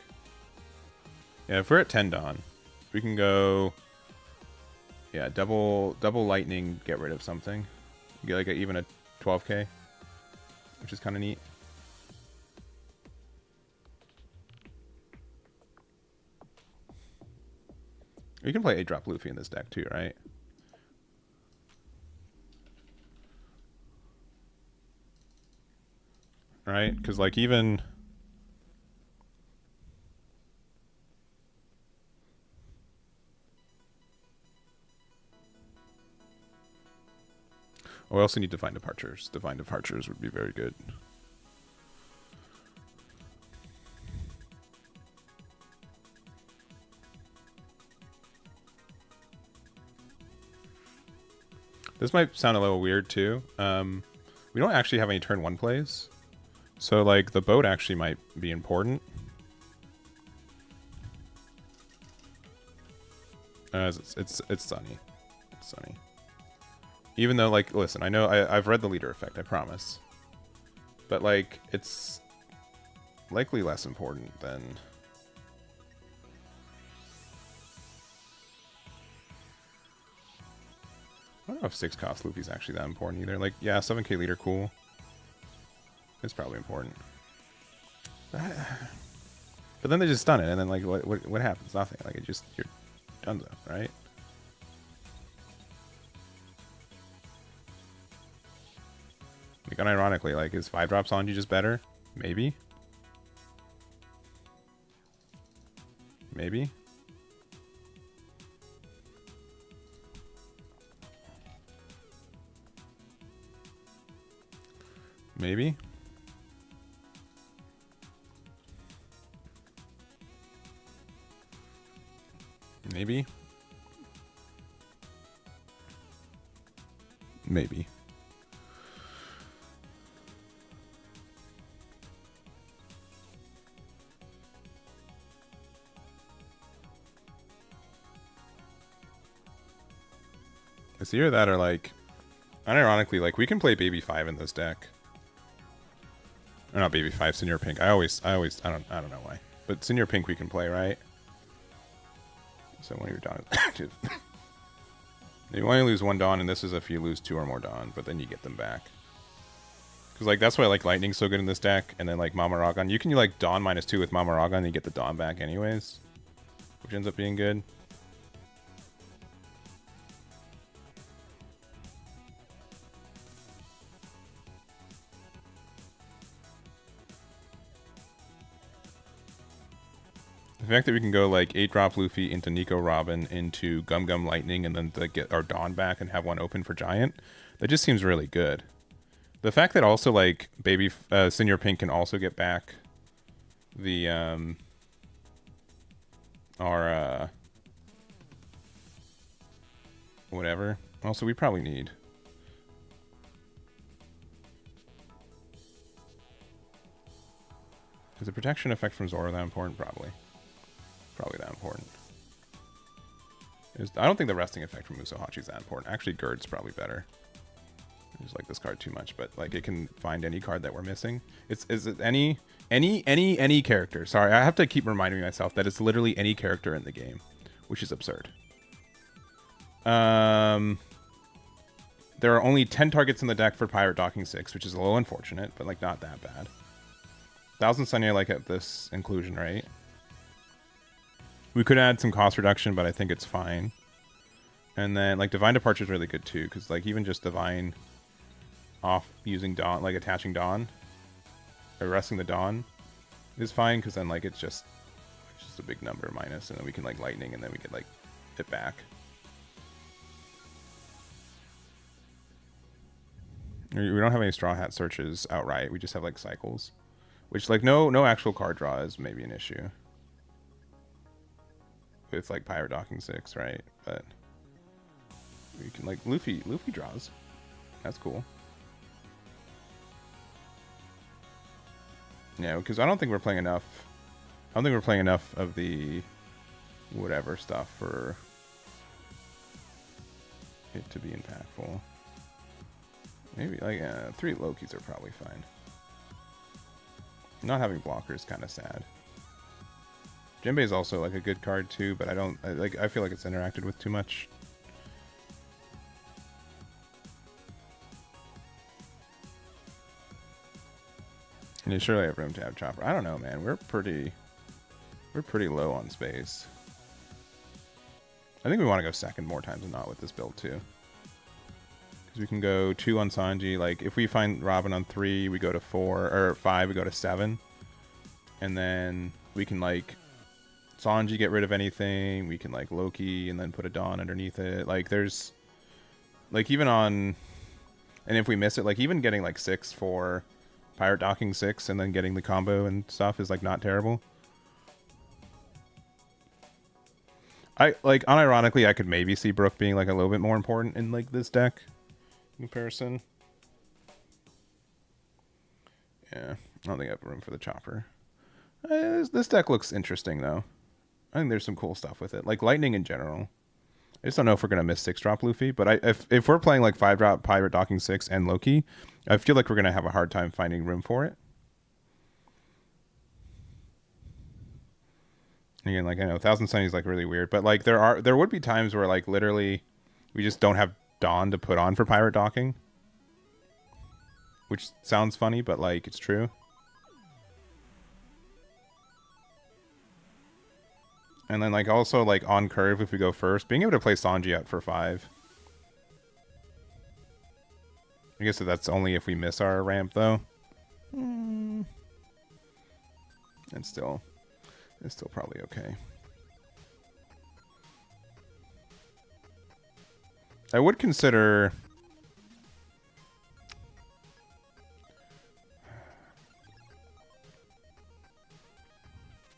Yeah, if we're at 10 Dawn, we can go... Yeah, double Lightning, get rid of something. Get like even a 12k, which is kind of neat. You can play 8-drop Luffy in this deck too, right? Right? Because like even... Oh, I also need Divine Departures. Divine Departures would be very good. This might sound a little weird too. We don't actually have any turn 1 plays So like the boat actually might be important. It's sunny. It's sunny. Even though, like, listen, I know I've read the leader effect, I promise. But like, it's likely less important than. I don't know if 6 cost Luffy's actually that important either. Like, yeah, 7k leader, cool. It's probably important. But then they just stun it, and then like, what happens? Nothing. Like, it just you're done though, right? Like, unironically, like, is 5-drop Sanji just better? Maybe. Maybe. Maybe. Maybe. Maybe. It's either that or like, unironically, like we can play Baby 5 in this deck. Or not Baby 5, Senior Pink. I don't know why. But Senior Pink we can play, right? So when you're Dawn is active. You only lose 1 Dawn, and this is if you lose 2 or more Dawn, but then you get them back. Because like that's why like Lightning's so good in this deck, and then like Mama Ragon. You can like Dawn -2 with Mama Ragon, and you get the Dawn back anyways. Which ends up being good. The fact that we can go like 8-drop Luffy into Nico Robin into Gum Gum Lightning and then to get our Dawn back and have one open for Giant, that just seems really good. The fact that also like Baby Senior Pink can also get back the our whatever. Also, we probably need. Is the protection effect from Zoro that important? Probably. Probably that important. I don't think the resting effect from Musahachi is that important. Actually, Gird's probably better. I just like this card too much, but like it can find any card that we're missing. Is it any character? Sorry, I have to keep reminding myself that it's literally any character in the game, which is absurd. There are only 10 targets in the deck for Pirate Docking 6, which is a little unfortunate, but like not that bad. 1000 Sun, I like at this inclusion rate. We could add some cost reduction, but I think it's fine. And then, like, Divine Departure is really good, too, because, like, even just Divine off using Dawn, like, attaching Dawn, or resting the Dawn is fine, because then, like, it's just a big number minus, and then we can, like, Lightning, and then we can, like, it back. We don't have any Straw Hat searches outright. We just have, like, cycles. Which, like, no actual card draw is maybe an issue. With like Pirate Docking 6, right? But we can like Luffy draws. That's cool. Yeah, because I don't think we're playing enough. I don't think we're playing enough of the whatever stuff for it to be impactful. Maybe like 3 Lokis are probably fine. Not having blocker is kind of sad. Jinbei is also like a good card too, but I feel like it's interacted with too much. And you surely have room to have Chopper. I don't know, man. We're pretty low on space. I think we want to go second more times than not with this build too. Because we can go 2 on Sanji. Like if we find Robin on 3, we go to 4 or 5, we go to 7. And then we can like Sanji get rid of anything. We can like Loki and then put a Dawn underneath it. Like there's like even on, and if we miss it, like even getting like 6 for Pirate Docking 6 and then getting the combo and stuff is like not terrible. I like unironically I could maybe see Brook being like a little bit more important in like this deck in comparison. Yeah. I don't think I have room for the chopper. This deck looks interesting, though. I think there's some cool stuff with it. Like lightning in general. I just don't know if we're going to miss 6-drop Luffy. But if we're playing like 5-drop Pirate Docking 6 and Loki, I feel like we're going to have a hard time finding room for it. Again, like I know 1000 Sunny is like really weird. But like there would be times where like literally we just don't have Dawn to put on for Pirate Docking. Which sounds funny, but like it's true. And then like also like on curve if we go first, being able to play Sanji out for 5. I guess that's only if we miss our ramp though. And still, it's still probably okay. I would consider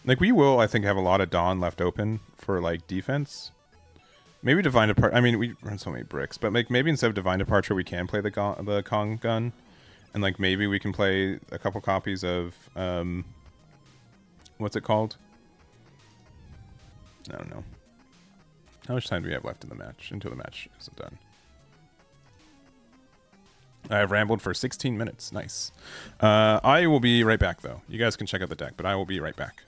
like we will, I think, have a lot of Dawn left open for like defense. Maybe Divine Departure. I mean, we run so many bricks, but like maybe instead of Divine Departure, we can play the Kong gun, and like maybe we can play a couple copies of what's it called? I don't know. How much time do we have left in the match until the match isn't done? I've rambled for 16 minutes. Nice. I will be right back, though. You guys can check out the deck, but I will be right back.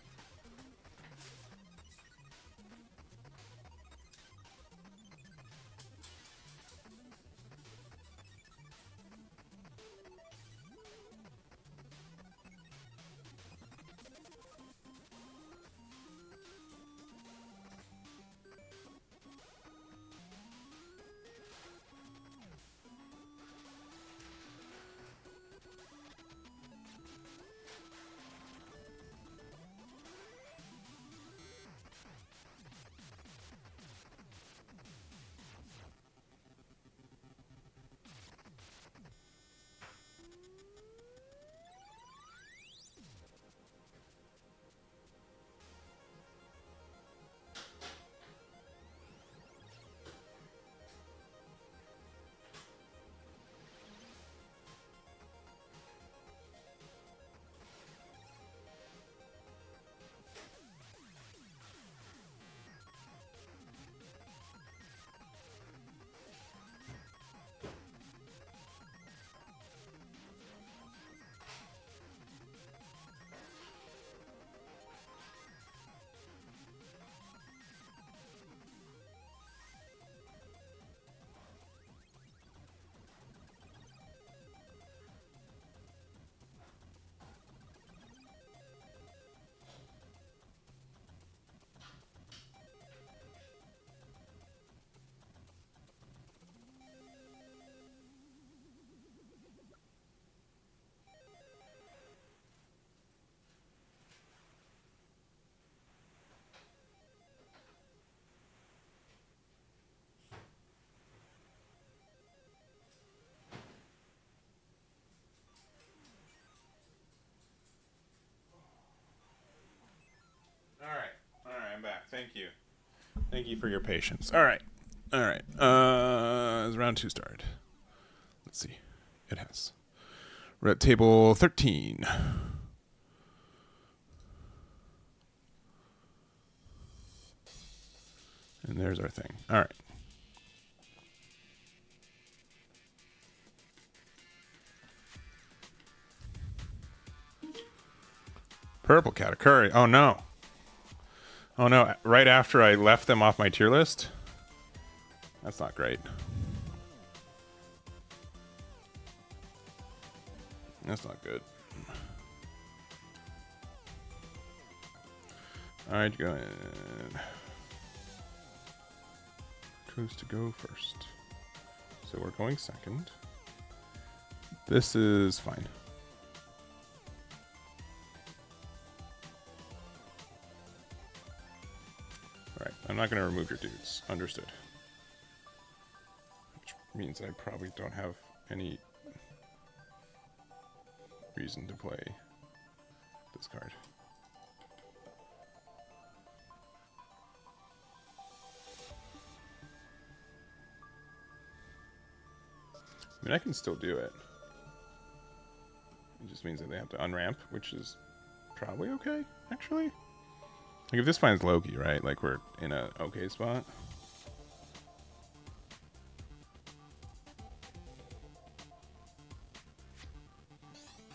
All right, I'm back. Thank you. Thank you for your patience. All right. Has round 2 started? Let's see. It has. We're at table 13. And there's our thing. All right. Purple Katakuri. Oh, no. Oh, no. Right after I left them off my tier list? That's not great. That's not good. All right, go ahead. Who's to go first? So we're going second. This is fine. All right, I'm not going to remove your dudes. Understood. Which means I probably don't have any reason to play this card. I mean, I can still do it. just means that they have to unramp, which is probably okay, actually. Like, if this finds Loki, right, like, we're in a okay spot.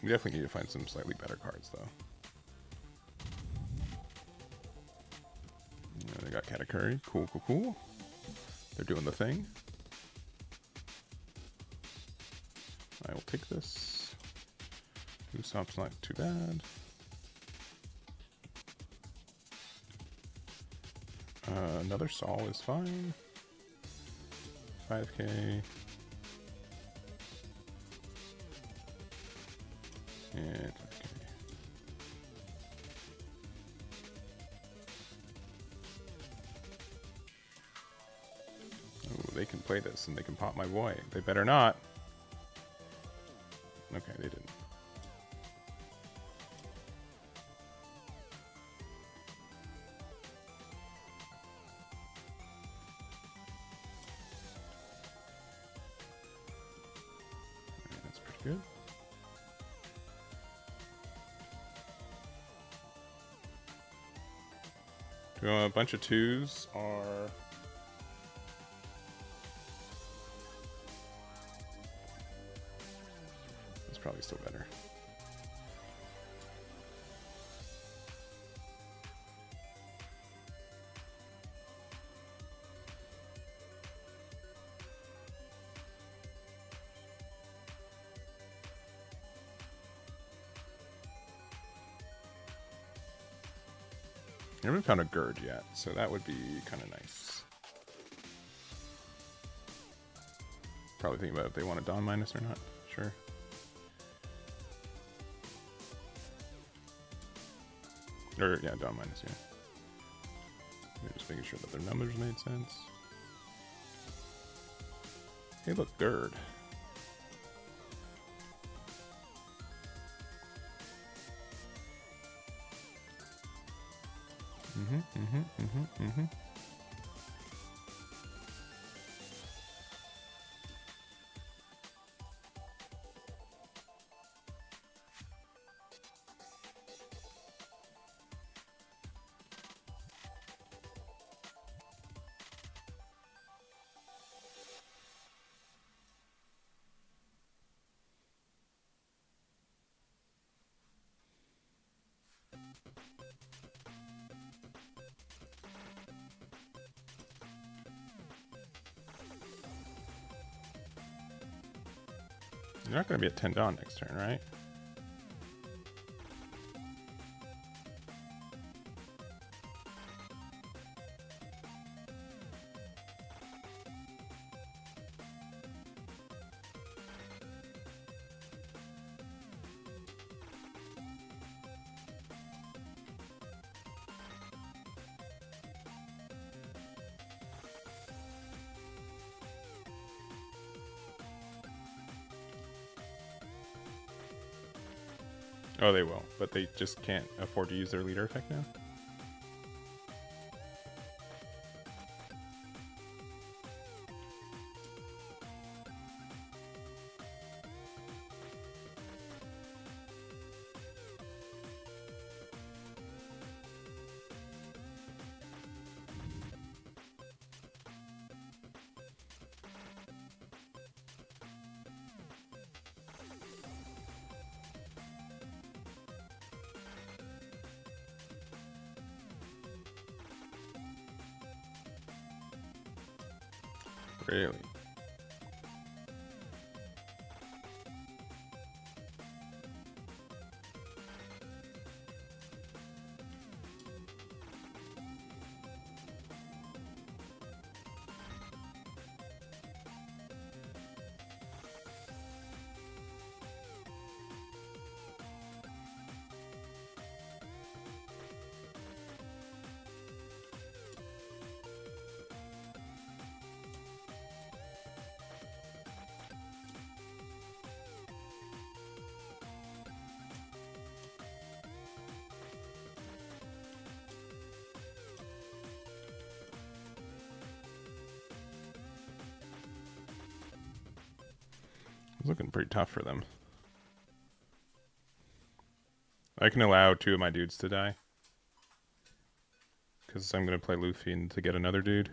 We definitely need to find some slightly better cards, though. They got Katakuri. Cool, cool, cool. They're doing the thing. I will take this. Usopp's not too bad. Another Sol is fine. 5k. And 5k. Oh, they can play this and they can pop my boy. They better not. Okay, they didn't. Right, that's pretty good. Do a bunch of twos are... It's probably still better. I haven't found a Gurge yet, so that would be kind of nice. Probably thinking about if they want a Dawn Minus or not. Sure. Or, yeah, Dawn Minus, yeah. They're just making sure that their numbers made sense. Hey, look, Gerd. Mm-hmm. You're not going to be at 10 Dawn next turn, right? Oh, they will, but they just can't afford to use their leader effect now. Really? It's looking pretty tough for them. I can allow 2 of my dudes to die. Because I'm going to play Luffy and to get another dude.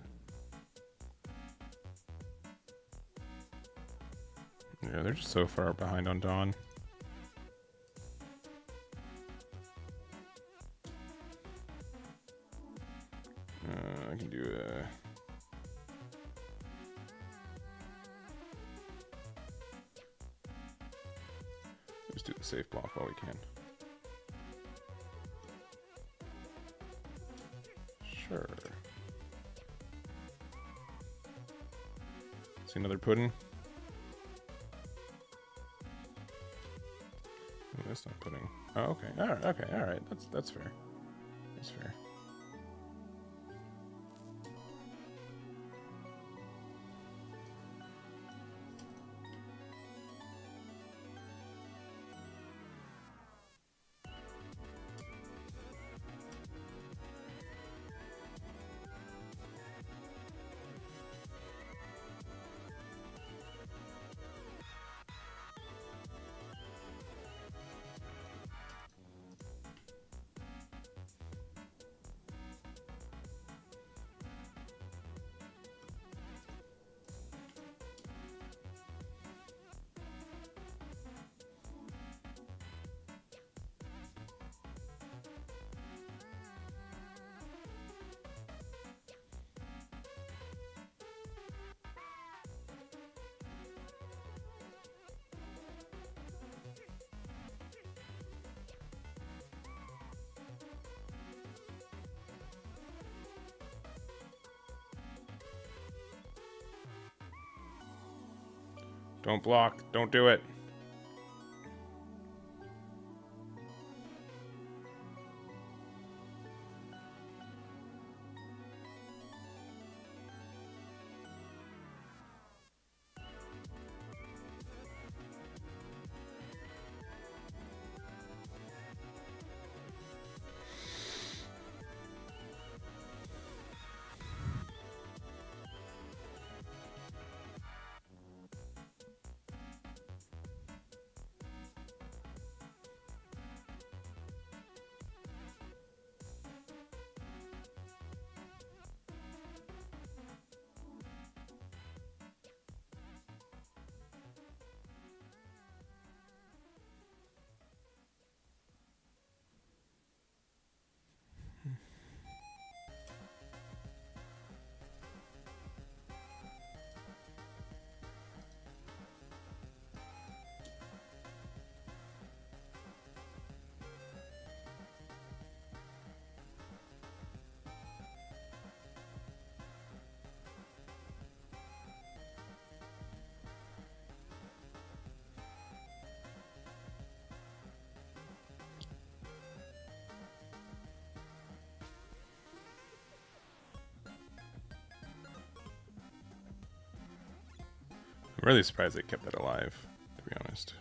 Yeah, they're just so far behind on Dawn. I can do a... Just do the safe block while we can. Sure. See another pudding? Oh, that's not pudding. Oh, okay. All right. Okay. All right. That's fair. That's fair. Don't block. Don't do it. I'm really surprised they kept that alive, to be honest.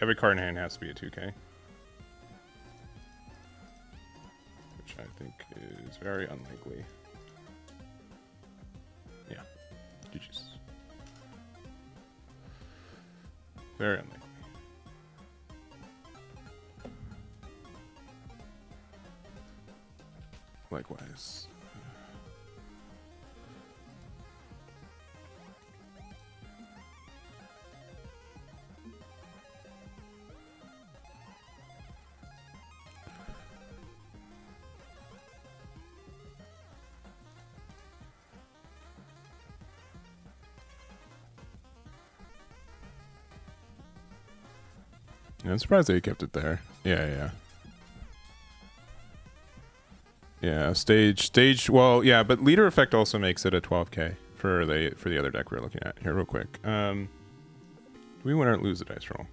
Every card in hand has to be a 2K. Which I think is very unlikely. Yeah. GG's. Very unlikely. Likewise. Yeah, I'm surprised they kept it there. Yeah. Yeah, stage. Well, yeah, but leader effect also makes it a 12K for the other deck we're looking at here, real quick. Do we win or lose the dice roll?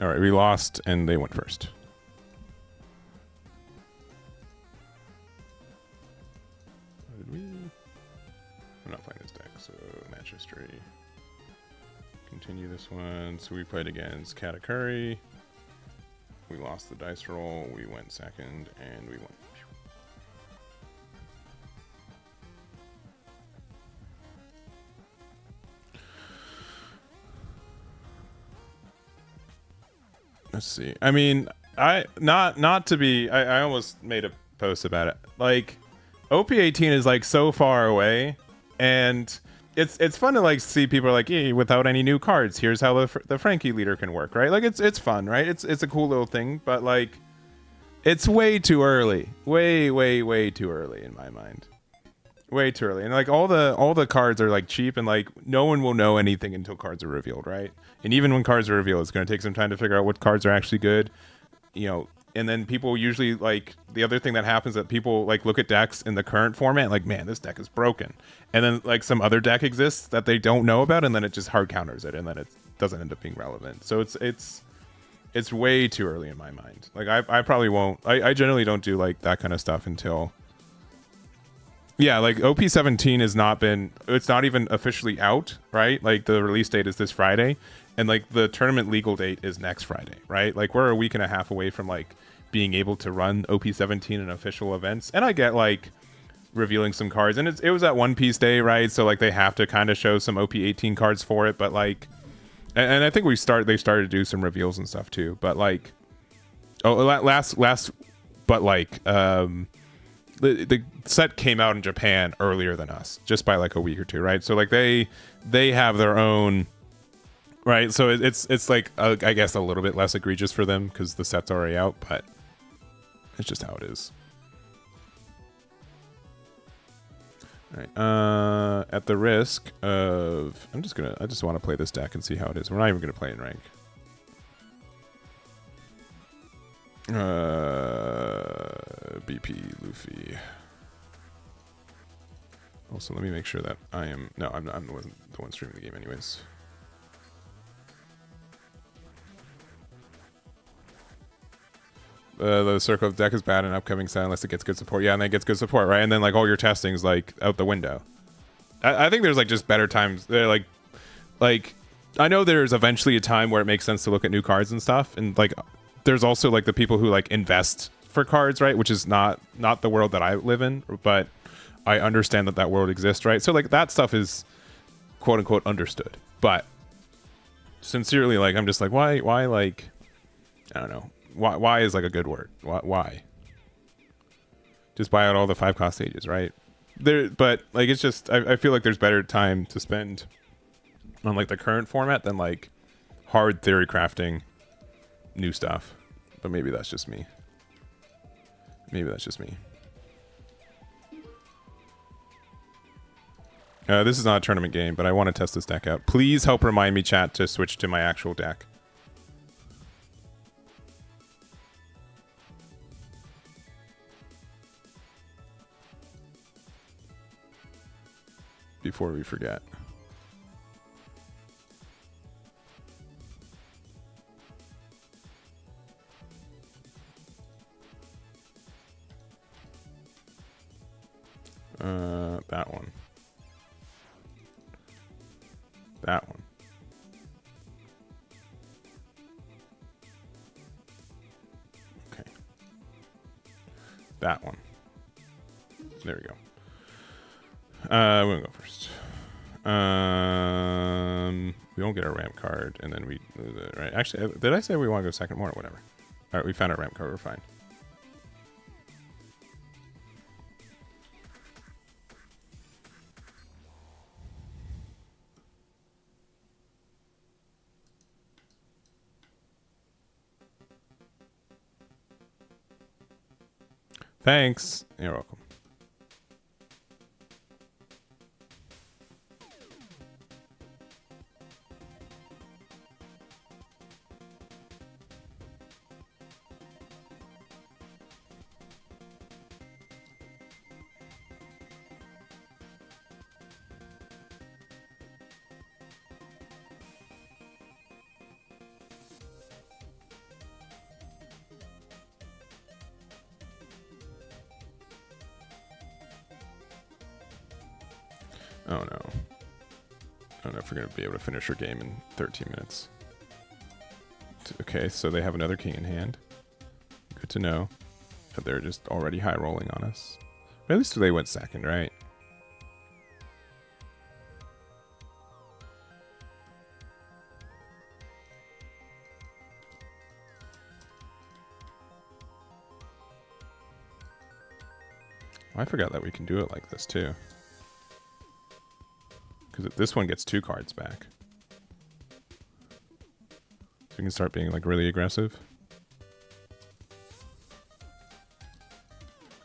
All right, we lost, and they went first. Did we? I'm not playing this deck, so match history. Continue this one. So we played against Katakuri. We lost the dice roll. We went second, and we won. Let's see. I mean, I almost made a post about it. Like, OP18 is like so far away, and it's fun to like see people are like, hey, without any new cards, here's how the Frankie leader can work, right? Like it's fun, right? It's a cool little thing, but like it's way too early, way too early in my mind, way too early. And like all the cards are like cheap, and like no one will know anything until cards are revealed, right? And even when cards are revealed, it's going to take some time to figure out what cards are actually good, you know. And then people usually like the other thing that happens that people like look at decks in the current format, like, man, this deck is broken. And then like some other deck exists that they don't know about, and then it just hard counters it, and then it doesn't end up being relevant. So it's way too early in my mind. Like I probably won't. I generally don't do like that kind of stuff until. Yeah, like OP17 has not been. It's not even officially out, right? Like the release date is this Friday, and like the tournament legal date is next Friday, right? Like we're a week and a half away from like being able to run OP17 in official events. And I get like revealing some cards, and it was at One Piece Day, right? So like they have to kind of show some OP18 cards for it, but like, and I think they started to do some reveals and stuff too. But like, but like the set came out in Japan earlier than us, just by like a week or two, right? So like they have their own, right? So it's like I guess a little bit less egregious for them because the set's already out, but it's just how it is. All right. At the risk of, I just want to play this deck and see how it is. We're not even gonna play in rank. BP Luffy. Also, let me make sure that I'm the one streaming the game anyways. The circle of deck is bad in upcoming set unless it gets good support. Yeah, and then it gets good support, right? And then like all your testing's like out the window. I think there's like just better times. They're like I know there's eventually a time where it makes sense to look at new cards and stuff, and like there's also like the people who like invest for cards, right? Which is not the world that I live in, but I understand that world exists, right? So like that stuff is quote unquote understood. But sincerely, like I'm just like why like I don't know. Why is like a good word? Why? Just buy out all the 5-cost stages, right? But like it's just I feel like there's better time to spend on like the current format than like hard theory crafting new stuff. But maybe that's just me. This is not a tournament game, but I want to test this deck out. Please help remind me, chat, to switch to my actual deck. Before we forget. That one. That one. Okay. That one. There we go. We're gonna go first. We won't get our ramp card, and then we lose it, right? Actually, did I say we want to go second more or whatever? All right, we found our ramp card. We're fine. Thanks. You're welcome. Oh no. I don't know if we're going to be able to finish our game in 13 minutes. Okay, so they have another king in hand. Good to know. But they're just already high rolling on us. But at least they went second, right? I forgot that we can do it like this too. Because this one gets 2 cards back. So we can start being like really aggressive.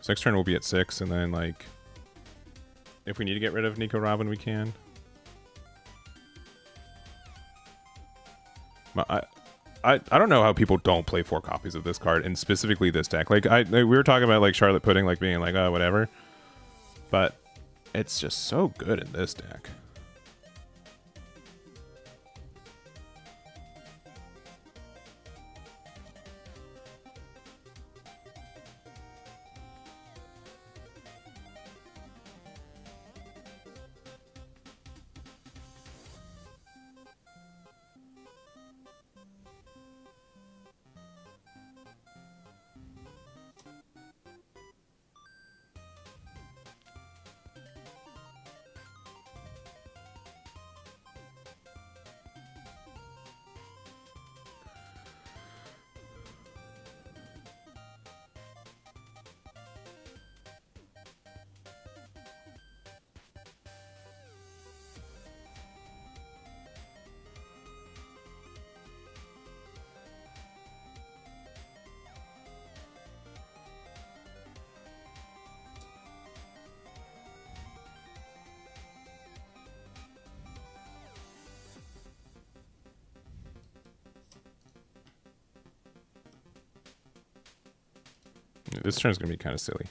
So next turn we'll be at 6, and then like if we need to get rid of Nico Robin, we can. I don't know how people don't play 4 copies of this card, and specifically this deck. Like we were talking about like Charlotte Pudding like being like, oh, whatever. But it's just so good in this deck. This turn's gonna be kind of silly.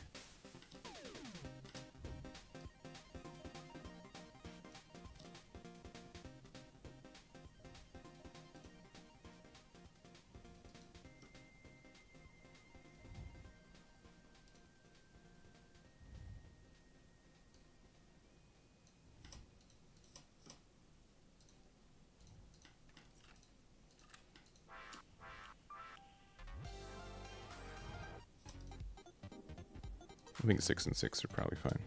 I think 6 and 6 are probably fine.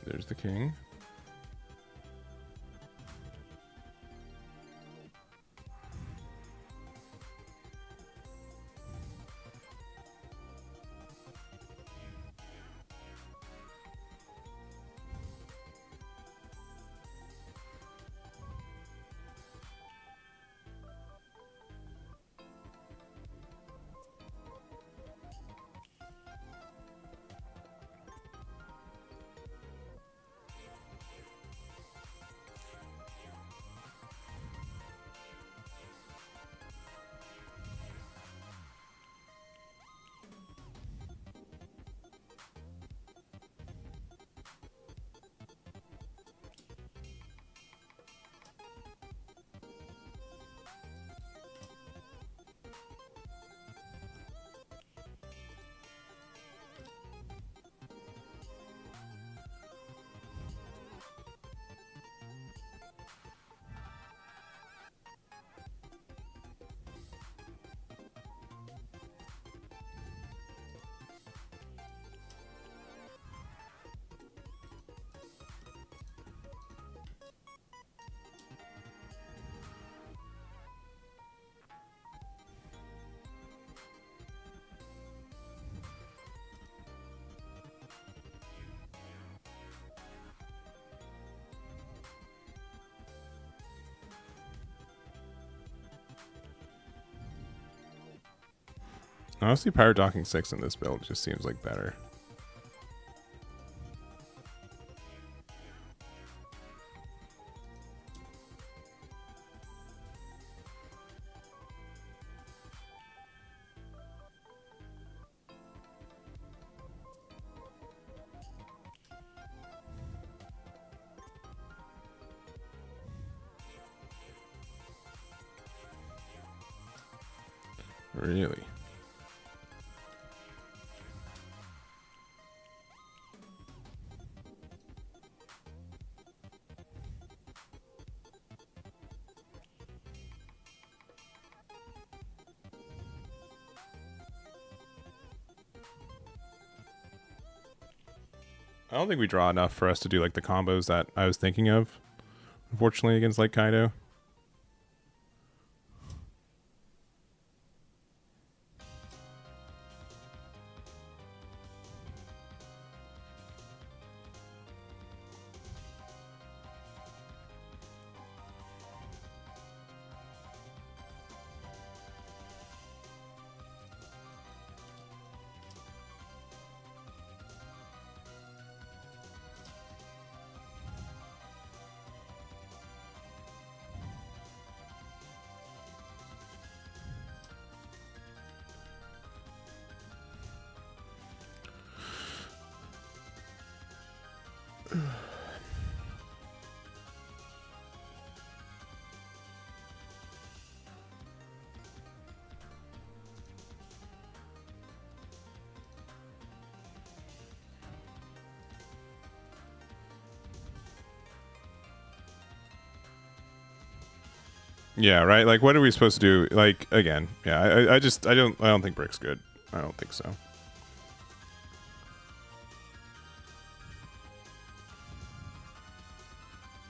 There's the king. Honestly, Pirate Docking 6 in this build just seems like better. Really? I don't think we draw enough for us to do like the combos that I was thinking of, unfortunately, against like Kaido. Yeah, right. Like, what are we supposed to do? Like, again, yeah. I don't think Brick's good. I don't think so.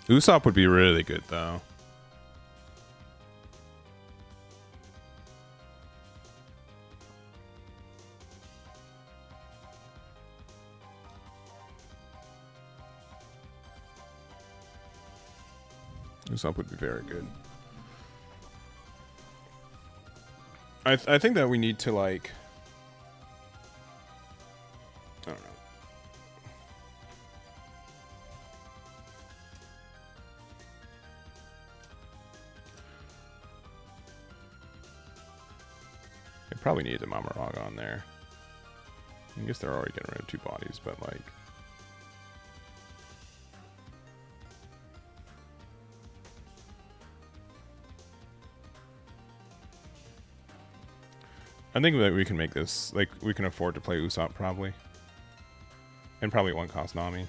Usopp would be really good, though. Usopp would be very good. I think that we need to, like... I don't know. They probably need the Mamarog on there. I guess they're already getting rid of 2 bodies, but, like... I think that we can make this, like, we can afford to play Usopp, probably. And probably one cost Nami.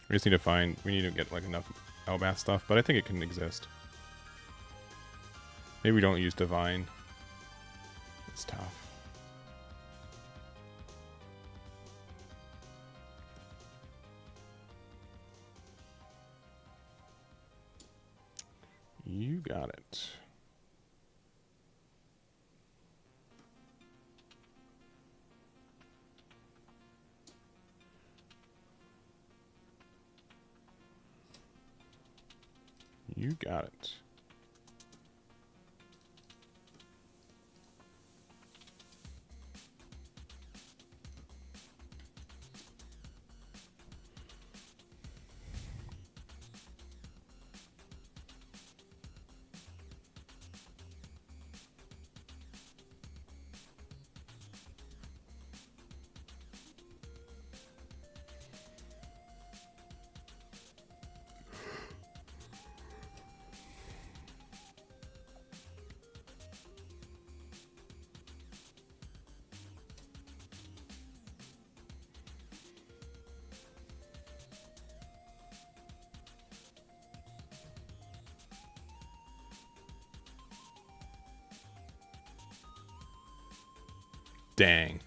We just need to find, we need to get, like, enough Elbaph stuff, but I think it can exist. Maybe we don't use Divine. It's tough. You got it. You got it. Dang.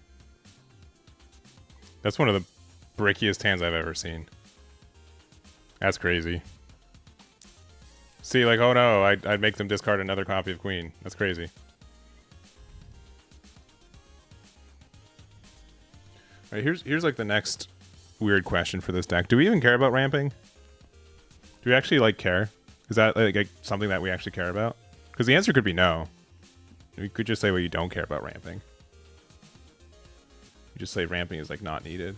That's one of the brickiest hands I've ever seen. That's crazy. See, like, oh no, I'd make them discard another copy of Queen. That's crazy. Alright, here's like the next weird question for this deck. Do we even care about ramping? Do we actually, like, care? Is that, like something that we actually care about? Because the answer could be no. You could just say, well, you don't care about ramping. You just say ramping is like not needed.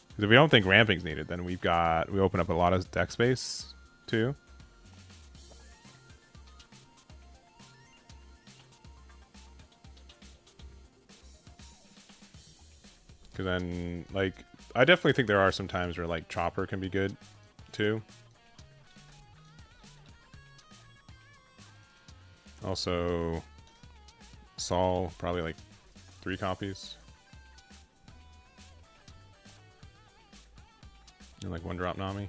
Because if we don't think ramping's needed, then we open up a lot of deck space too. Because then, like, I definitely think there are some times where like Chopper can be good too. Also, Saul, probably like 3 copies. And like 1-drop Nami.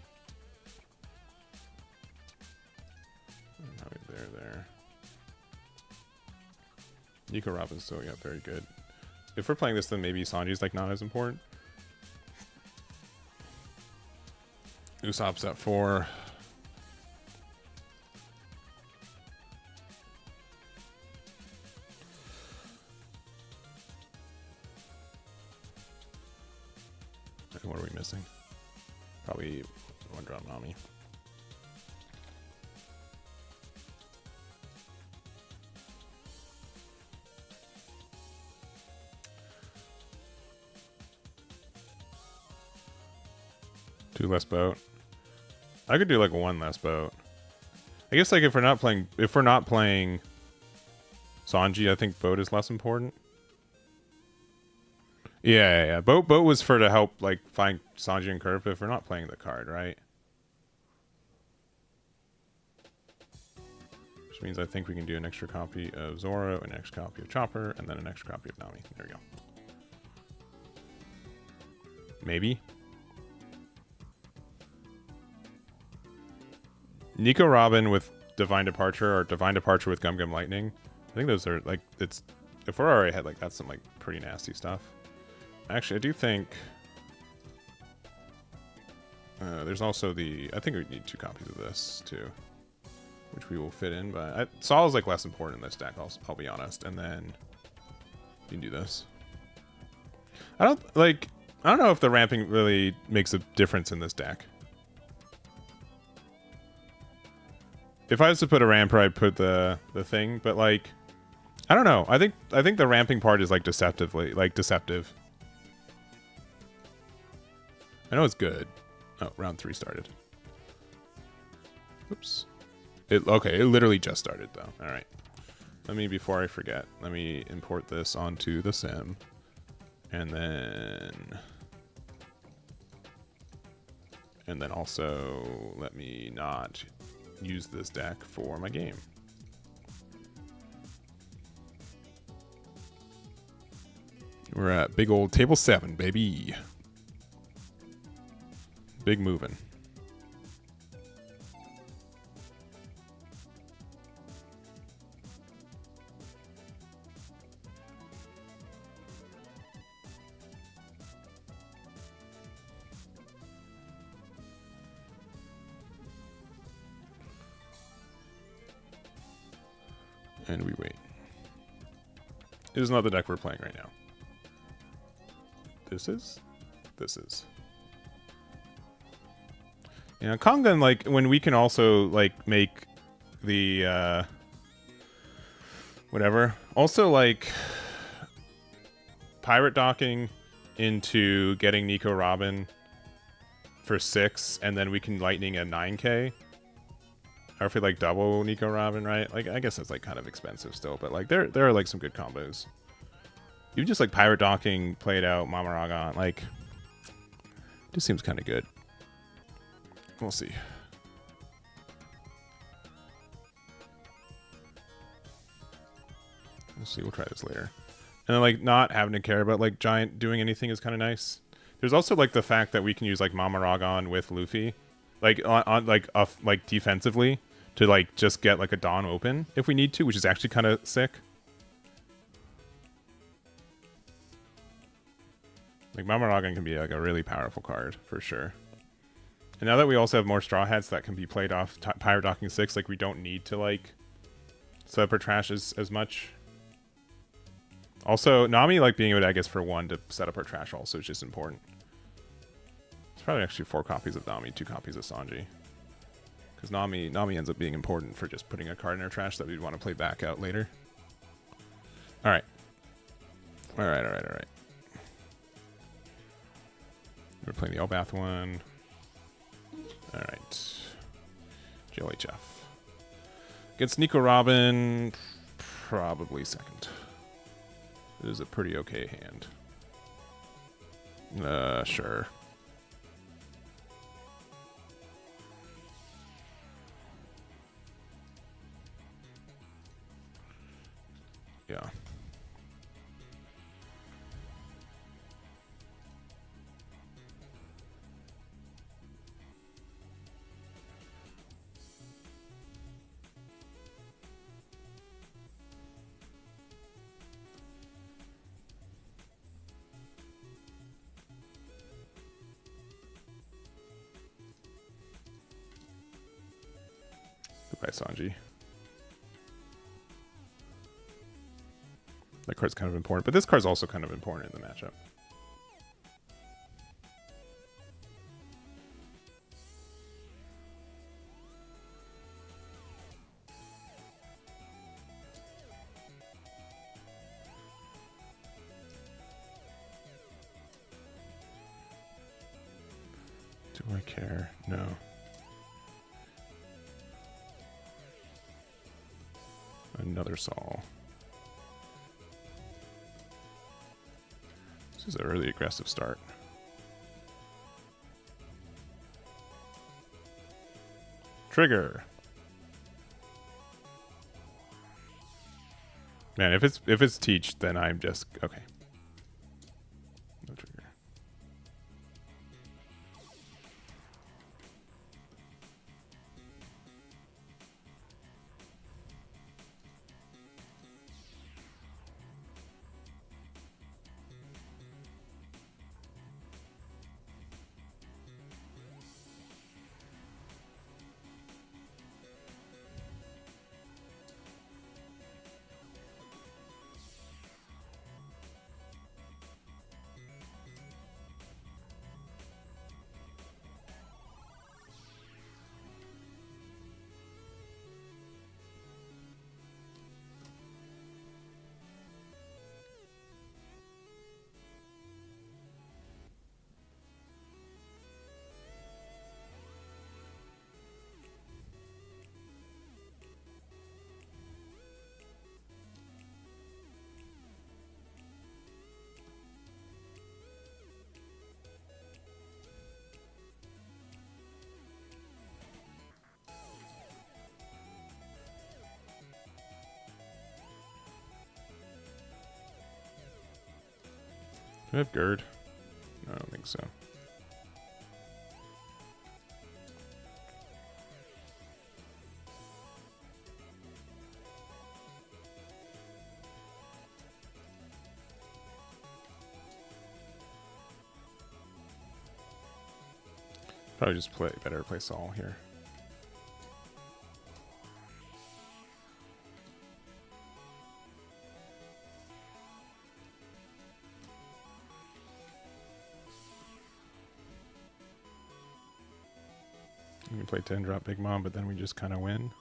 Nami there. Nico Robin's still, yeah, very good. If we're playing this, then maybe Sanji's like not as important. Usopp's at 4. What are we missing? Probably 1-drop Nami. Two less boat. I could do like 1 less boat. I guess like if we're not playing Sanji, I think boat is less important. Yeah. Boat was for to help like find Sanji and Curve if we're not playing the card, right? Which means I think we can do an extra copy of Zoro, an extra copy of Chopper, and then an extra copy of Nami. There we go. Maybe. Nico Robin with Divine Departure or Divine Departure with Gum Gum Lightning. I think those are like, it's, if we're already ahead, like that's some like pretty nasty stuff. Actually, I do think there's also the, I think we need 2 copies of this too, which we will fit in, but Saul is like less important in this deck, I'll be honest, and then you can do this. I don't know if the ramping really makes a difference in this deck. If I was to put a ramper, I'd put the thing, but like, I don't know. I think the ramping part is like deceptive. I know it's good. Oh, round 3 started. Oops. Okay, it literally just started though. All right. Before I forget, let me import this onto the sim, and then also let me not use this deck for my game. We're at big old table 7, baby. Big moving. And we wait. It is not the deck we're playing right now. This is. Yeah, Kongan, like, when we can also, like, make the, whatever. Also, like, pirate docking into getting Nico Robin for 6, and then we can lightning a 9k. Or if we, like, double Nico Robin, right? Like, I guess that's, like, kind of expensive still, but, like, there are, like, some good combos. Even just, like, pirate docking, played out, Mama Ragon, like, just seems kind of good. We'll see. We'll try this later. And then, like, not having to care about, like, Giant doing anything is kind of nice. There's also, like, the fact that we can use, like, Mama Ragon with Luffy. Like, like, defensively. To, like, just get, like, a Dawn open if we need to, which is actually kind of sick. Like, Mama Ragon can be, like, a really powerful card, for sure. And now that we also have more Straw Hats that can be played off Pirate Docking 6, like, we don't need to, like, set up our trash as much. Also, Nami, like, being able to, I guess, for 1 to set up our trash also is just important. It's probably actually 4 copies of Nami, 2 copies of Sanji. Because Nami ends up being important for just putting a card in our trash that we'd want to play back out later. Alright. Alright. We're playing the Elbaph one. Alright. GLHF. Against Nico Robin, probably second. It is a pretty okay hand. Sure. Yeah. Goodbye, Sanji. That card's kind of important, but this card's also kind of important in the matchup. Do I care? No. Another Saul. This is a really aggressive start. Trigger. Man, if it's Teach, then I'm just okay. No trigger. Do I have Gird? No, I don't think so. Probably just better play Saul here. We play 10 drop Big Mom, but then we just kind of win.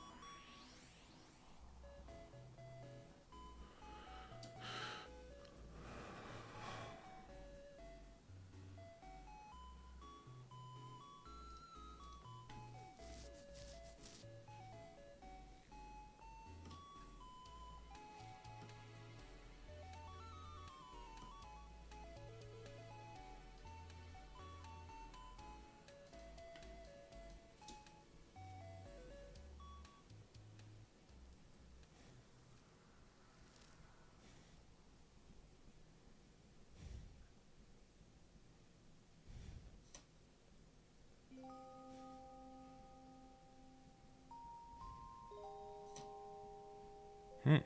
Hmm.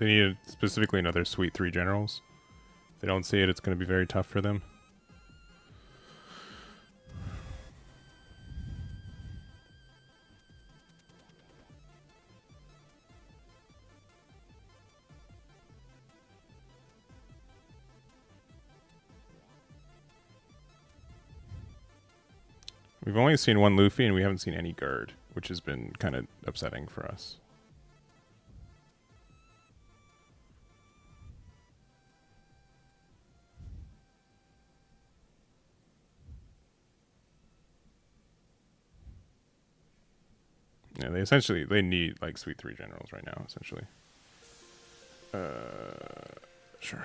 They need specifically another sweet 3 generals. If they don't see it, it's going to be very tough for them. We've only seen one Luffy, and we haven't seen any Gerd, which has been kind of upsetting for us. Yeah, they need like sweet 3 generals right now, essentially. Sure.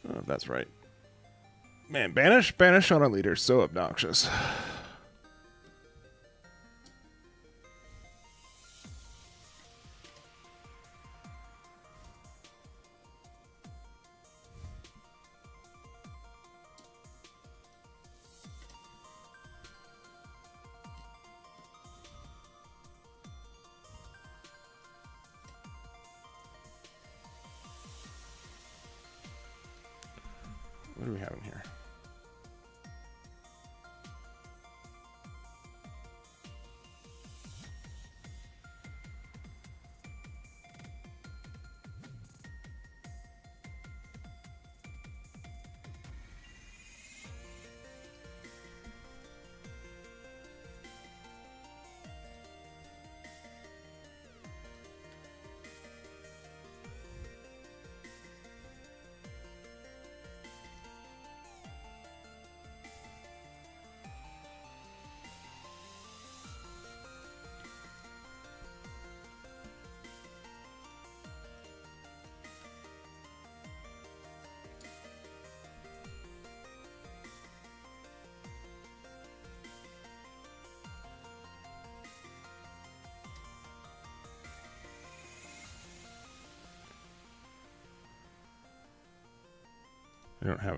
Oh, that's right. Man, banish on a leader, so obnoxious. What do we have in here?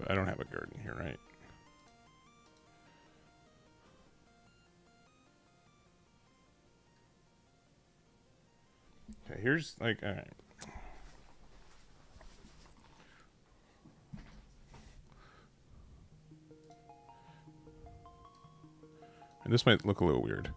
I don't have a garden here, right? Okay, here's like, all right. And this might look a little weird.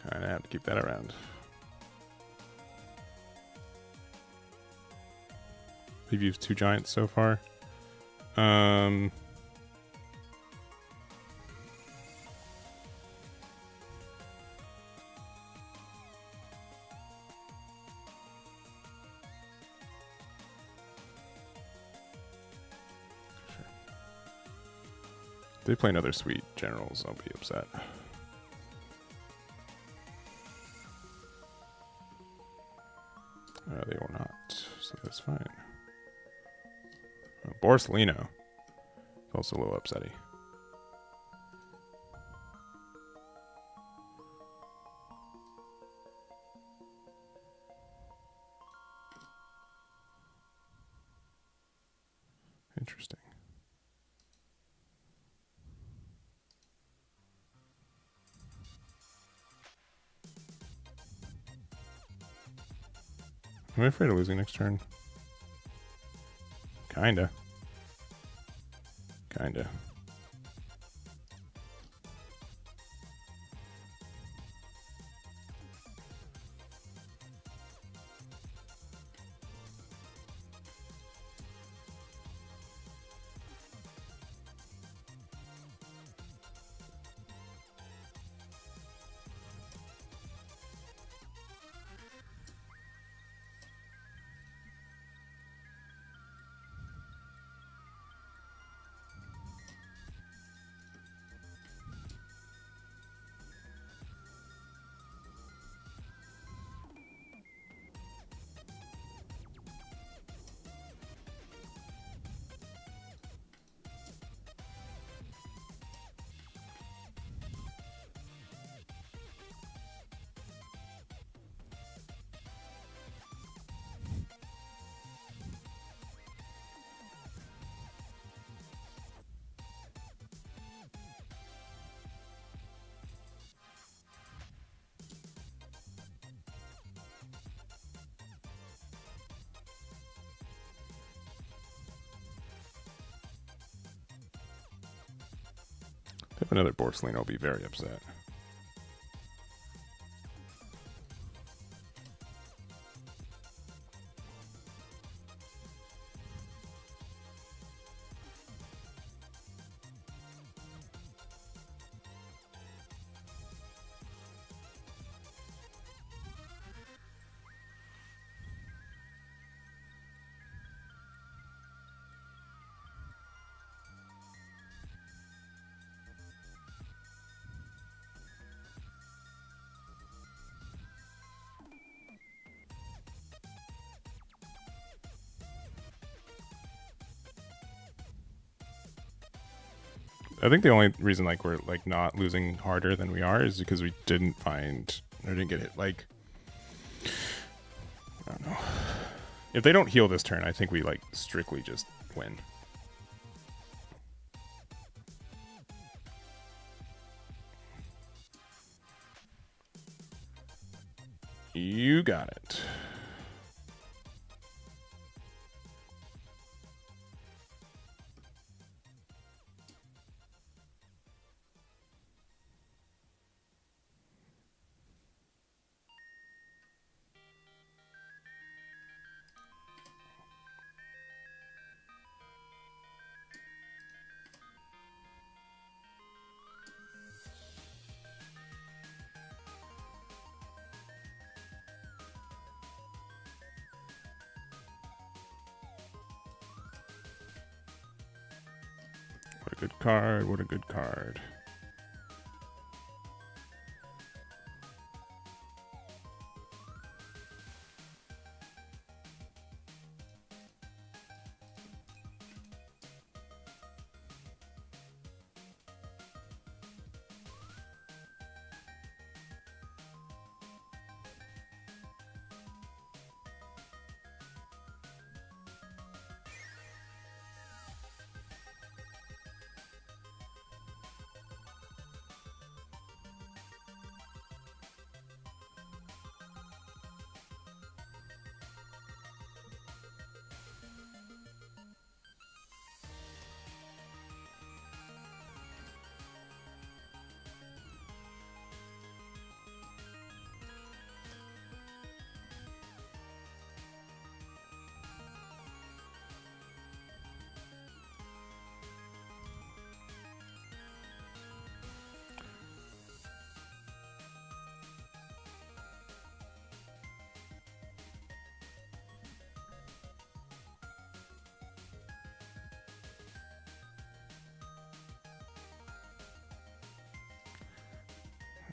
Kind of have to keep that around. We've used 2 giants so far. If they play another sweet generals, I'll be upset. They were not, so that's fine. Borsalino. Also a little upsetty. Interesting. Am I afraid of losing next turn? Kinda. Kinda. If another Borsalino, I'll be very upset. I think the only reason like we're like not losing harder than we are is because we didn't find or didn't get hit. Like, I don't know. If they don't heal this turn, I think we like strictly just win. You got it. What a good card. What a good card.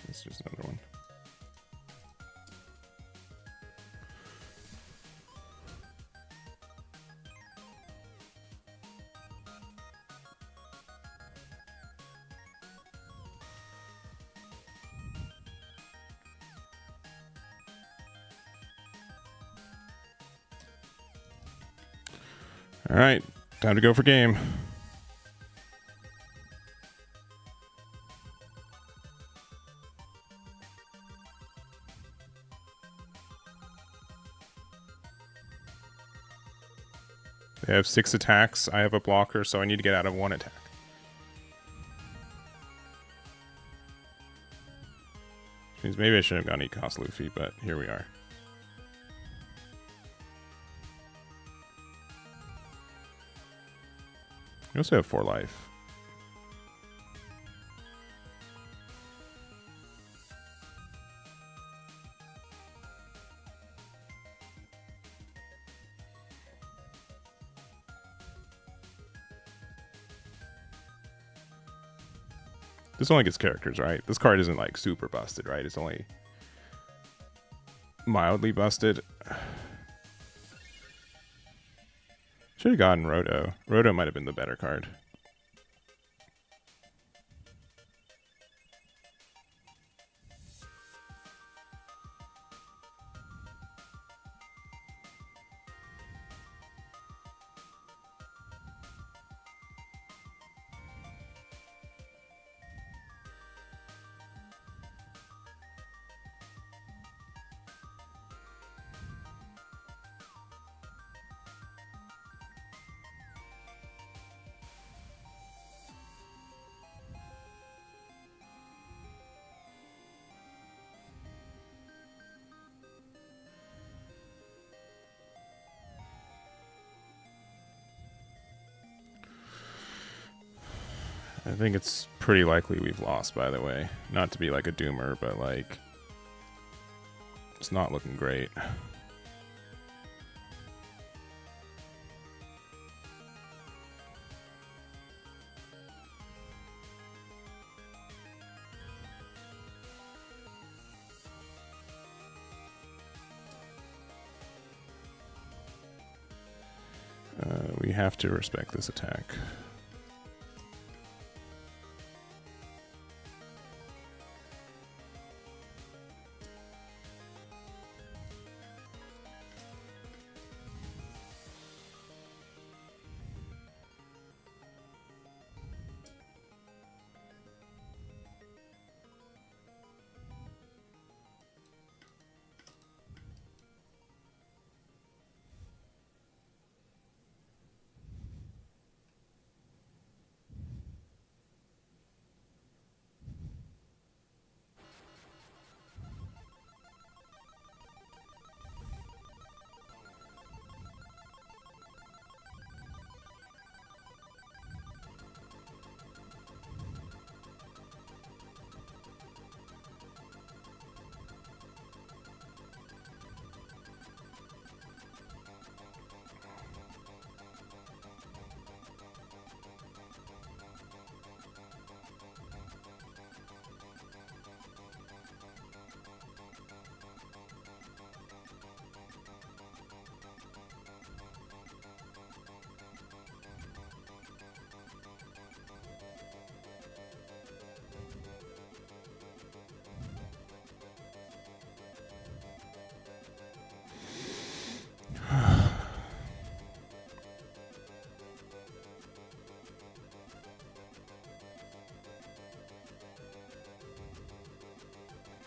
It's just another one. All right, time to go for game. They have 6 attacks. I have a blocker, so I need to get out of 1 attack. Which means maybe I shouldn't have gone E-Cost Luffy, but here we are. We also have 4 life. This only gets characters, right? This card isn't like super busted, right? It's only mildly busted. Should have gotten Roto. Roto might have been the better card. I think it's pretty likely we've lost, by the way. Not to be like a doomer, but like it's not looking great. We have to respect this attack.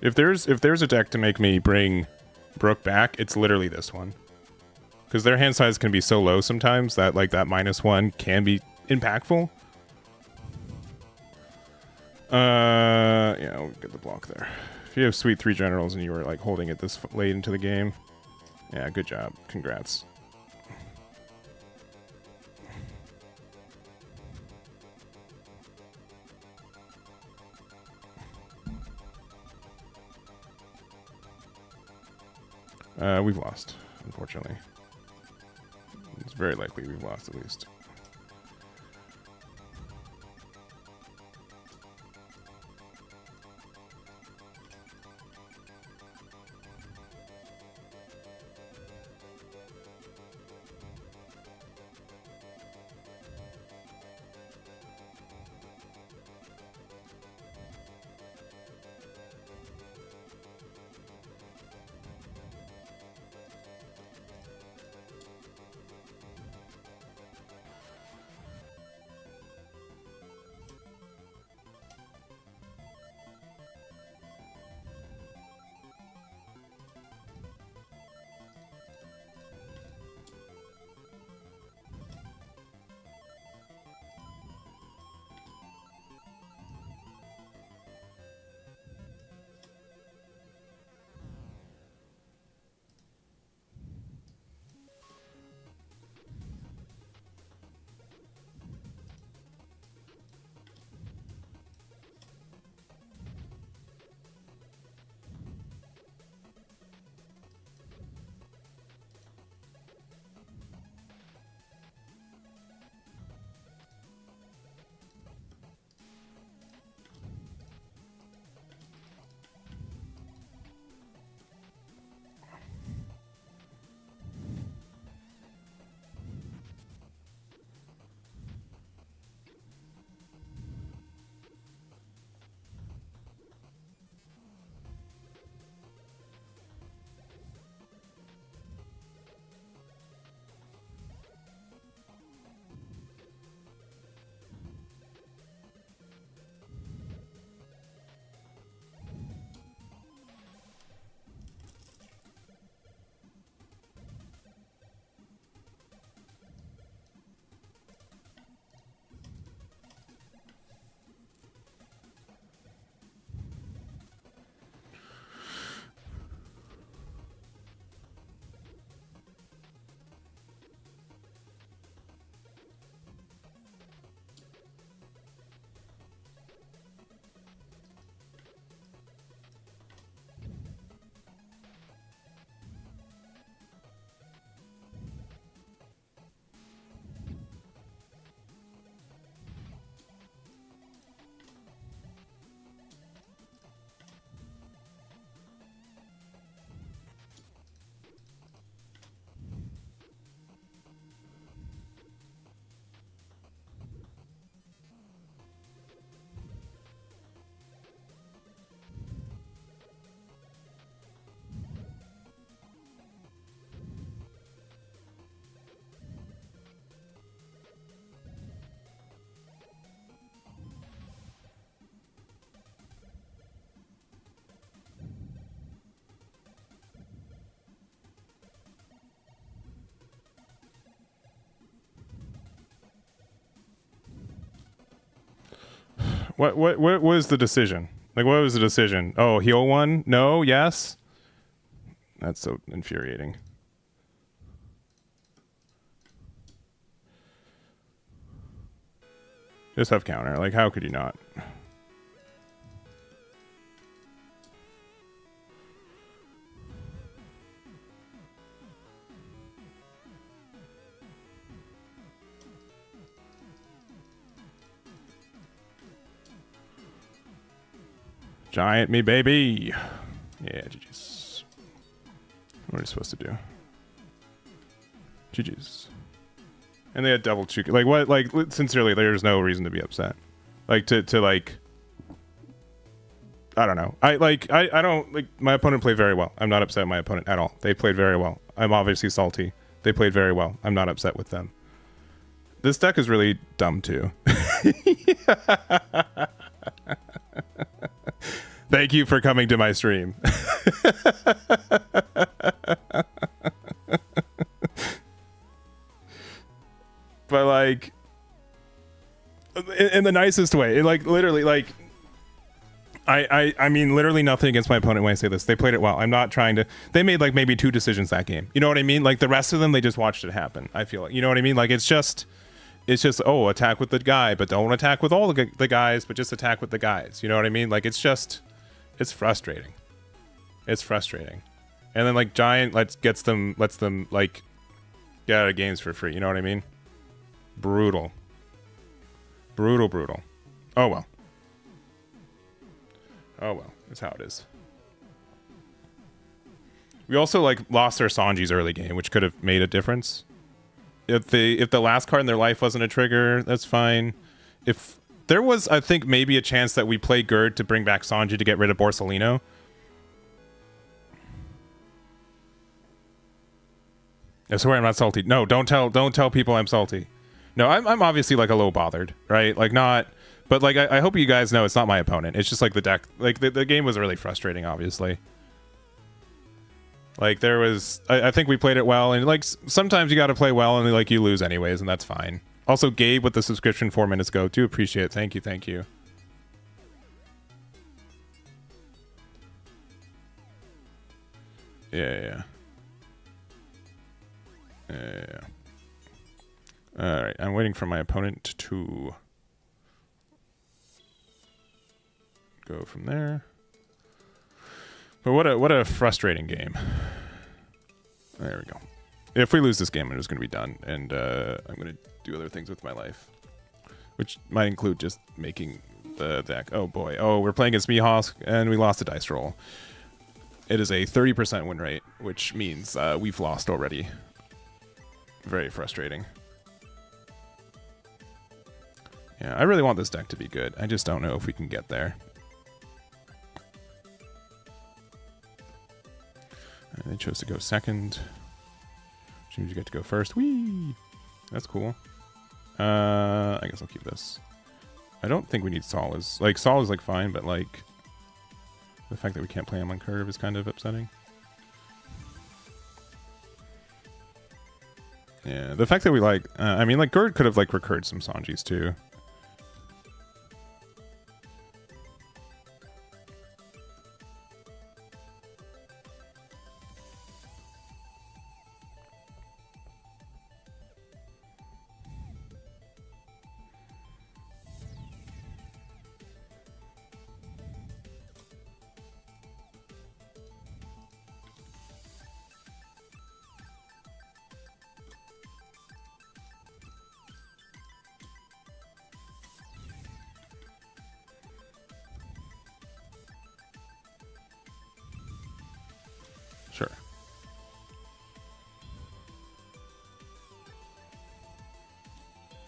If there's a deck to make me bring Brook back, it's literally this one. Because their hand size can be so low sometimes that like that -1 can be impactful. Yeah, we'll get the block there. If you have sweet 3 generals and you were like holding it this late into the game, yeah, good job. Congrats. We've lost, unfortunately. It's very likely we've lost at least. What was the decision? Like, what was the decision? Oh, heal one? No? Yes? That's so infuriating. Just have counter. Like, how could you not? Giant me, baby. Yeah, GG's. What are you supposed to do? GG's. And they had double Chuka. Like, what? Like, sincerely, there's no reason to be upset. Like, to like... I don't know. I don't... Like, my opponent played very well. I'm not upset with my opponent at all. They played very well. I'm obviously salty. They played very well. I'm not upset with them. This deck is really dumb, too. Thank you for coming to my stream. But like, in the nicest way, like literally, like, I mean literally nothing against my opponent when I say this. They played it well. I'm not trying to. They made like maybe 2 decisions that game. You know what I mean? Like the rest of them, they just watched it happen. I feel like, you know what I mean? Like it's just oh, attack with the guy, but don't attack with all the guys, but just attack with the guys. You know what I mean? Like it's frustrating. It's frustrating. And then like Giant lets them like get out of games for free. You know what I mean? Brutal. Oh well. That's how it is. We also like lost our Sanji's early game, which could have made a difference. If the last card in their life wasn't a trigger, that's fine. If there was, I think, maybe a chance that we play Gerd to bring back Sanji to get rid of Borsalino. I swear I'm not salty. No, don't tell people I'm salty. No, I'm obviously like a little bothered, right? Like not, but like I hope you guys know it's not my opponent. It's just like the deck, like the game was really frustrating, obviously. Like there was, I think we played it well, and like sometimes you got to play well and like you lose anyways, and that's fine. Also, Gabe with the subscription 4 minutes ago. Do appreciate it. Thank you. Yeah. Alright, I'm waiting for my opponent to go from there. But what a frustrating game. There we go. If we lose this game, I'm just going to be done, and I'm going to do other things with my life, which might include just making the deck. Oh boy. Oh, we're playing against Mihawk, and we lost a dice roll. It is a 30% win rate, which means we've lost already. Very frustrating. Yeah, I really want this deck to be good. I just don't know if we can get there. They chose to go second. Which means you get to go first. Whee! That's cool. I guess I'll keep this. I don't think we need Sol. Sol is like fine, but like the fact that we can't play him on curve is kind of upsetting. Yeah, the fact that we like, I mean, like Gerd could have like recurred some Sanjis too.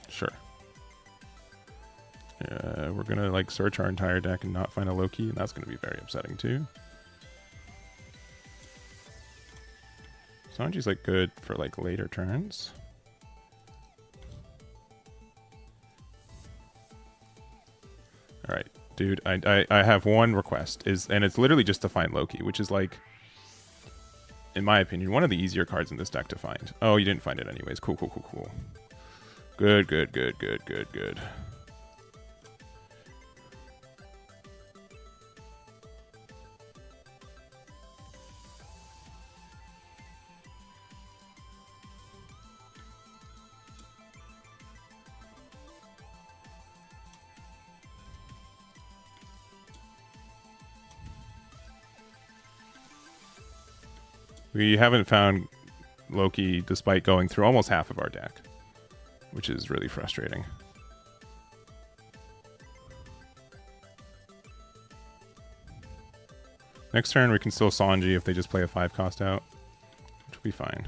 Sure. We're gonna like search our entire deck and not find a Loki, and that's gonna be very upsetting too. Sanji's like good for like later turns. All right, dude. I have one request, and it's literally just to find Loki, which is like, in my opinion, one of the easier cards in this deck to find. Oh, you didn't find it anyways. Cool. Good. We haven't found Loki despite going through almost half of our deck, which is really frustrating. Next turn, we can still Sanji if they just play a 5-cost out, which will be fine.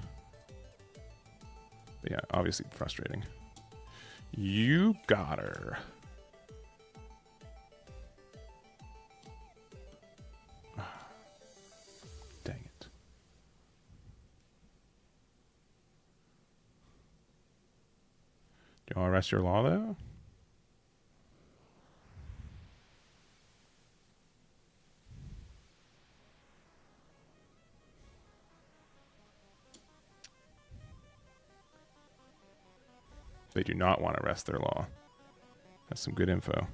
But yeah, obviously frustrating. You got her. Dang it. Do you want to rest your law, though? They do not want to rest their law. That's some good info.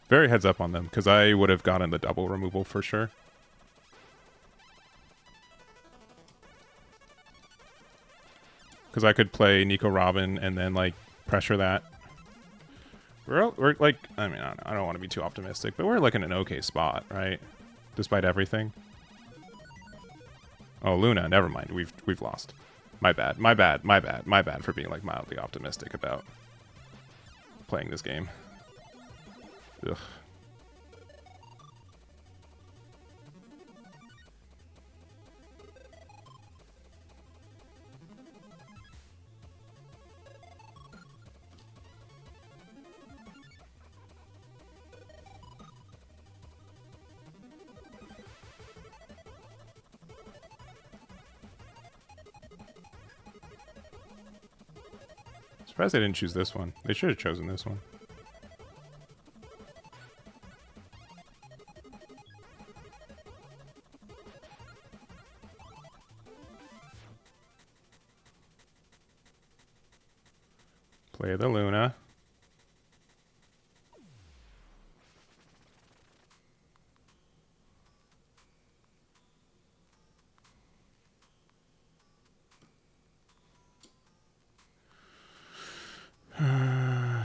Very heads up on them, because I would have gotten the double removal for sure. Because I could play Nico Robin and then, like, pressure that. We're like, I mean, I don't want to be too optimistic, but we're, like, in an okay spot, right? Despite everything. Oh, Luna, never mind. We've lost. My bad for being, like, mildly optimistic about playing this game. Ugh. Surprised they didn't choose this one. They should have chosen this one. Play the Luna.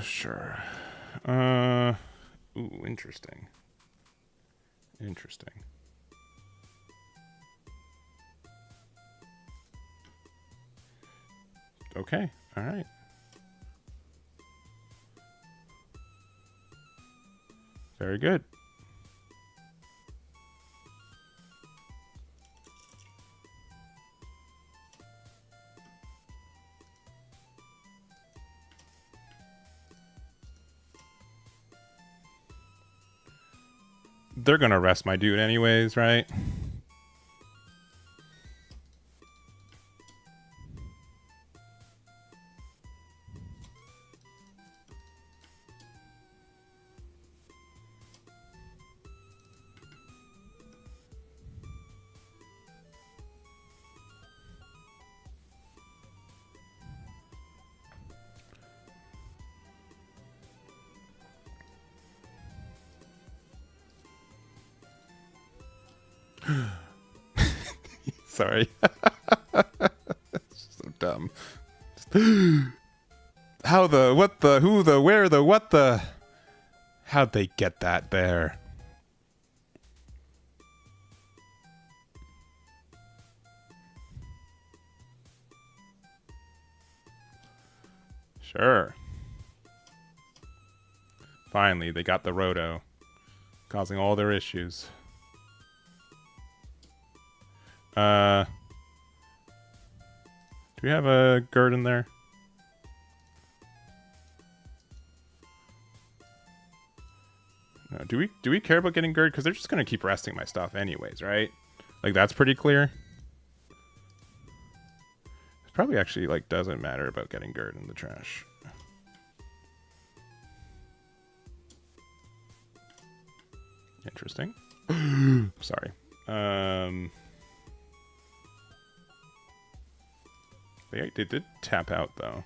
Sure. Ooh, interesting. Interesting. Okay, all right. Very good. They're gonna rest my dude anyways, right? Sorry. So dumb. How the, what the, who the, where the, what the... How'd they get that there? Sure. Finally, they got the Roto, causing all their issues. Do we have a Gerd in there? No, do we care about getting Gerd? Because they're just gonna keep resting my stuff anyways, right? Like, that's pretty clear. It probably actually, like, doesn't matter about getting Gerd in the trash. Interesting. Sorry. They did tap out, though.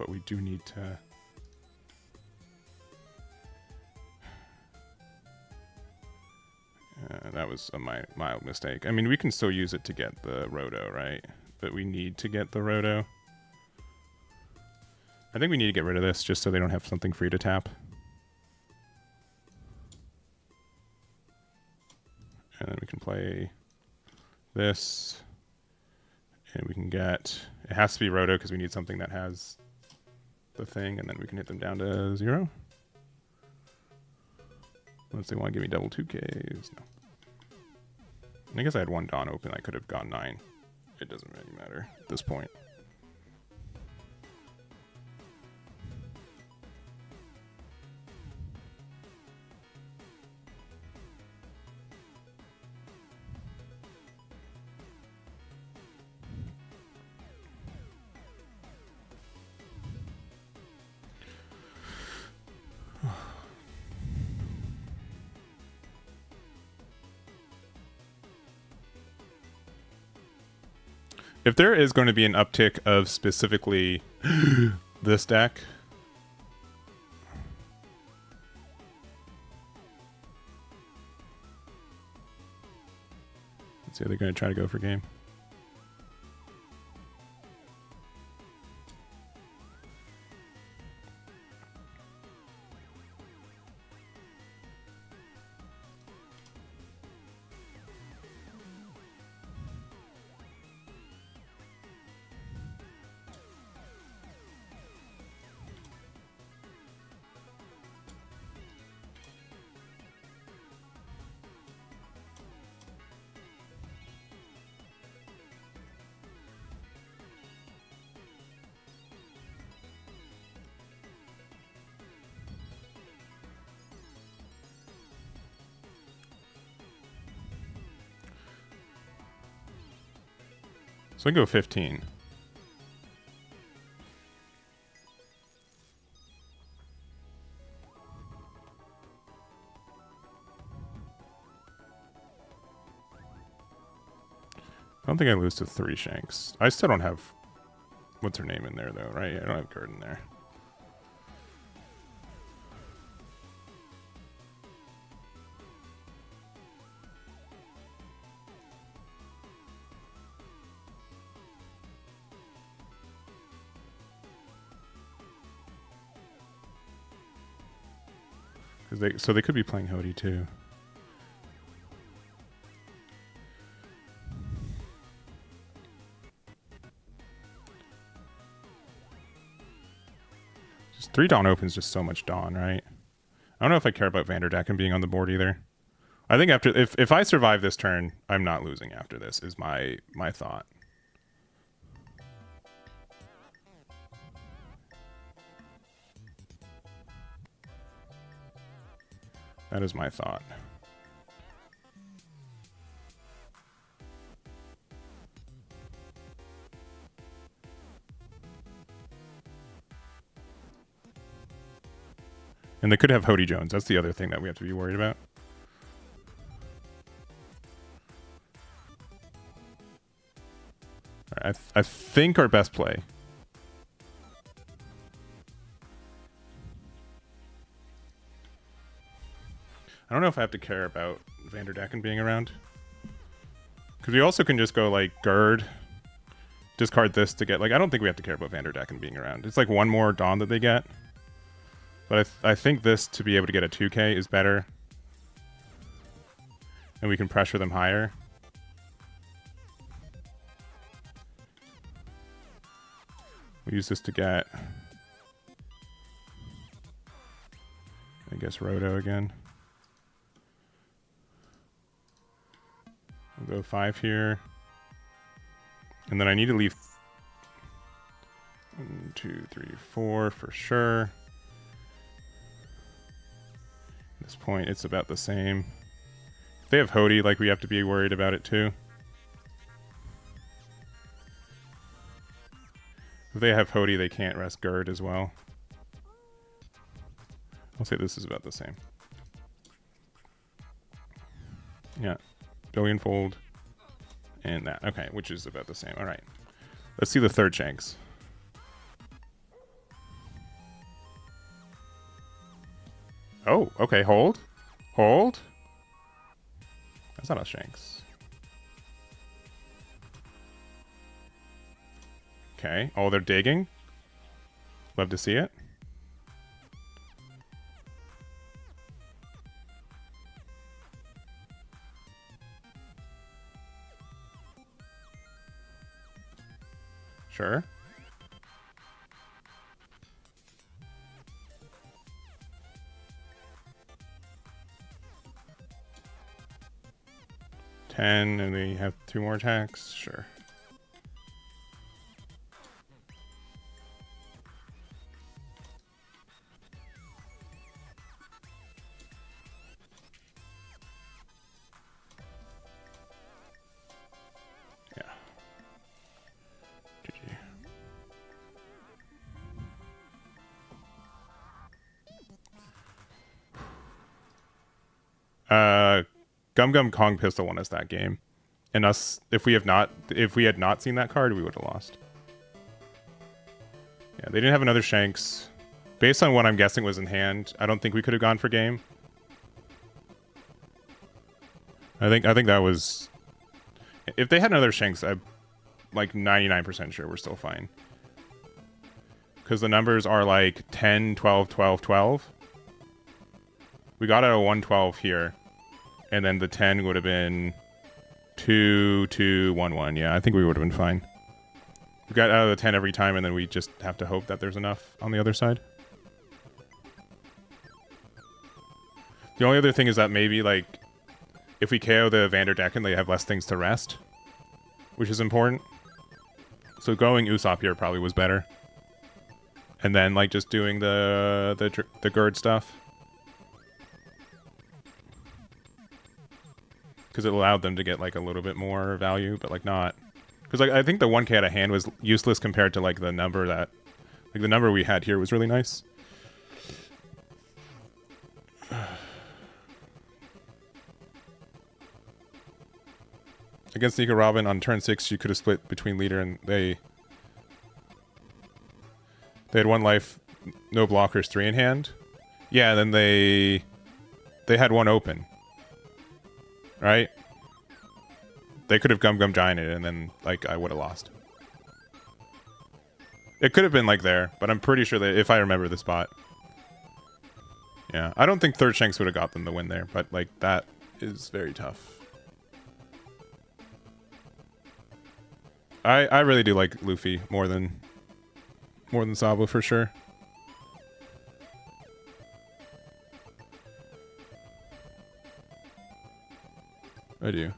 but we do need to... that was a mild mistake. I mean, we can still use it to get the Roto, right? But we need to get the Roto. I think we need to get rid of this just so they don't have something free to tap. And then we can play this. And we can get... It has to be Roto because we need something that has the thing. And then we can hit them down to 0. Unless they want to give me double 2Ks. No. I guess I had 1 Dawn open. I could have gone 9. It doesn't really matter at this point. If there is going to be an uptick of specifically this deck, let's see, are they going to try to go for game? So I go 15. I don't think I lose to 3 Shanks. I still don't have... What's her name in there, though, right? I don't have Gerd in there. So they could be playing Hody too. Just 3 Dawn opens just so much Dawn, right? I don't know if I care about Vanderdacken being on the board either. I think after if I survive this turn, I'm not losing after this, is my thought. That is my thought. And they could have Hody Jones. That's the other thing that we have to be worried about. Right, I think our best play. I don't know if I have to care about Vanderdacken being around. Because we also can just go like Gerd, discard this to get... Like, I don't think we have to care about Vanderdacken being around. It's like 1 more Dawn that they get. But I think this, to be able to get a 2K, is better. And we can pressure them higher. We use this to get... I guess Roto again. We'll go 5 here. And then I need to leave 1, 2, 3, 4 for sure. At this point, it's about the same. If they have Hody, like, we have to be worried about it too. If they have Hody, they can't rest Gerd as well. I'll say this is about the same. Yeah. Billionfold. And that. Okay, which is about the same. All right. Let's see the third Shanks. Oh, okay, hold. Hold. That's not a Shanks. Okay. Oh, they're digging. Love to see it. Sure. $10, and we have 2 more attacks. Sure. Yeah. GG. Gum Gum Kong Pistol won us that game. And us, if we had not seen that card, we would have lost. Yeah, they didn't have another Shanks. Based on what I'm guessing was in hand, I don't think we could have gone for game. I think that was... If they had another Shanks, I'm like 99% sure we're still fine. Because the numbers are like 10, 12, 12, 12. We got out a 112 here. And then the 10 would have been 2, 2, 1, 1. Yeah, I think we would have been fine. We got out of the 10 every time, and then we just have to hope that there's enough on the other side. The only other thing is that maybe, like, if we KO the Vanderdecken, they have less things to rest, which is important. So going Usopp here probably was better. And then, like, just doing the Gerd stuff. Because it allowed them to get, like, a little bit more value, but, like, not. Because, like, I think the 1k out of hand was useless compared to, like, the number that... Like, the number we had here was really nice. Against Nika Robin on turn 6, you could have split between leader and they had 1 life, no blockers, 3 in hand. Yeah, and then they had 1 open. Right? They could have Gum Gum Gianted, and then, like, I would have lost. It could have been, like, there, but I'm pretty sure that if I remember the spot. Yeah, I don't think third Shanks would have got them the win there, but, like, that is very tough. I really do like Luffy more than Sabo for sure. I do.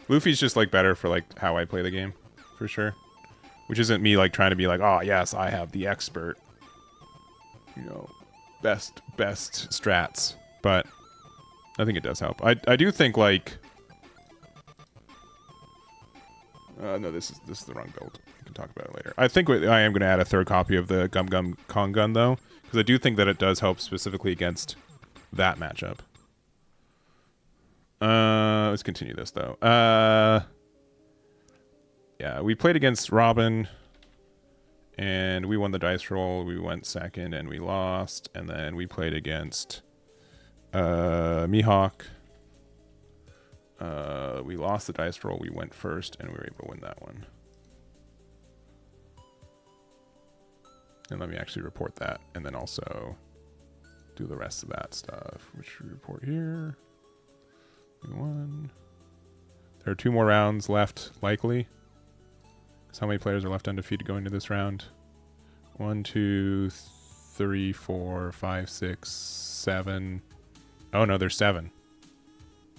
Luffy's just, like, better for, like, how I play the game, for sure. Which isn't me, like, trying to be like, oh, yes, I have the expert, you know, best strats. But I think it does help. I do think, like... no, this is the wrong build. We can talk about it later. I think I am going to add a 3rd copy of the Gum Gum Kong gun, though. Because I do think that it does help specifically against that matchup. Let's continue this, though. Yeah, we played against Robin, and we won the dice roll. We went second, and we lost. And then we played against Mihawk. We lost the dice roll. We went first, and we were able to win that one. And let me actually report that, and then also do the rest of that stuff, which we report here. We won. There are 2 more rounds left, likely. Because how many players are left undefeated going into this round? 1, 2, 3, 4, 5, 6, 7. Oh no, there's 7.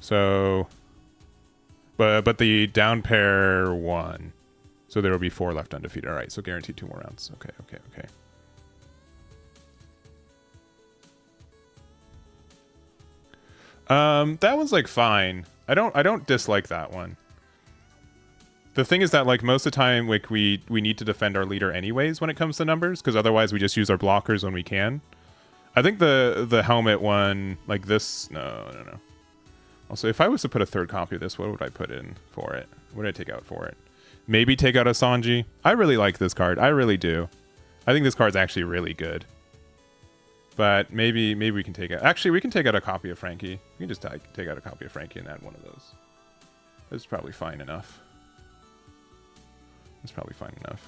So, but the down pair won. So there will be 4 left undefeated. All right, so guaranteed 2 more rounds. Okay. That one's, like, fine. I don't dislike that one. The thing is that, like, most of the time, like, we need to defend our leader anyways when it comes to numbers, because otherwise we just use our blockers when we can. I think the helmet one, like this, no. Also, if I was to put a 3rd copy of this, what would I put in for it? What would I take out for it? Maybe take out a Sanji. I really like this card. I really do. I think this card's actually really good. But maybe we can take it. Actually, we can take out a copy of Frankie. We can just take out a copy of Frankie and add one of those. That's probably fine enough. That's probably fine enough.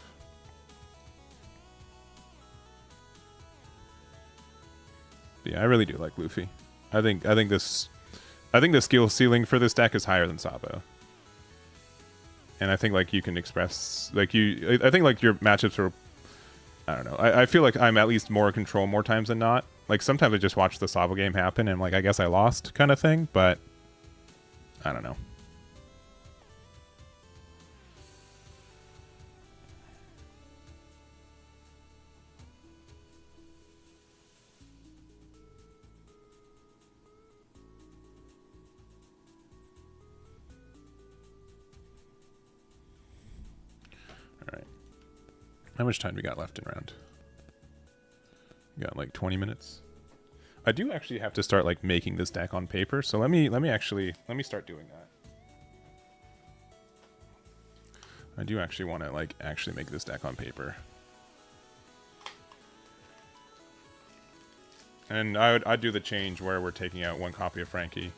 But yeah, I really do like Luffy. I think the skill ceiling for this deck is higher than Sabo. And I think like you can express like I think like your matchups are, I don't know. I feel like I'm at least more in control more times than not. Like sometimes I just watch the Sabo game happen and like I guess I lost kind of thing, but I don't know. How much time do we got left in round? We got like 20 minutes. I do actually have to start like making this deck on paper, so let me start doing that. I do actually want to like actually make this deck on paper. And I'd do the change where we're taking out one copy of Frankie.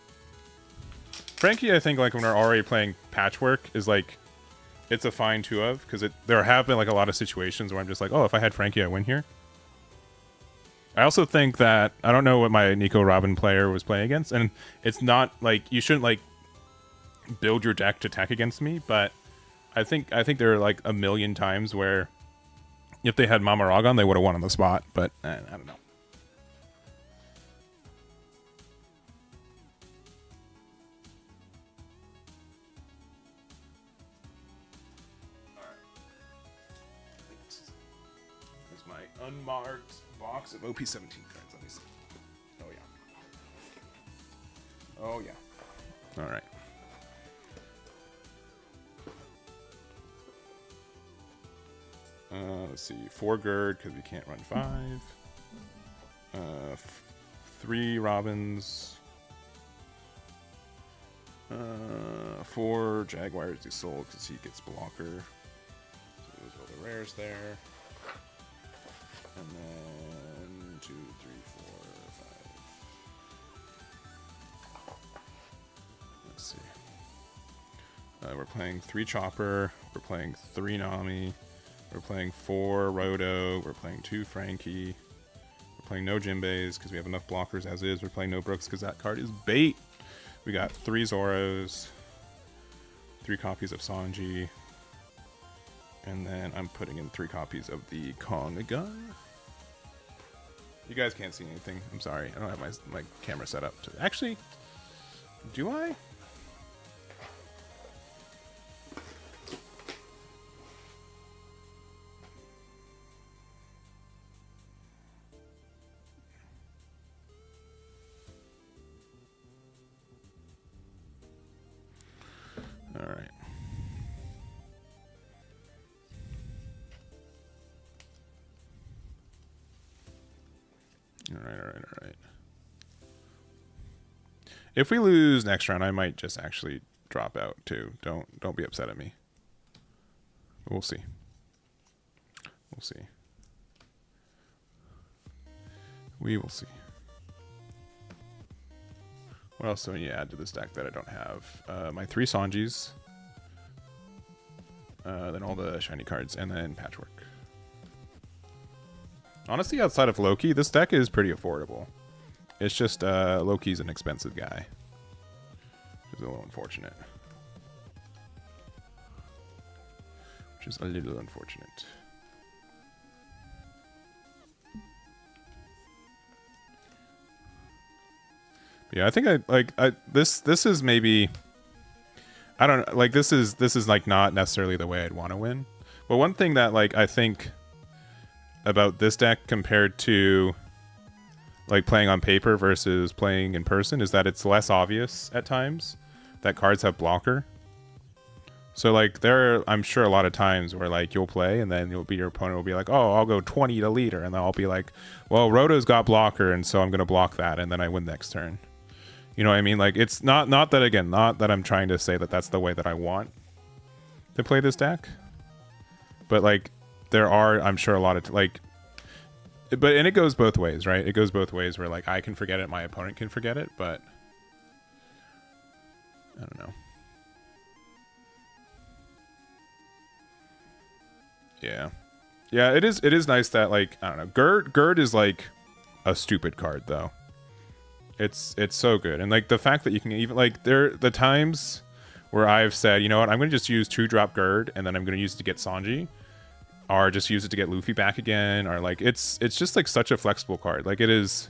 Frankie, I think like when we're already playing Patchwork is like, it's a fine two of, because there have been like a lot of situations where I'm just like, oh, if I had Frankie, I win here. I also think that I don't know what my Nico Robin player was playing against, and it's not like you shouldn't like build your deck to attack against me, but I think there are like a million times where if they had Mama Ragon, they would have won on the spot, but I don't know. Unmarked box of OP17 cards. Let me see. Oh yeah. Oh yeah. All right. Let's see. 4 Gerd because we can't run 5. 3 Robins. 4 Jaguars do sold because he gets blocker. So those are all the rares there. And then 2, 3, 4, 5. Let's see. We're playing 3 Chopper. We're playing 3 Nami. We're playing 4 Roto. We're playing 2 Frankie. We're playing no Jinbeis because we have enough blockers as is. We're playing no Brooks because that card is bait. We got 3 Zoros. 3 copies of Sanji. And then I'm putting in 3 copies of the Kong gun. You guys can't see anything. I'm sorry. I don't have my camera set up. Actually, do I? All right. All right. If we lose next round, I might just actually drop out too. Don't be upset at me. We'll see. We'll see. We will see. What else do I need to add to this deck that I don't have? My 3 Sanjis. Then all the shiny cards, and then Patchwork. Honestly, outside of Loki, this deck is pretty affordable. It's just Loki's an expensive guy. Which is a little unfortunate. But yeah, I think this is maybe, I don't like this is like not necessarily the way I'd want to win. But one thing that like I think about this deck compared to like playing on paper versus playing in person is that it's less obvious at times that cards have blocker. So like there are, I'm sure, a lot of times where like you'll play and then your opponent will be like, oh, I'll go 20 to leader, and then I'll be like, well, Roto's got blocker, and so I'm gonna block that, and then I win next turn. You know what I mean? Like it's not that, again, not that I'm trying to say that that's the way that I want to play this deck, but like there are, I'm sure, a lot of like and it goes both ways, right? It goes both ways where like I can forget it, my opponent can forget it, but I don't know. Yeah. Yeah, it is nice that like I don't know. Gerd is like a stupid card though. It's so good. And like the fact that you can even like the times where I've said, you know what, I'm gonna just use 2-drop Gerd and then I'm gonna use it to get Sanji. Or just use it to get Luffy back again, or like it's just like such a flexible card. Like it is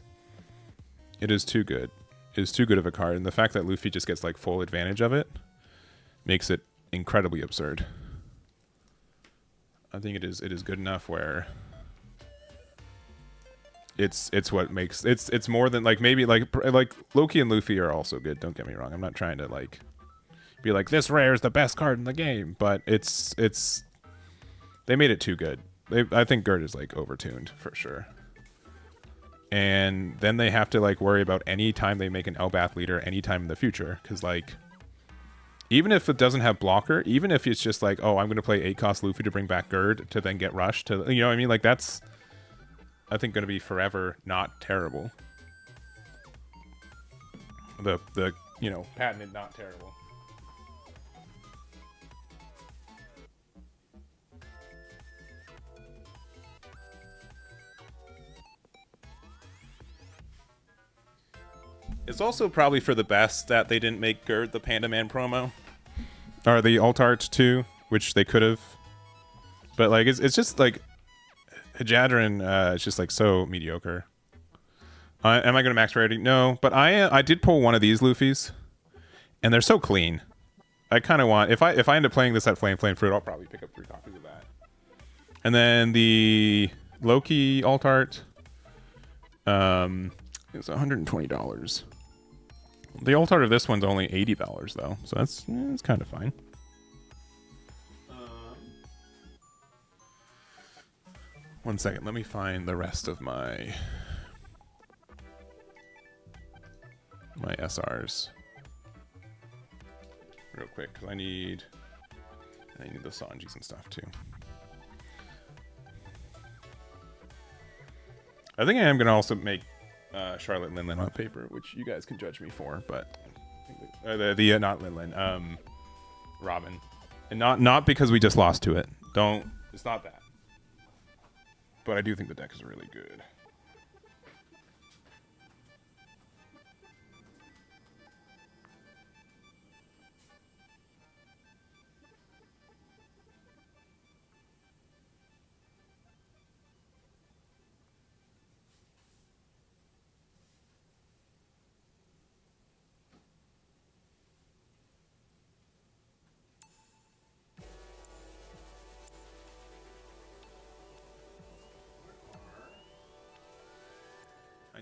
too good. It is too good of a card, and the fact that Luffy just gets like full advantage of it makes it incredibly absurd. I think it is good enough where it's what makes it's more than like maybe like Loki and Luffy are also good. Don't get me wrong. I'm not trying to like be like this rare is the best card in the game, but it's they made it too good. I think Gerd is like overtuned for sure. And then they have to like worry about any time they make an Elbaph leader anytime in the future. Because like, even if it doesn't have blocker, even if it's just like, oh, I'm going to play 8-cost Luffy to bring back Gerd to then get rushed to, you know what I mean? Like that's, I think going to be forever not terrible. The you know, patented not terrible. It's also probably for the best that they didn't make Gerd the Panda Man promo. Or the alt art too, which they could have. But like it's just like Hajadrin is just like so mediocre. Am I gonna max rarity? No, but I did pull one of these Luffys, and they're so clean. I kind of want if I end up playing this at Flame Fruit, I'll probably pick up 3 copies of that. And then the Loki alt art, it's $120. The alt art of this one's only $80 though, so that's kind of fine. One second, let me find the rest of my SRs real quick because I need the Sanjis and stuff too. I think I am gonna also make Charlotte Linlin on paper, which you guys can judge me for, but the not Linlin, Robin, and not because we just lost to it. It's not that. But I do think the deck is really good.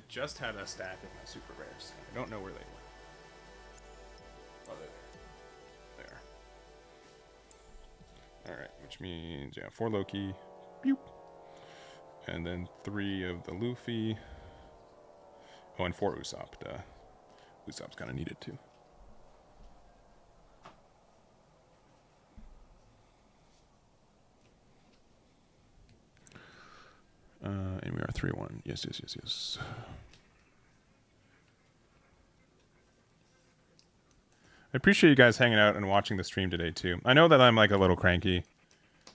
Just had a stack of my super rares. I don't know where they went. Oh, they're there. Alright, which means, yeah, 4 Loki. Boop. And then 3 of the Luffy. Oh, and 4 Usopp. Usopp's kind of needed too. And we are 3-1. Yes. I appreciate you guys hanging out and watching the stream today too. I know that I'm like a little cranky,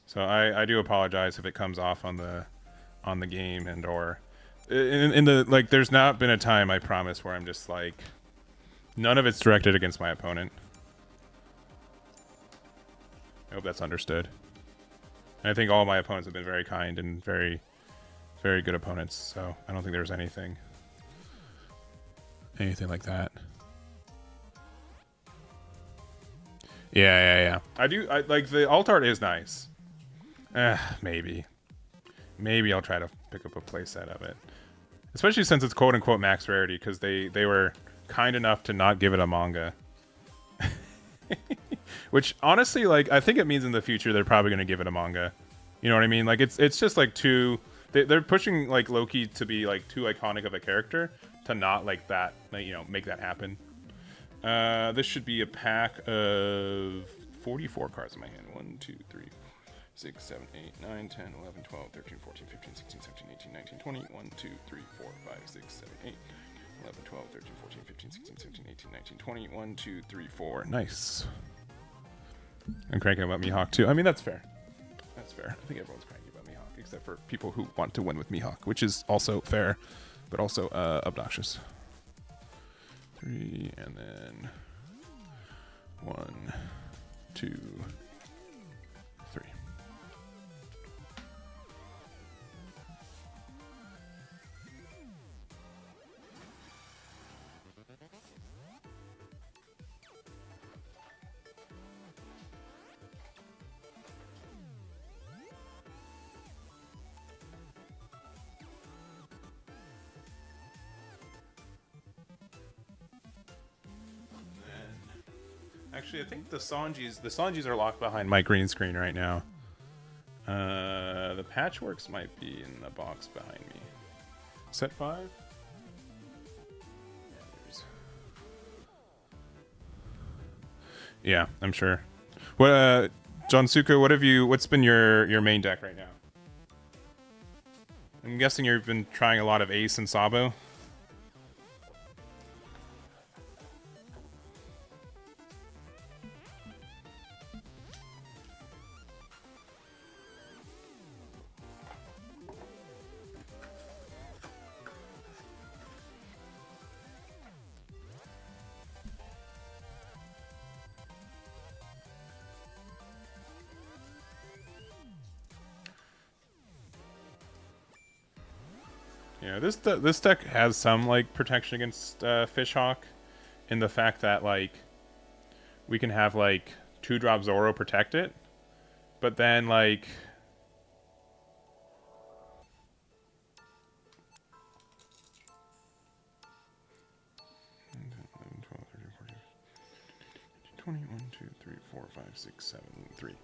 so I do apologize if it comes off on the game and or in the like. There's not been a time, I promise, where I'm just like none of it's directed against my opponent. I hope that's understood. And I think all my opponents have been very kind and very good opponents, so I don't think there's anything like that. Yeah. I like the alt art is nice. Maybe I'll try to pick up a playset of it, especially since it's quote unquote max rarity because they were kind enough to not give it a manga. Which honestly, like, I think it means in the future they're probably going to give it a manga. You know what I mean? Like it's just like too. They're pushing like Loki to be like too iconic of a character to not like that, like, you know, make that happen. This should be a pack of 44 cards in my hand. 1, 2, 3, 6, 7, 8, 9, 10, 11, 12, 13, 14, 15, 16, 17, 18, 19, 20, 1, 2, 3, 4, 5, 6, 7, 8, 11, 12, 13, 14, 15, 16, 17, 18, 19, 20, 1, 2, 3, 4. Nice. I'm cranking about Mihawk too. I mean, that's fair. That's fair. I think everyone's cranky about Mihawk, except for people who want to win with Mihawk, which is also fair, but also obnoxious. 3, and then 1, 2, 3. Actually, I think the Sanjis are locked behind my green screen right now. The Patchworks might be in the box behind me. Set 5? Yeah, I'm sure. What, Jonsuka, what's been your main deck right now? I'm guessing you've been trying a lot of Ace and Sabo. Yeah, this deck has some like protection against Fishhawk, in the fact that like we can have like 2-drop Zoro protect it, but then like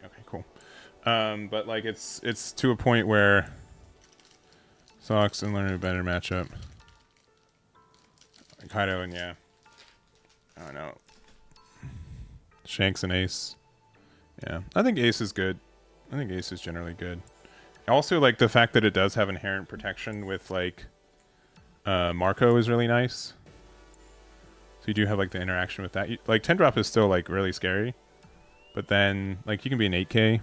okay, cool. But like it's to a point where Sox and learn a better matchup. Kaido and yeah. I don't know. Shanks and Ace. Yeah. I think Ace is good. I think Ace is generally good. Also, like the fact that it does have inherent protection with like Marco is really nice. So you do have like the interaction with that. Like 10-drop is still like really scary. But then like you can be an 8K.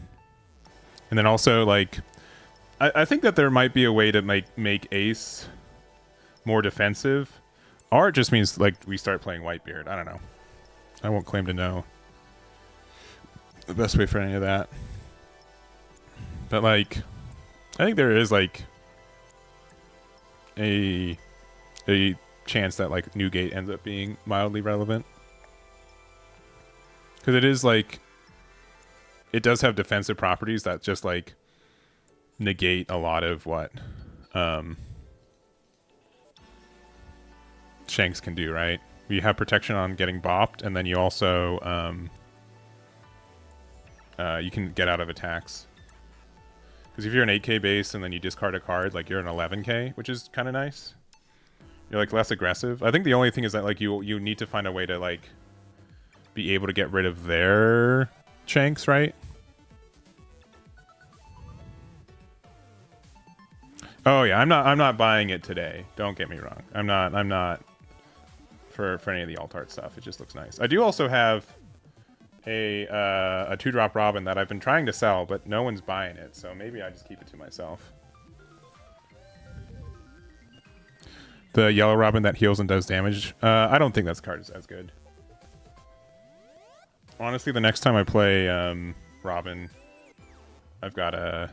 And then also like I think that there might be a way to make Ace more defensive. Or it just means like we start playing Whitebeard. I don't know. I won't claim to know the best way for any of that. But like I think there is like a chance that like Newgate ends up being mildly relevant. Because it is like it does have defensive properties that just like negate a lot of what Shanks can do, right? You have protection on getting bopped, and then you also you can get out of attacks. Because if you're an 8K base and then you discard a card, like you're an 11K, which is kind of nice. You're like less aggressive. I think the only thing is that like you need to find a way to like be able to get rid of their Shanks, right? Oh yeah, I'm not buying it today. Don't get me wrong. I'm not for any of the alt art stuff. It just looks nice. I do also have a 2-drop Robin that I've been trying to sell, but no one's buying it, so maybe I just keep it to myself. The yellow Robin that heals and does damage. I don't think that card is as good. Honestly, the next time I play Robin, I've got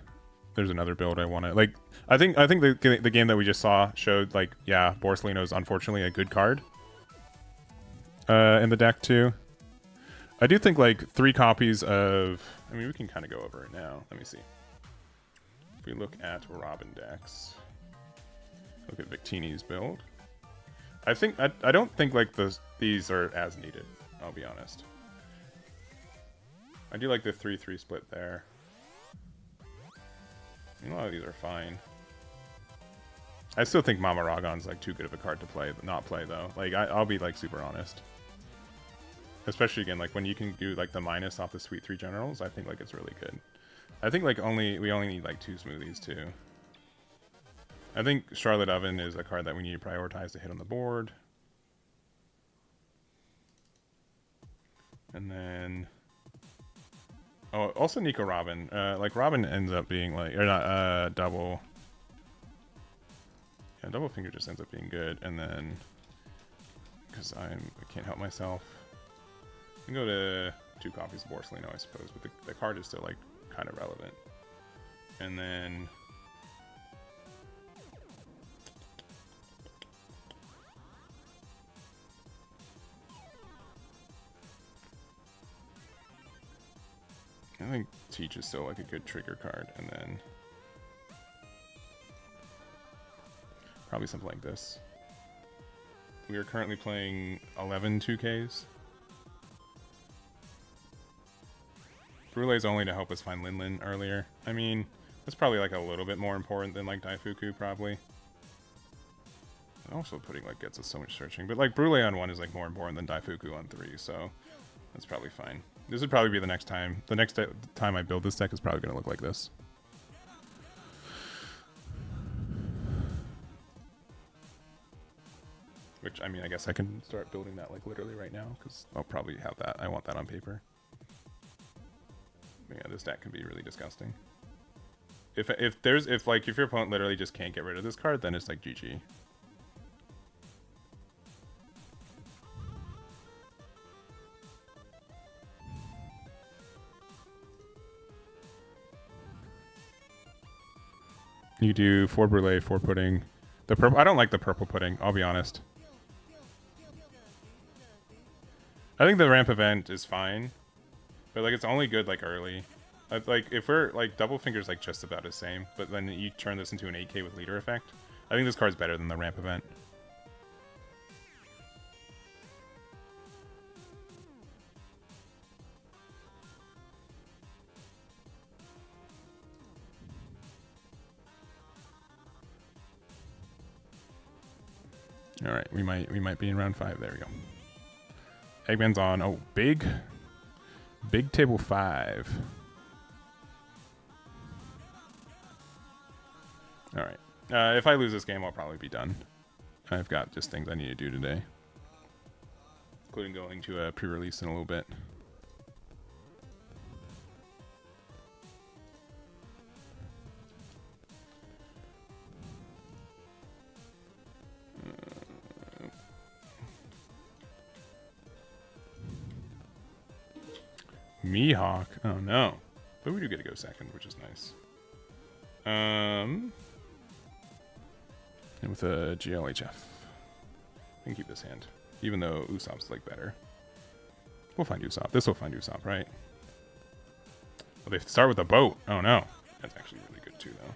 there's another build I want to like. I think the game that we just saw showed like, yeah, Borsalino is unfortunately a good card in the deck too. I do think like 3 copies of. I mean, we can kind of go over it now. Let me see. If we look at Robin decks, look at Victini's build. I don't think like these are as needed. I'll be honest. I do like the 3-3 split there. A lot of these are fine. I still think Mama Ragon's like too good of a card to not play though. Like I'll be like super honest. Especially again, like when you can do like the minus off the Sweet 3 generals, I think like it's really good. I think like we only need like 2 smoothies too. I think Charlotte Oven is a card that we need to prioritize to hit on the board. And then also Nico Robin. Like Robin ends up being like, or not, double. Yeah, double finger just ends up being good. And then, because I can't help myself, I can go to 2 copies of Borsalino, I suppose, but the card is still like kind of relevant. And then I think Teach is still like a good trigger card, and then probably something like this. We are currently playing 11 2Ks. Brulee's only to help us find Lin earlier. I mean, that's probably like a little bit more important than like Daifuku, probably. And also putting like gets us so much searching, but like Brulee on 1 is like more important than Daifuku on 3, so that's probably fine. This would probably be the next time. The next time I build this deck is probably going to look like this. Which, I mean, I guess I can start building that like literally right now, because I'll probably have that. I want that on paper. But yeah, this deck can be really disgusting. If your opponent literally just can't get rid of this card, then it's like GG. You do 4 Brulee, 4 Pudding. The purple. I don't like the purple pudding, I'll be honest. I think the ramp event is fine, but like it's only good like early. Like if we're like double fingers like just about the same, but then you turn this into an 8K with leader effect. I think this card's better than the ramp event. All right, we might be in round 5. There we go. Eggman's on. Oh, big table 5. All right. If I lose this game, I'll probably be done. I've got just things I need to do today, including going to a pre-release in a little bit. Mihawk. Oh no. But we do get to go second, which is nice. And with a GLHF. I can keep this hand. Even though Usopp's like better. We'll find Usopp. This will find Usopp, right? Well, they start with a boat. Oh no. That's actually really good too, though.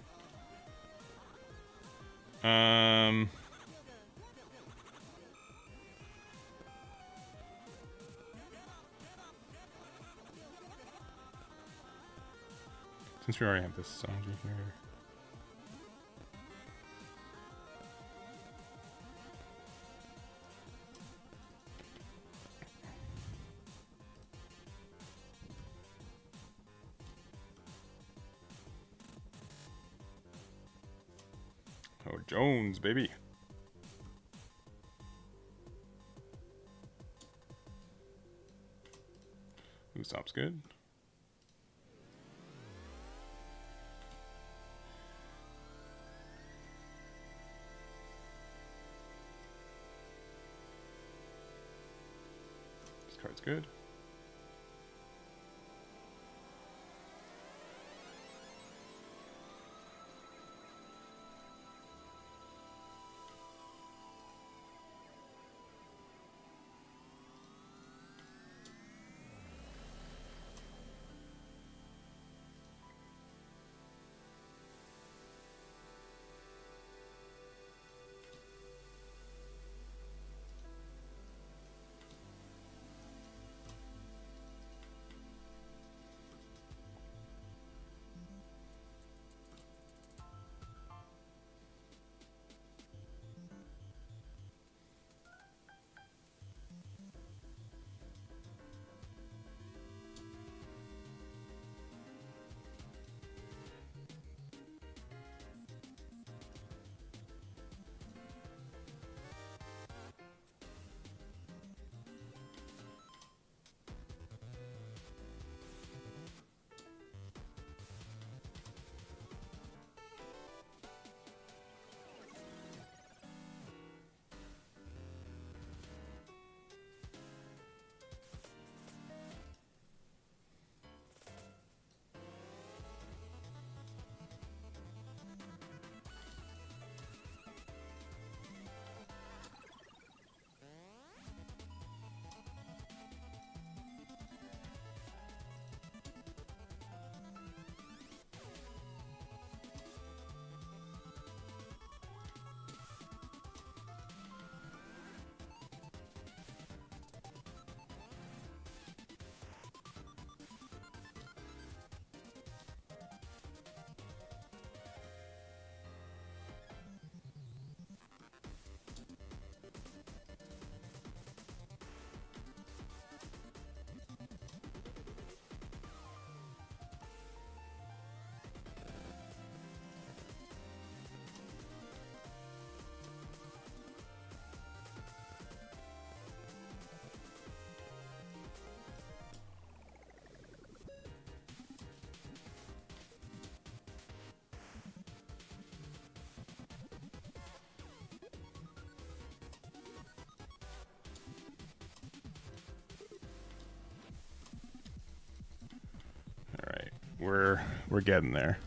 Since we already have this Sanji here. Oh, Jones, baby. Usopp's good. This card's good. we're getting there.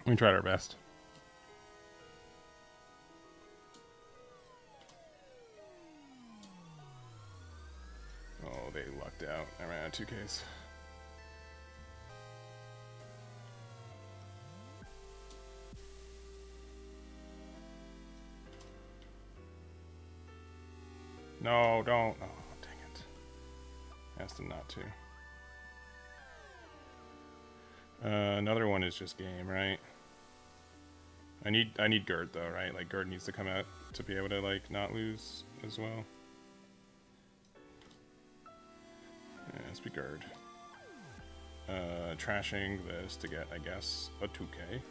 We tried our best. Oh, they lucked out. I ran out of 2Ks. No, don't. Oh, dang it. Asked them not to. Another one is just game, right? I need Gerd though, right? Like Gerd needs to come out to be able to like not lose as well. Yeah, let's be Gerd. Trashing this to get, I guess, a 2K.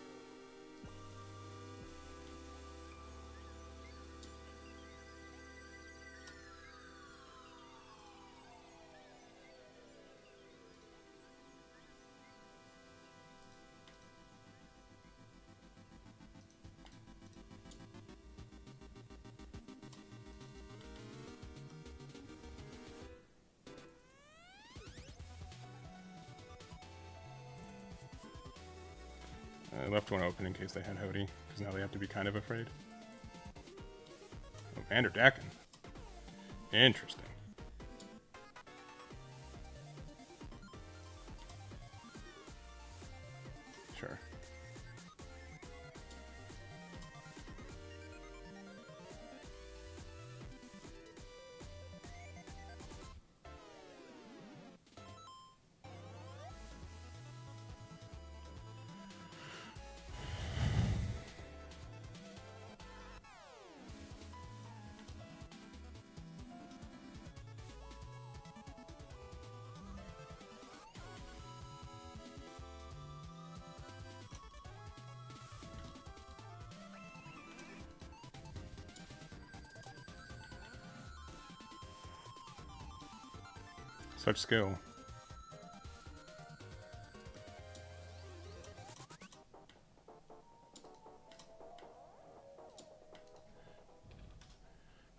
I left one open in case they had Hody, because now they have to be kind of afraid. Oh, Vanderdacken. Interesting. Sure. Such skill.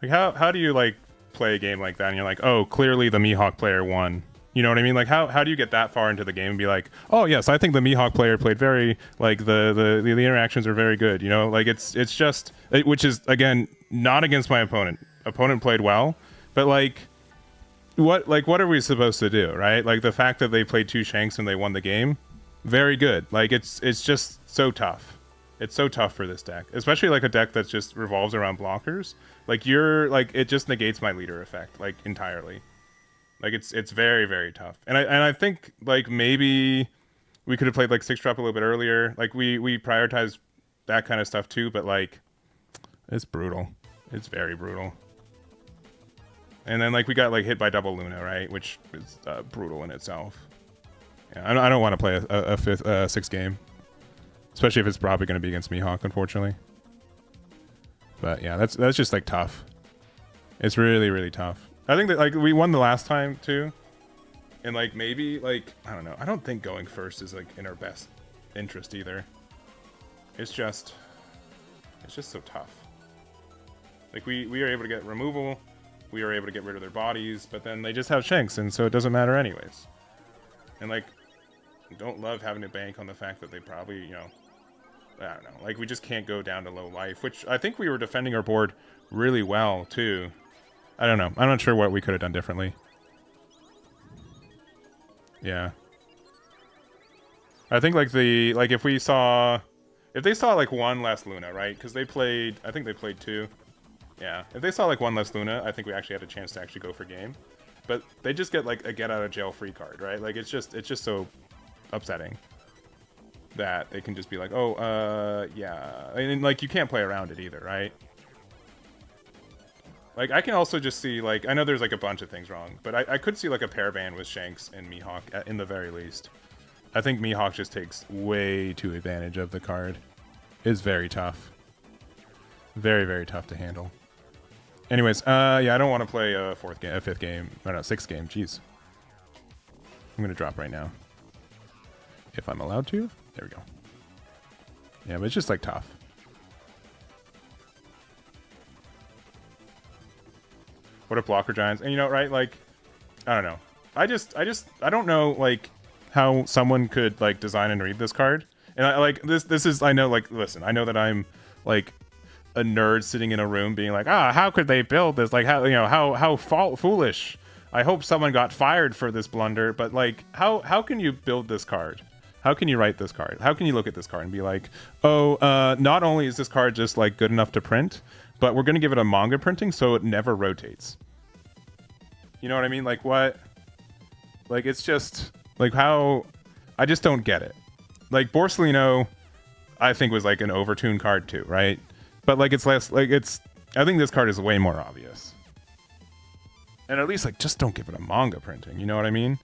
Like how do you like play a game like that and you're like, oh, clearly the Mihawk player won. You know what I mean? Like how do you get that far into the game and be like, oh yes, I think the Mihawk player played very like the interactions are very good. You know, like it's just which is again not against my opponent. Opponent played well, but like what are we supposed to do, right? Like the fact that they played 2 Shanks and they won the game, very good. Like it's just so tough. It's so tough for this deck, especially like a deck that just revolves around blockers. Like you're like it just negates my leader effect like entirely. Like it's very very tough. And I think like maybe we could have played like 6-drop a little bit earlier. Like we prioritize that kind of stuff too, but like it's brutal. It's very brutal. And then like we got like hit by double Luna, right? Which is brutal in itself. Yeah, I don't want to play a 6th game. especially if it's probably going to be against Mihawk, unfortunately. But yeah, that's just like tough. It's really, really tough. I think that like we won the last time too, and like maybe like I don't know. I don't think going first is like in our best interest either. It's just so tough. Like we are able to get removal, we are able to get rid of their bodies, but then they just have Shanks, and so it doesn't matter anyways. And like, don't love having to bank on the fact that they probably, you know, I don't know. Like we just can't go down to low life, which I think we were defending our board really well too. I don't know. I'm not sure what we could have done differently. Yeah. I think like if they saw like one less Luna, right? Because they played, I think they played 2. Yeah. If they saw like one less Luna, I think we actually had a chance to actually go for game. But they just get like a get out of jail free card, right? Like it's just so upsetting that they can just be like, oh, yeah. And like you can't play around it either, right? Like, I can also just see, like, I know there's, like, a bunch of things wrong, but I could see, like, a pair ban with Shanks and Mihawk, in the very least. I think Mihawk just takes way too advantage of the card. It's very tough. Very, very tough to handle. Anyways, yeah, I don't want to play a 5th game. No, 6th game, jeez. I'm going to drop right now. If I'm allowed to. There we go. Yeah, but it's just, like, tough. What if blocker giants? And you know, right? Like, I don't know. I don't know, like, how someone could, like, design and read this card. And I like this is, I know, like, listen, I know that I'm, like, a nerd sitting in a room being like, how could they build this? Like, how, you know, how foolish. I hope someone got fired for this blunder. But, like, how can you build this card? How can you write this card? How can you look at this card and be like, oh, not only is this card just, like, good enough to print, but we're going to give it a manga printing so it never rotates. You know what I mean? Like, what? Like, it's just... Like, how... I just don't get it. Like, Borsellino, I think, was, like, an overtuned card, too, right? But, like, it's less... Like, it's... I think this card is way more obvious. And at least, like, just don't give it a manga printing. You know what I mean?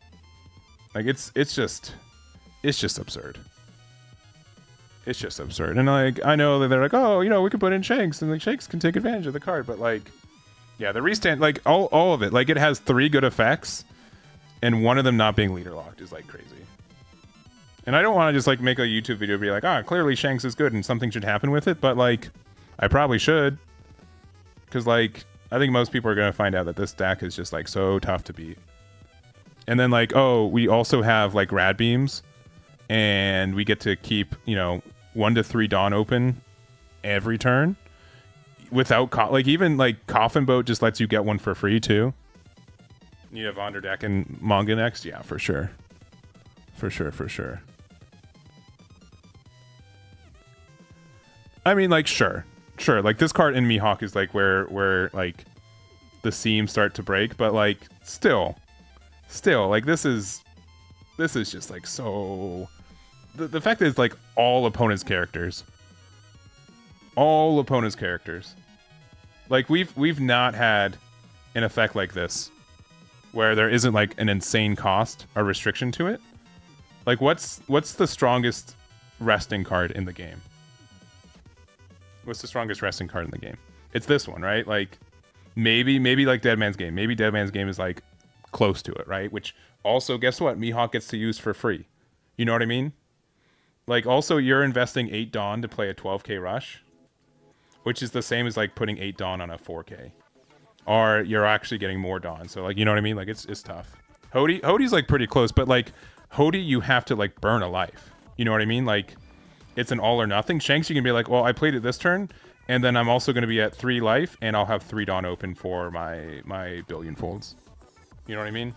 Like, it's just... It's just absurd. It's just absurd. And, like, I know that they're like, oh, you know, we could put in Shanks, and, like, Shanks can take advantage of the card, but, like... Yeah, the restand, like, all of it. Like, it has 3 good effects, and one of them not being leader locked is, like, crazy. And I don't want to just, like, make a YouTube video be like, clearly Shanks is good and something should happen with it, but, like, I probably should. Because, like, I think most people are going to find out that this deck is just, like, so tough to beat. And then, like, oh, we also have, like, Rad Beams, and we get to keep, you know, 1 to 3 Dawn open every turn. Without, like, even, like, Coffin Boat just lets you get one for free, too. You have Onderdeck and Manga next? Yeah, for sure. For sure, for sure. I mean, like, sure. Sure, like, this card in Mihawk is, like, where like, the seams start to break, but, like, still, like, this is just, like, so... The fact that it's, like, all opponents' characters. All opponents' characters. Like, we've not had an effect like this where there isn't, like, an insane cost or restriction to it. Like, what's the strongest resting card in the game? What's the strongest resting card in the game? It's this one, right? Like, maybe like Dead Man's Game. Maybe Dead Man's Game is, like, close to it, right? Which also, guess what? Mihawk gets to use for free. You know what I mean? Like, also, you're investing 8 Dawn to play a 12k rush, which is the same as, like, putting 8 Dawn on a 4k. Or you're actually getting more Dawn. So, like, you know what I mean? Like, it's tough. Hody's, like, pretty close, but, like, Hody, you have to, like, burn a life. You know what I mean? Like, it's an all or nothing. Shanks, you can be like, well, I played it this turn, and then I'm also going to be at 3 life, and I'll have 3 Dawn open for my billion folds. You know what I mean?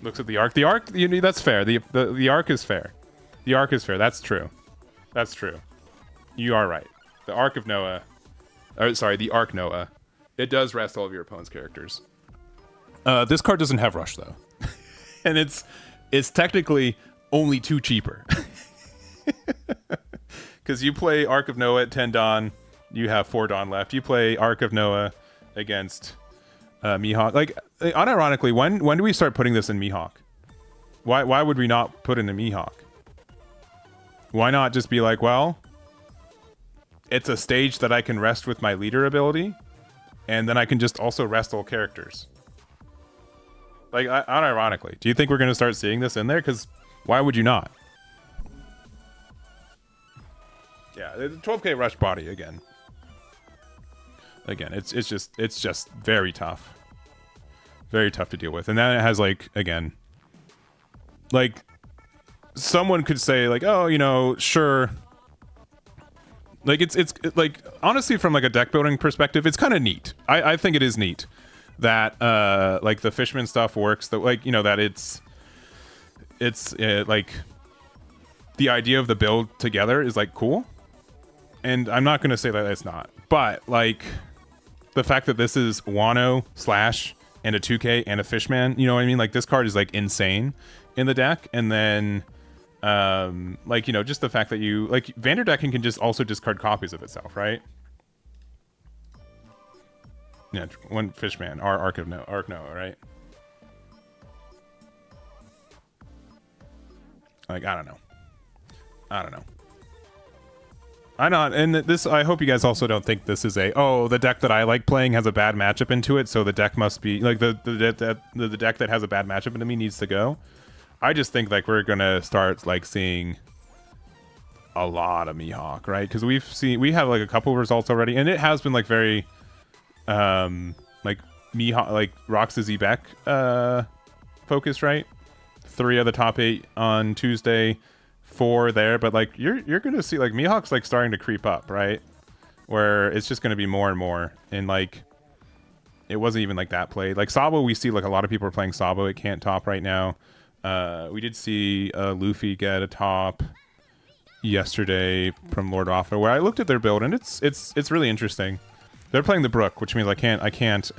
Looks at the arc. The arc, you know, that's fair. The arc is fair. The arc is fair. That's true. That's true. You are right. The Arc of Noah, the Arc Noah, it does rest all of your opponent's characters. This card doesn't have Rush, though. And it's technically only 2 cheaper. Because you play Arc of Noah at 10 Dawn, you have 4 Dawn left. You play Arc of Noah against Mihawk. Like, unironically, when do we start putting this in Mihawk? Why would we not put in a Mihawk? Why not just be like, well, it's a stage that I can rest with my leader ability, and then I can just also rest all characters. Like, unironically, do you think we're going to start seeing this in there? Because why would you not? Yeah, the 12k rush body again. Again, it's just very tough. Very tough to deal with. And then it has, like, again, like, someone could say, like, oh, you know, sure. Like, it's like, honestly, from, like, a deck building perspective, it's kind of neat. I think it is neat that, like, the Fishman stuff works. That, like, you know, that it's like, the idea of the build together is, like, cool. And I'm not going to say that it's not. But, like, the fact that this is Wano, Slash, and a 2K, and a Fishman, you know what I mean? Like, this card is, like, insane in the deck. And then, like, you know, just the fact that you, like, Vanderdecking can just also discard copies of itself, right? Yeah, one Fishman, Arc Noah, right? Like, I don't know. I know, and this, I hope you guys also don't think this is the deck that I like playing has a bad matchup into it, so the deck must be, like, the deck that has a bad matchup into me needs to go. I just think, like, we're gonna start, like, seeing a lot of Mihawk, right? Because we have, like, a couple results already, and it has been, like, very, like, Mihawk, like, Roxas Beck, focus, right? 3 of the top 8 on Tuesday, 4 there, but, like, you're gonna see, like, Mihawk's, like, starting to creep up, right? Where it's just gonna be more and more, and, like, it wasn't even like that played. Like, Sabo, we see, like, a lot of people are playing Sabo. It can't top right now. We did see Luffy get a top yesterday from Lord Offa, where I looked at their build, and it's really interesting. They're playing the Brook, which means I can't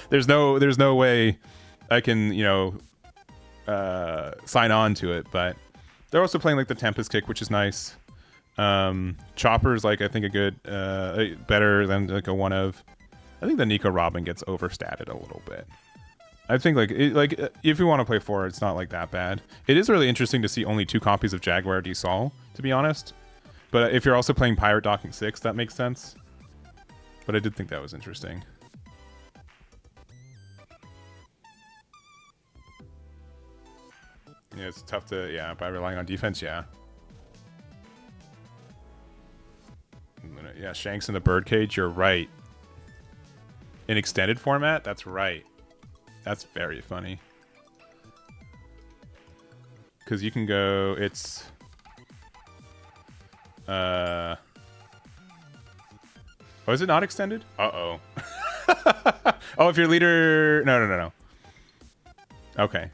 there's no way I can, you know, sign on to it, but they're also playing, like, the Tempest Kick, which is nice. Chopper's, like, I think a good better than, like, a one of. I think the Nico Robin gets overstated a little bit. I think, like, if you want to play 4, it's not, like, that bad. It is really interesting to see only 2 copies of Jaguar D Sol, to be honest. But if you're also playing Pirate Docking 6, that makes sense. But I did think that was interesting. Yeah, it's tough to, yeah, by relying on defense, yeah. Yeah, Shanks in the Birdcage, you're right. In extended format? That's right. That's very funny. Because you can go, it's... Oh, is it not extended? Uh-oh. Oh, if your leader... No. Okay.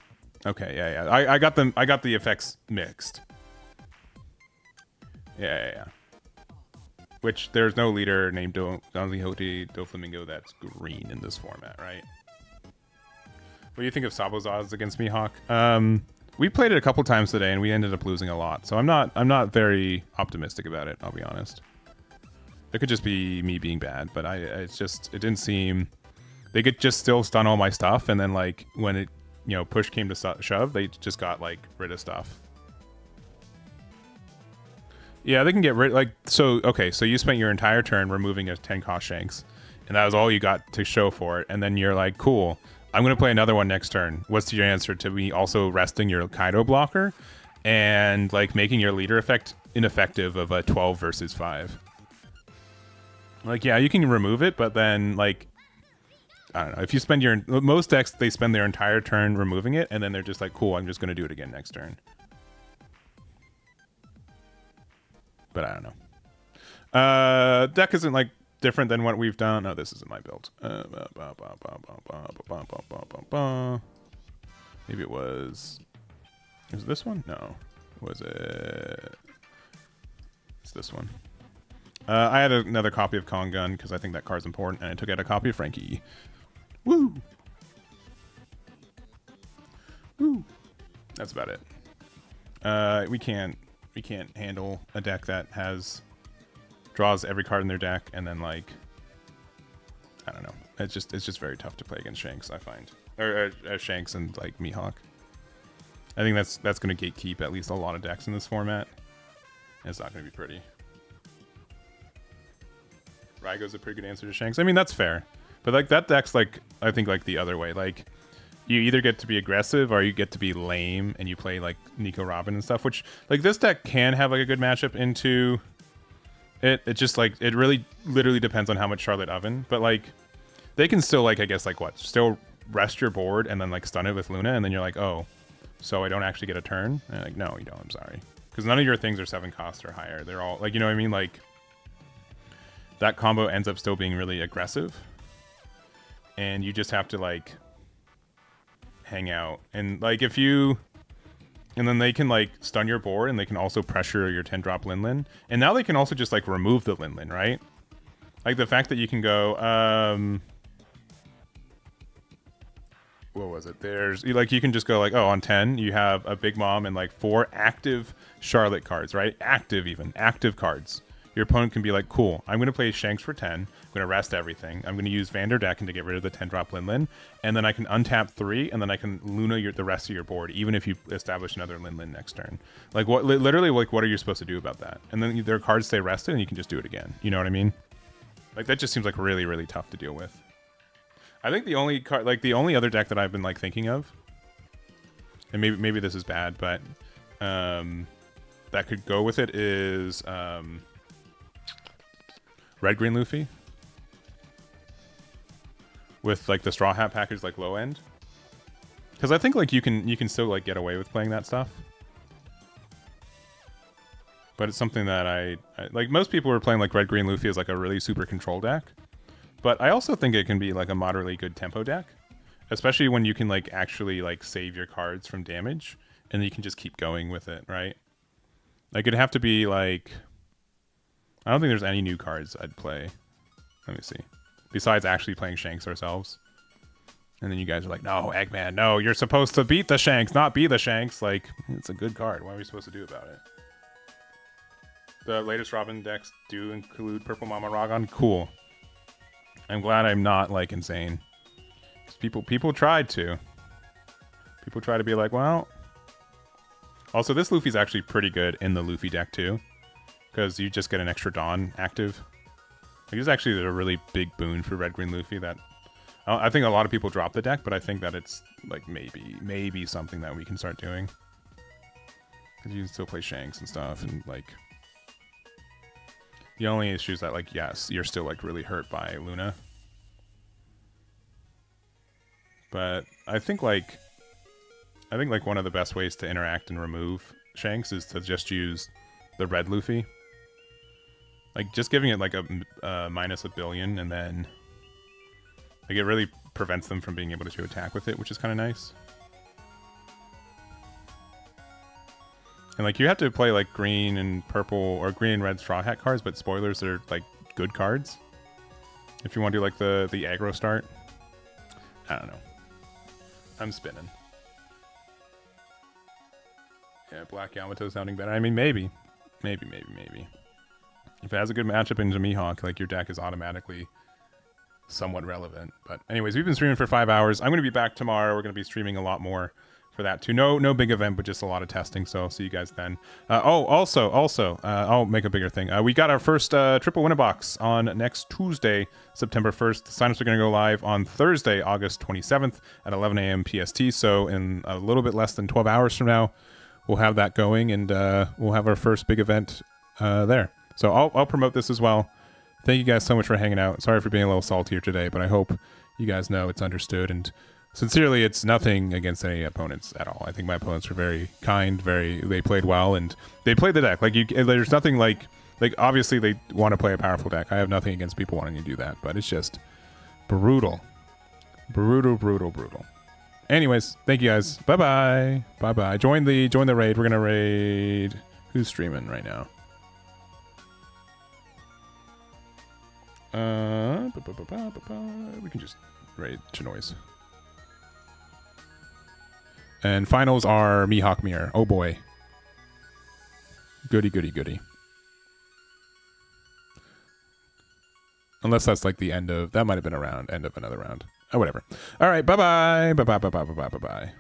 Okay, yeah. I got them. I got the effects mixed. Yeah. Which there's no leader named Don Quixote Doflamingo that's green in this format, right? What do you think of Sabo's odds against Mihawk? We played it a couple times today, and we ended up losing a lot. So I'm not very optimistic about it. I'll be honest. It could just be me being bad, but it didn't seem. They could just still stun all my stuff, and then, like, when it, you know, push came to shove, they just got, like, rid of stuff. Yeah, they can get rid, like, so, okay, so you spent your entire turn removing a 10 cost Shanks, and that was all you got to show for it, and then you're like, cool, I'm going to play another one next turn. What's your answer to me also resting your Kaido blocker and, like, making your leader effect ineffective of a 12 versus 5? Like, yeah, you can remove it, but then, like, I don't know. If you spend most decks, they spend their entire turn removing it, and then they're just like, cool, I'm just going to do it again next turn. But I don't know. Deck isn't, like, different than what we've done. No, this isn't my build. Maybe it was... Is it this one? No. Was it... It's this one. I had another copy of Kong Gun, because I think that card's important, and I took out a copy of Frankie. Woo! Woo! That's about it. We can't handle a deck that draws every card in their deck, and then, like, I don't know. It's just very tough to play against Shanks, I find. Or Shanks and, like, Mihawk. I think that's going to gatekeep at least a lot of decks in this format. And it's not going to be pretty. Raigo's a pretty good answer to Shanks. I mean, that's fair. But like that deck's like, I think like the other way. Like you either get to be aggressive or you get to be lame and you play like Nico Robin and stuff, which like this deck can have like a good matchup into it. It just like, it really literally depends on how much Charlotte Oven. But like they can still like, I guess like what? Still rest your board and then like stun it with Luna. And then you're like, oh, so I don't actually get a turn? And like, no, you don't. I'm sorry. Because none of your things are 7 cost or higher. They're all like, you know what I mean? Like that combo ends up still being really aggressive. And you just have to like hang out. And like if you, and then they can like stun your board and they can also pressure your 10-drop Lin. And now they can also just like remove the Lin, right? Like the fact that you can go, what was it? There's like, you can just go like, oh, on 10, you have a Big Mom and like 4 active Charlotte cards, right? Active cards. Your opponent can be like, cool, I'm going to play Shanks for 10. I'm going to rest everything. I'm going to use Vanderdecken to get rid of the 10-drop Lin. And then I can untap 3, and then I can Luna the rest of your board, even if you establish another Lin next turn. Like, what? Literally, like, what are you supposed to do about that? And then their cards stay rested, and you can just do it again. You know what I mean? Like, that just seems like really, really tough to deal with. I think the only card, like, the only other deck that I've been, like, thinking of, and maybe this is bad, but that could go with it is... Red Green Luffy with like the Straw Hat package, like low end, because I think like you can still like get away with playing that stuff, but it's something that I like. Most people are playing like Red Green Luffy as like a really super control deck, but I also think it can be like a moderately good tempo deck, especially when you can like actually like save your cards from damage and you can just keep going with it, right? Like it'd have to be like, I don't think there's any new cards I'd play. Let me see. Besides actually playing Shanks ourselves. And then you guys are like, no, Eggman, no, you're supposed to beat the Shanks, not be the Shanks. Like, it's a good card. What are we supposed to do about it? The latest Robin decks do include Purple Mama Ragon. Cool. I'm glad I'm not, like, insane. People tried to. People try to be like, well... Also, this Luffy's actually pretty good in the Luffy deck, too. Because you just get an extra Dawn active. Like, it's actually a really big boon for Red Green Luffy that I think a lot of people drop the deck, but I think that it's like maybe something that we can start doing. Because you can still play Shanks and stuff, and like the only issue is that like yes, you're still like really hurt by Luna. But I think like one of the best ways to interact and remove Shanks is to just use the red Luffy. Like, just giving it, like, a minus $1 billion, and then... Like, it really prevents them from being able to attack with it, which is kind of nice. And, like, you have to play, like, green and purple, or green and red Straw Hat cards, but spoilers are, like, good cards. If you want to do, like, the aggro start. I don't know. I'm spinning. Yeah, Black Yamato sounding better. I mean, maybe. Maybe. If it has a good matchup into Mihawk, like your deck is automatically somewhat relevant. But anyways, we've been streaming for 5 hours. I'm going to be back tomorrow. We're going to be streaming a lot more for that too. No big event, but just a lot of testing. So I'll see you guys then. Also, I'll make a bigger thing. We got our first triple winner box on next Tuesday, September 1st. The signups are going to go live on Thursday, August 27th at 11 a.m. PST. So in a little bit less than 12 hours from now, we'll have that going, and we'll have our first big event there. So I'll promote this as well. Thank you guys so much for hanging out. Sorry for being a little saltier today, but I hope you guys know it's understood. And sincerely, it's nothing against any opponents at all. I think my opponents were very kind, they played well, and they played the deck. Like there's nothing like obviously they want to play a powerful deck. I have nothing against people wanting to do that, but it's just brutal. Anyways, thank you guys. Bye-bye. Join the raid. We're gonna raid. Who's streaming right now? We can just raid Chinois. And finals are Mihawk Mirror. Oh boy. Goody. Unless that's like the end of... That might have been a round. End of another round. Oh, whatever. All right. Bye-bye. Bye-bye.